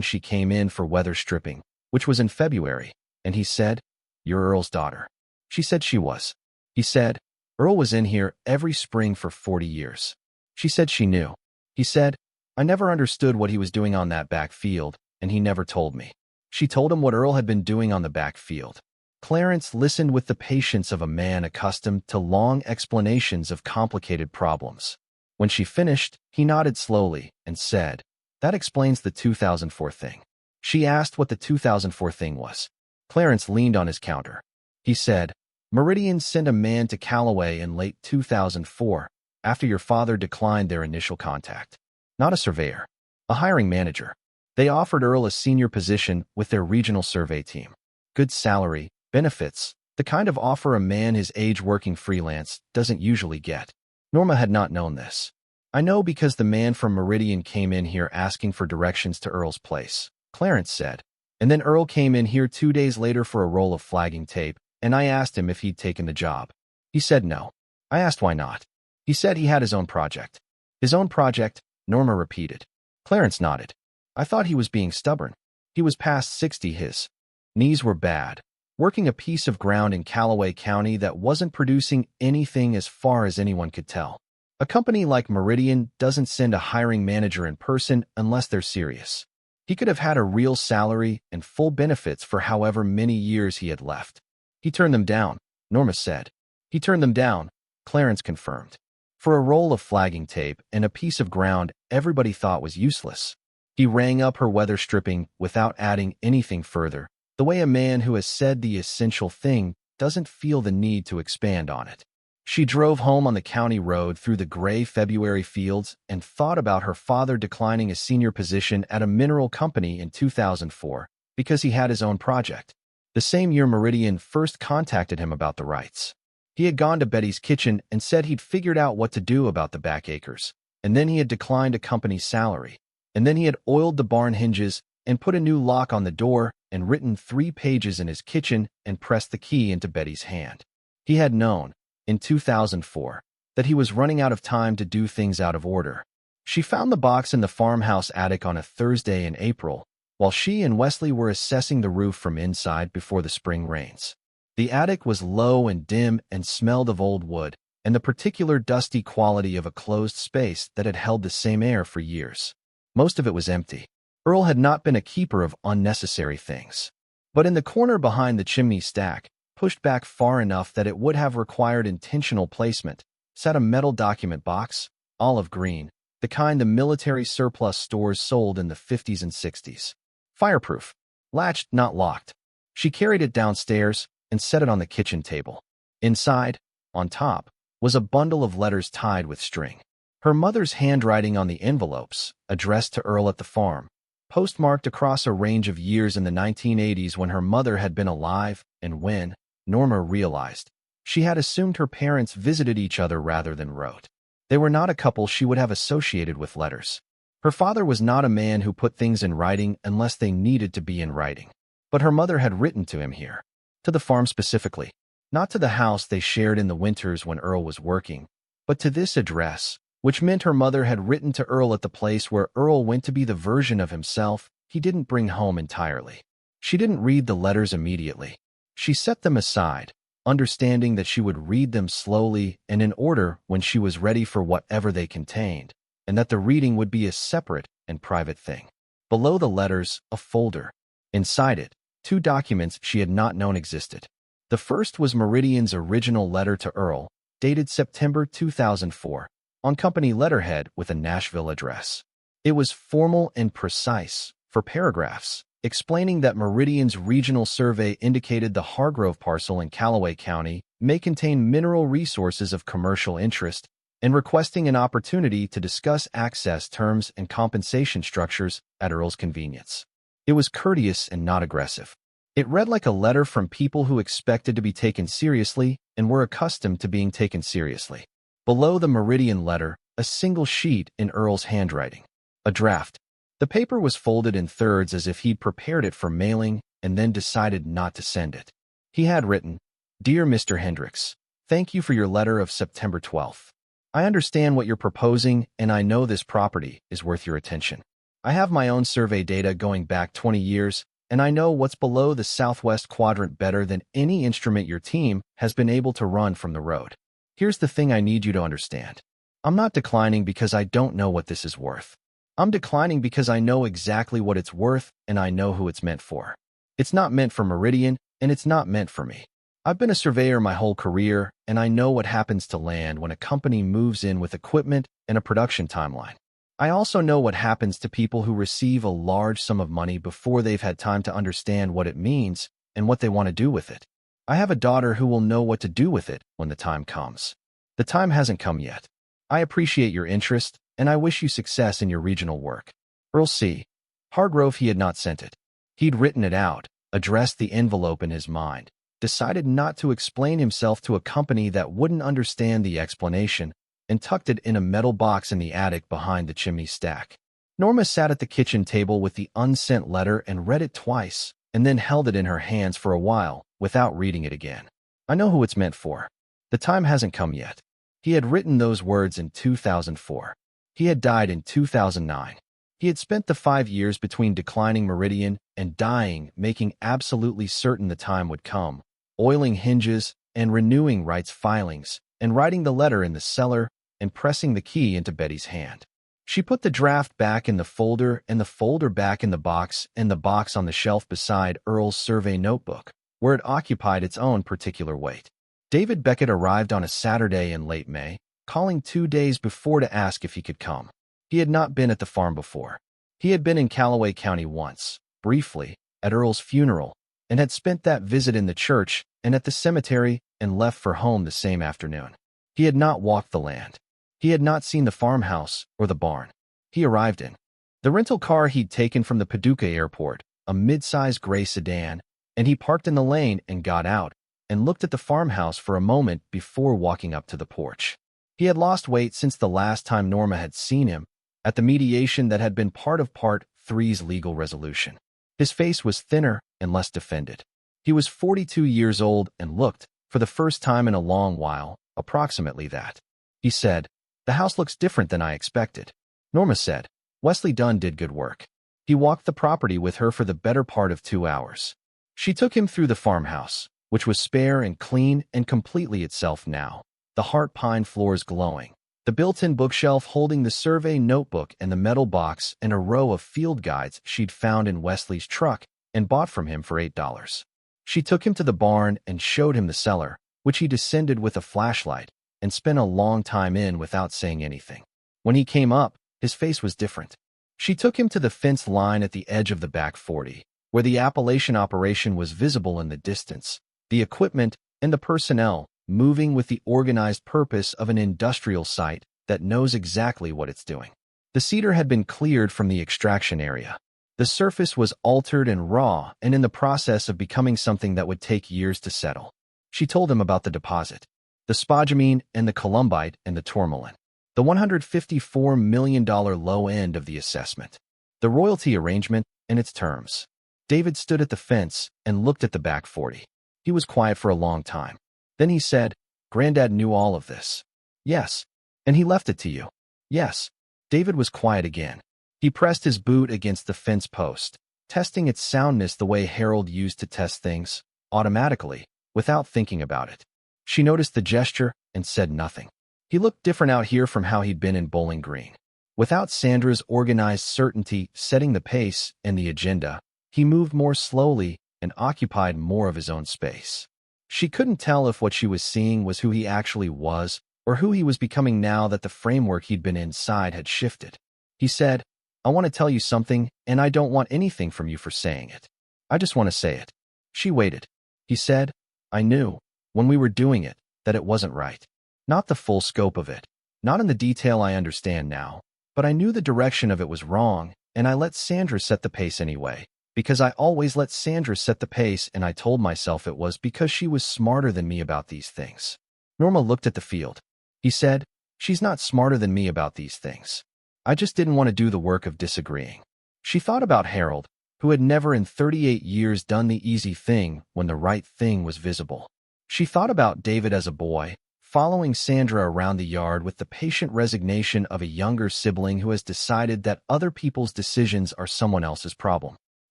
she came in for weather stripping, which was in February, and he said, "You're Earl's daughter." She said she was. He said, "Earl was in here every spring for 40 years. She said she knew. He said, "I never understood what he was doing on that back field, and he never told me." She told him what Earl had been doing on the back field. Clarence listened with the patience of a man accustomed to long explanations of complicated problems. When she finished, he nodded slowly and said, "That explains the 2004 thing." She asked what the 2004 thing was. Clarence leaned on his counter. He said, "Meridian sent a man to Calloway in late 2004, after your father declined their initial contact. Not a surveyor, a hiring manager. They offered Earl a senior position with their regional survey team. Good salary, benefits, the kind of offer a man his age working freelance doesn't usually get." Norma had not known this. "I know because the man from Meridian came in here asking for directions to Earl's place," Clarence said. "And then Earl came in here 2 days later for a roll of flagging tape, and I asked him if he'd taken the job. He said no. I asked why not. He said he had his own project." "His own project?" Norma repeated. Clarence nodded. "I thought he was being stubborn. He was past 60. His knees were bad, working a piece of ground in Calloway County that wasn't producing anything as far as anyone could tell. A company like Meridian doesn't send a hiring manager in person unless they're serious. He could have had a real salary and full benefits for however many years he had left. He turned them down," Norma said. "He turned them down," Clarence confirmed. "For a roll of flagging tape and a piece of ground everybody thought was useless." He rang up her weather stripping without adding anything further, the way a man who has said the essential thing doesn't feel the need to expand on it. She drove home on the county road through the gray February fields and thought about her father declining a senior position at a mineral company in 2004 because he had his own project. the same year Meridian first contacted him about the rights. He had gone to Betty's kitchen and said he'd figured out what to do about the back acres, and then he had declined a company's salary, and then he had oiled the barn hinges and put a new lock on the door and written 3 pages in his kitchen and pressed the key into Betty's hand. He had known, in 2004, that he was running out of time to do things out of order. She found the box in the farmhouse attic on a Thursday in April, while she and Wesley were assessing the roof from inside before the spring rains. The attic was low and dim and smelled of old wood, and the particular dusty quality of a closed space that had held the same air for years. Most of it was empty. Earl had not been a keeper of unnecessary things. But in the corner behind the chimney stack, pushed back far enough that it would have required intentional placement, sat a metal document box, olive green, the kind the military surplus stores sold in the 50s and 60s. Fireproof. Latched, not locked. She carried it downstairs and set it on the kitchen table. Inside, on top, was a bundle of letters tied with string. Her mother's handwriting on the envelopes, addressed to Earl at the farm, postmarked across a range of years in the 1980s when her mother had been alive and when, Norma realized, she had assumed her parents visited each other rather than wrote. They were not a couple she would have associated with letters. Her father was not a man who put things in writing unless they needed to be in writing. But her mother had written to him here. To the farm specifically. Not to the house they shared in the winters when Earl was working, but to this address, which meant her mother had written to Earl at the place where Earl went to be the version of himself he didn't bring home entirely. She didn't read the letters immediately. She set them aside, understanding that she would read them slowly and in order when she was ready for whatever they contained, and that the reading would be a separate and private thing. Below the letters, a folder. Inside it, 2 documents she had not known existed. The first was Meridian's original letter to Earl, dated September 2004, on company letterhead with a Nashville address. It was formal and precise, for paragraphs, explaining that Meridian's regional survey indicated the Hargrove parcel in Calloway County may contain mineral resources of commercial interest, and requesting an opportunity to discuss access terms and compensation structures at Earl's convenience. It was courteous and not aggressive. It read like a letter from people who expected to be taken seriously and were accustomed to being taken seriously. Below the Meridian letter, a single sheet in Earl's handwriting. A draft. The paper was folded in thirds as if he'd prepared it for mailing and then decided not to send it. He had written, "Dear Mr. Hendricks, thank you for your letter of September 12th. I understand what you're proposing and I know this property is worth your attention. I have my own survey data going back 20 years, and I know what's below the southwest quadrant better than any instrument your team has been able to run from the road. Here's the thing I need you to understand. I'm not declining because I don't know what this is worth. I'm declining because I know exactly what it's worth and I know who it's meant for. It's not meant for Meridian, and it's not meant for me. I've been a surveyor my whole career, and I know what happens to land when a company moves in with equipment and a production timeline. I also know what happens to people who receive a large sum of money before they've had time to understand what it means and what they want to do with it. I have a daughter who will know what to do with it when the time comes. The time hasn't come yet. I appreciate your interest, and I wish you success in your regional work. Earl C. Hargrove. He had not sent it. He'd written it out, addressed the envelope in his mind, decided not to explain himself to a company that wouldn't understand the explanation, and tucked it in a metal box in the attic behind the chimney stack. Norma sat at the kitchen table with the unsent letter and read it twice, and then held it in her hands for a while without reading it again. I know who it's meant for. The time hasn't come yet. He had written those words in 2004. He had died in 2009. He had spent the 5 years between declining Meridian and dying making absolutely certain the time would come, oiling hinges and renewing rights filings, and writing the letter in the cellar and pressing the key into Betty's hand. She put the draft back in the folder and the folder back in the box and the box on the shelf beside Earl's survey notebook, where it occupied its own particular weight. David Beckett arrived on a Saturday in late May, calling 2 days before to ask if he could come. He had not been at the farm before. He had been in Calloway County once, briefly, at Earl's funeral, and had spent that visit in the church and at the cemetery and left for home the same afternoon. He had not walked the land. He had not seen the farmhouse or the barn. He arrived in the rental car he'd taken from the Paducah airport, a mid-sized gray sedan, and he parked in the lane and got out and looked at the farmhouse for a moment before walking up to the porch. He had lost weight since the last time Norma had seen him, at the mediation that had been part of Part 3's legal resolution. His face was thinner and less defended. He was 42 years old and looked, for the first time in a long while, approximately that. He said, "The house looks different than I expected." Norma said, "Wesley Dunn did good work." He walked the property with her for the better part of 2 hours. She took him through the farmhouse, which was spare and clean and completely itself now, the heart pine floors glowing, the built-in bookshelf holding the survey notebook and the metal box and a row of field guides she'd found in Wesley's truck and bought from him for $8. She took him to the barn and showed him the cellar, which he descended with a flashlight and spent a long time in without saying anything. When he came up, his face was different. She took him to the fence line at the edge of the back 40, where the Appalachian operation was visible in the distance, the equipment and the personnel moving with the organized purpose of an industrial site that knows exactly what it's doing. The cedar had been cleared from the extraction area. The surface was altered and raw and in the process of becoming something that would take years to settle. She told him about the deposit, the spodumene and the columbite and the tourmaline, the $154 million low end of the assessment, the royalty arrangement and its terms. David stood at the fence and looked at the back 40. He was quiet for a long time. Then he said, "Granddad knew all of this." "Yes." "And he left it to you." "Yes." David was quiet again. He pressed his boot against the fence post, testing its soundness the way Harold used to test things, automatically, without thinking about it. She noticed the gesture and said nothing. He looked different out here from how he'd been in Bowling Green. Without Sandra's organized certainty setting the pace and the agenda, he moved more slowly and occupied more of his own space. She couldn't tell if what she was seeing was who he actually was or who he was becoming now that the framework he'd been inside had shifted. He said, "I want to tell you something, and I don't want anything from you for saying it. I just want to say it." She waited. He said, "I knew, when we were doing it, that it wasn't right. Not the full scope of it, not in the detail I understand now, but I knew the direction of it was wrong, and I let Sandra set the pace anyway, because I always let Sandra set the pace, and I told myself it was because she was smarter than me about these things." Norma looked at the field. He said, "She's not smarter than me about these things. I just didn't want to do the work of disagreeing." She thought about Harold, who had never in 38 years done the easy thing when the right thing was visible. She thought about David as a boy, following Sandra around the yard with the patient resignation of a younger sibling who has decided that other people's decisions are someone else's problem.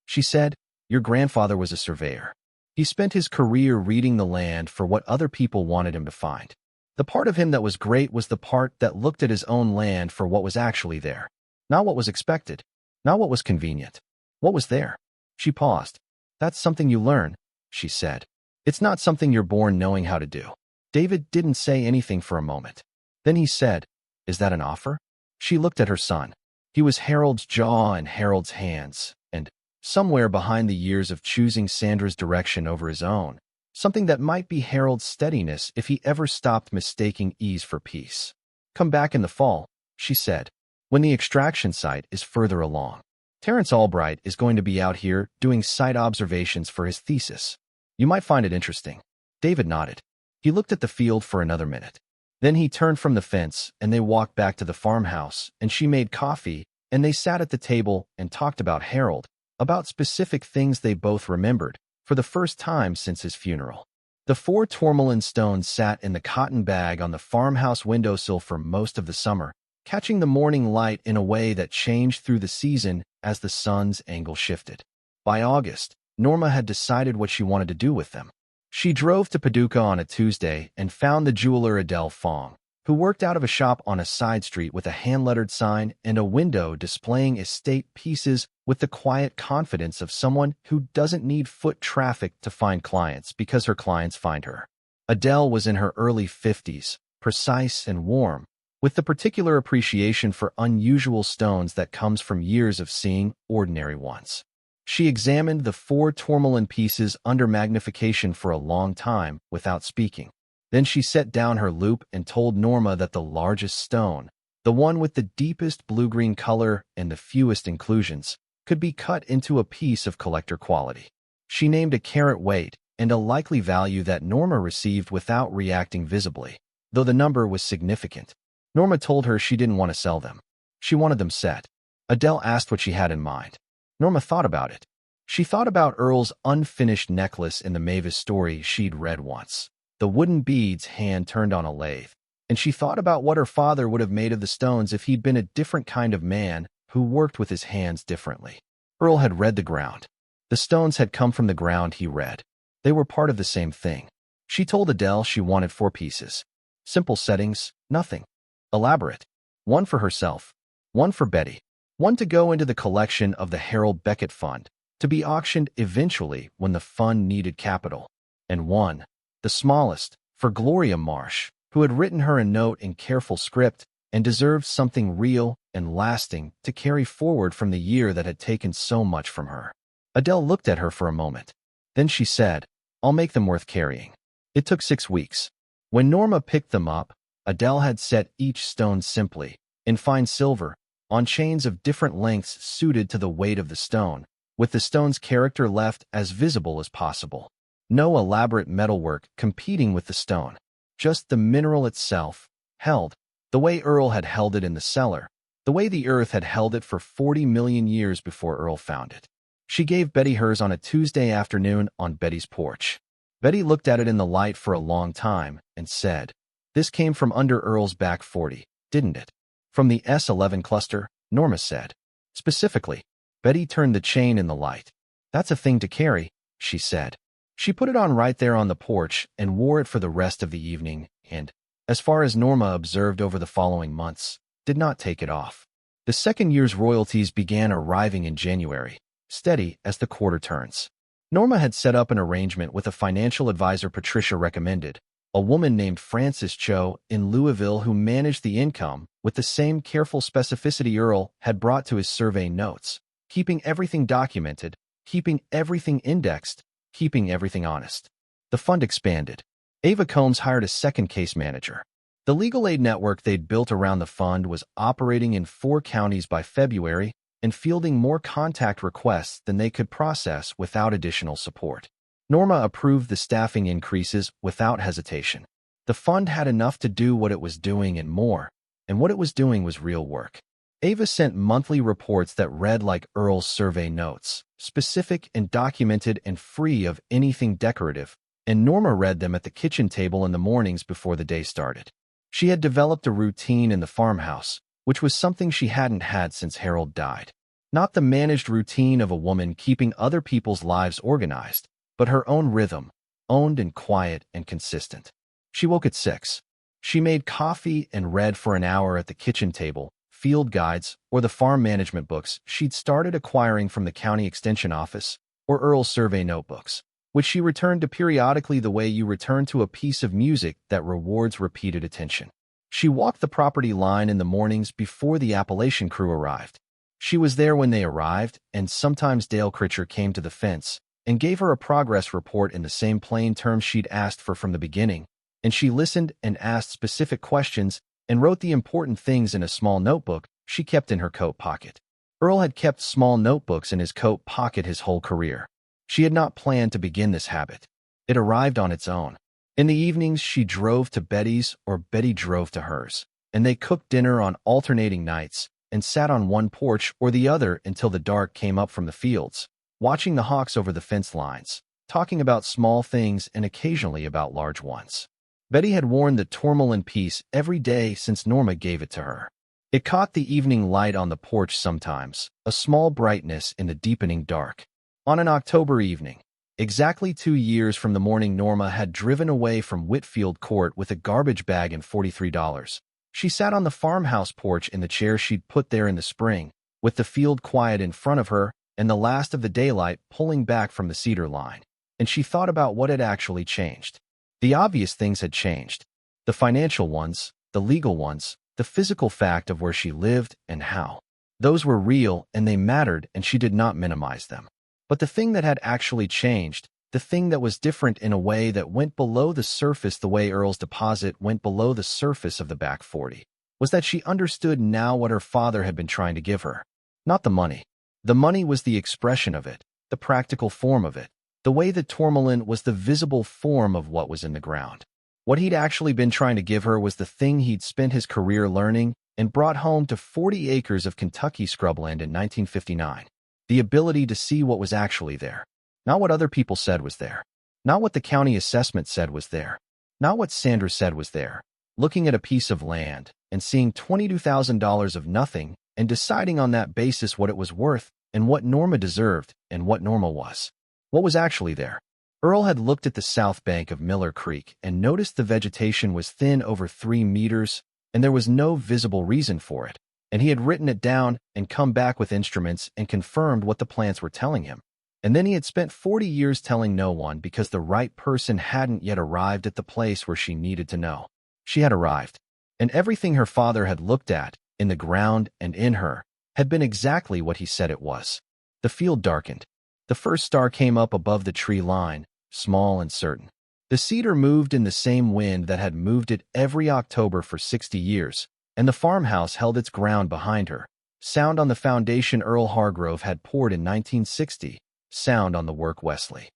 She said, "Your grandfather was a surveyor. He spent his career reading the land for what other people wanted him to find. The part of him that was great was the part that looked at his own land for what was actually there. Not what was expected. Not what was convenient. What was there." She paused. "That's something you learn," she said. "It's not something you're born knowing how to do." David didn't say anything for a moment. Then he said, "Is that an offer?" She looked at her son. He was Harold's jaw and Harold's hands, and, somewhere behind the years of choosing Sandra's direction over his own, something that might be Harold's steadiness if he ever stopped mistaking ease for peace. "Come back in the fall," she said, "when the extraction site is further along. Terrence Albright is going to be out here doing site observations for his thesis. You might find it interesting." David nodded. He looked at the field for another minute. Then he turned from the fence and they walked back to the farmhouse, and she made coffee, and they sat at the table and talked about Harold, about specific things they both remembered, for the first time since his funeral. The 4 tourmaline stones sat in the cotton bag on the farmhouse windowsill for most of the summer, catching the morning light in a way that changed through the season as the sun's angle shifted. By August, Norma had decided what she wanted to do with them. She drove to Paducah on a Tuesday and found the jeweler Adele Fong, who worked out of a shop on a side street with a hand-lettered sign and a window displaying estate pieces with the quiet confidence of someone who doesn't need foot traffic to find clients because her clients find her. Adele was in her early 50s, precise and warm, with the particular appreciation for unusual stones that comes from years of seeing ordinary ones. She examined the 4 tourmaline pieces under magnification for a long time without speaking. Then she set down her loupe and told Norma that the largest stone, the one with the deepest blue-green color and the fewest inclusions, could be cut into a piece of collector quality. She named a carat weight and a likely value that Norma received without reacting visibly, though the number was significant. Norma told her she didn't want to sell them. She wanted them set. Adele asked what she had in mind. Norma thought about it. She thought about Earl's unfinished necklace in the Mavis story she'd read once. The wooden beads hand turned on a lathe. And she thought about what her father would have made of the stones if he'd been a different kind of man who worked with his hands differently. Earl had read the ground. The stones had come from the ground, he read. They were part of the same thing. She told Adele she wanted 4 pieces. Simple settings, nothing elaborate. 1 for herself, 1 for Betty, 1 to go into the collection of the Harold Beckett Fund, to be auctioned eventually when the fund needed capital, and 1, the smallest, for Gloria Marsh, who had written her a note in careful script and deserved something real and lasting to carry forward from the year that had taken so much from her. Adele looked at her for a moment. Then she said, "I'll make them worth carrying." It took 6 weeks. When Norma picked them up, Adele had set each stone simply, in fine silver, on chains of different lengths suited to the weight of the stone, with the stone's character left as visible as possible. No elaborate metalwork competing with the stone. Just the mineral itself, held, the way Earl had held it in the cellar, the way the earth had held it for 40 million years before Earl found it. She gave Betty hers on a Tuesday afternoon on Betty's porch. Betty looked at it in the light for a long time and said, "This came from under Earl's back 40, didn't it?" "From the S11 cluster," Norma said. "Specifically." Betty turned the chain in the light. "That's a thing to carry," she said. She put it on right there on the porch and wore it for the rest of the evening and, as far as Norma observed over the following months, did not take it off. The second year's royalties began arriving in January, steady as the quarter turns. Norma had set up an arrangement with a financial advisor Patricia recommended, a woman named Frances Cho in Louisville who managed the income with the same careful specificity Earl had brought to his survey notes, keeping everything documented, keeping everything indexed, keeping everything honest. The fund expanded. Ava Combs hired a second case manager. The legal aid network they'd built around the fund was operating in 4 counties by February and fielding more contact requests than they could process without additional support. Norma approved the staffing increases without hesitation. The fund had enough to do what it was doing and more, and what it was doing was real work. Ava sent monthly reports that read like Earl's survey notes, specific and documented and free of anything decorative, and Norma read them at the kitchen table in the mornings before the day started. She had developed a routine in the farmhouse, which was something she hadn't had since Harold died. Not the managed routine of a woman keeping other people's lives organized, but her own rhythm, owned and quiet and consistent. She woke at 6. She made coffee and read for an hour at the kitchen table, field guides, or the farm management books she'd started acquiring from the county extension office, or Earl's survey notebooks, which she returned to periodically the way you return to a piece of music that rewards repeated attention. She walked the property line in the mornings before the Appalachian crew arrived. She was there when they arrived, and sometimes Dale Critcher came to the fence and gave her a progress report in the same plain terms she'd asked for from the beginning, and she listened and asked specific questions and wrote the important things in a small notebook she kept in her coat pocket. Earl had kept small notebooks in his coat pocket his whole career. She had not planned to begin this habit. It arrived on its own. In the evenings, she drove to Betty's or Betty drove to hers, and they cooked dinner on alternating nights and sat on one porch or the other until the dark came up from the fields, watching the hawks over the fence lines, talking about small things and occasionally about large ones. Betty had worn the tourmaline piece every day since Norma gave it to her. It caught the evening light on the porch sometimes, a small brightness in the deepening dark. On an October evening, exactly 2 years from the morning Norma had driven away from Whitfield Court with a garbage bag and $43, she sat on the farmhouse porch in the chair she'd put there in the spring, with the field quiet in front of her and the last of the daylight pulling back from the cedar line, and she thought about what had actually changed. The obvious things had changed. The financial ones, the legal ones, the physical fact of where she lived and how. Those were real and they mattered, and she did not minimize them. But the thing that had actually changed, the thing that was different in a way that went below the surface the way Earl's deposit went below the surface of the back 40, was that she understood now what her father had been trying to give her. Not the money. The money was the expression of it, the practical form of it. The way the tourmaline was the visible form of what was in the ground. What he'd actually been trying to give her was the thing he'd spent his career learning and brought home to 40 acres of Kentucky scrubland in 1959. The ability to see what was actually there. Not what other people said was there. Not what the county assessment said was there. Not what Sandra said was there. Looking at a piece of land and seeing $22,000 of nothing and deciding on that basis what it was worth and what Norma deserved and what Norma was. What was actually there? Earl had looked at the south bank of Miller Creek and noticed the vegetation was thin over 3 meters and there was no visible reason for it, and he had written it down and come back with instruments and confirmed what the plants were telling him. And then he had spent 40 years telling no one because the right person hadn't yet arrived at the place where she needed to know. She had arrived, and everything her father had looked at, in the ground and in her, had been exactly what he said it was. The field darkened. The first star came up above the tree line, small and certain. The cedar moved in the same wind that had moved it every October for 60 years, and the farmhouse held its ground behind her. Sound on the foundation Earl Hargrove had poured in 1960. Sound on the work Wesley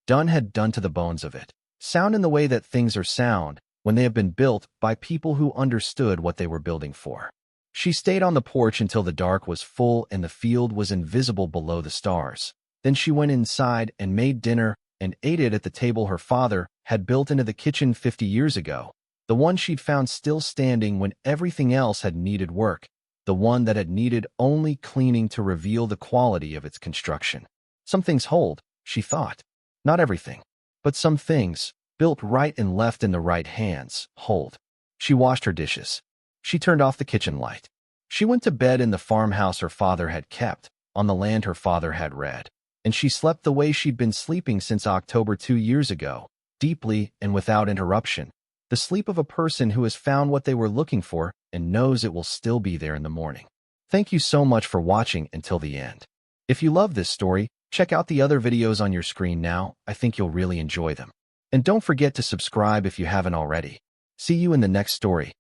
Dunn had done to the bones of it. Sound in the way that things are sound when they have been built by people who understood what they were building for. She stayed on the porch until the dark was full and the field was invisible below the stars. Then she went inside and made dinner and ate it at the table her father had built into the kitchen 50 years ago, the one she'd found still standing when everything else had needed work, the one that had needed only cleaning to reveal the quality of its construction. Some things hold, she thought. Not everything, but some things, built right and left in the right hands, hold. She washed her dishes. She turned off the kitchen light. She went to bed in the farmhouse her father had kept, on the land her father had read. And she slept the way she'd been sleeping since October 2 years ago, deeply and without interruption. The sleep of a person who has found what they were looking for and knows it will still be there in the morning. Thank you so much for watching until the end. If you love this story, check out the other videos on your screen now. I think you'll really enjoy them. And don't forget to subscribe if you haven't already. See you in the next story.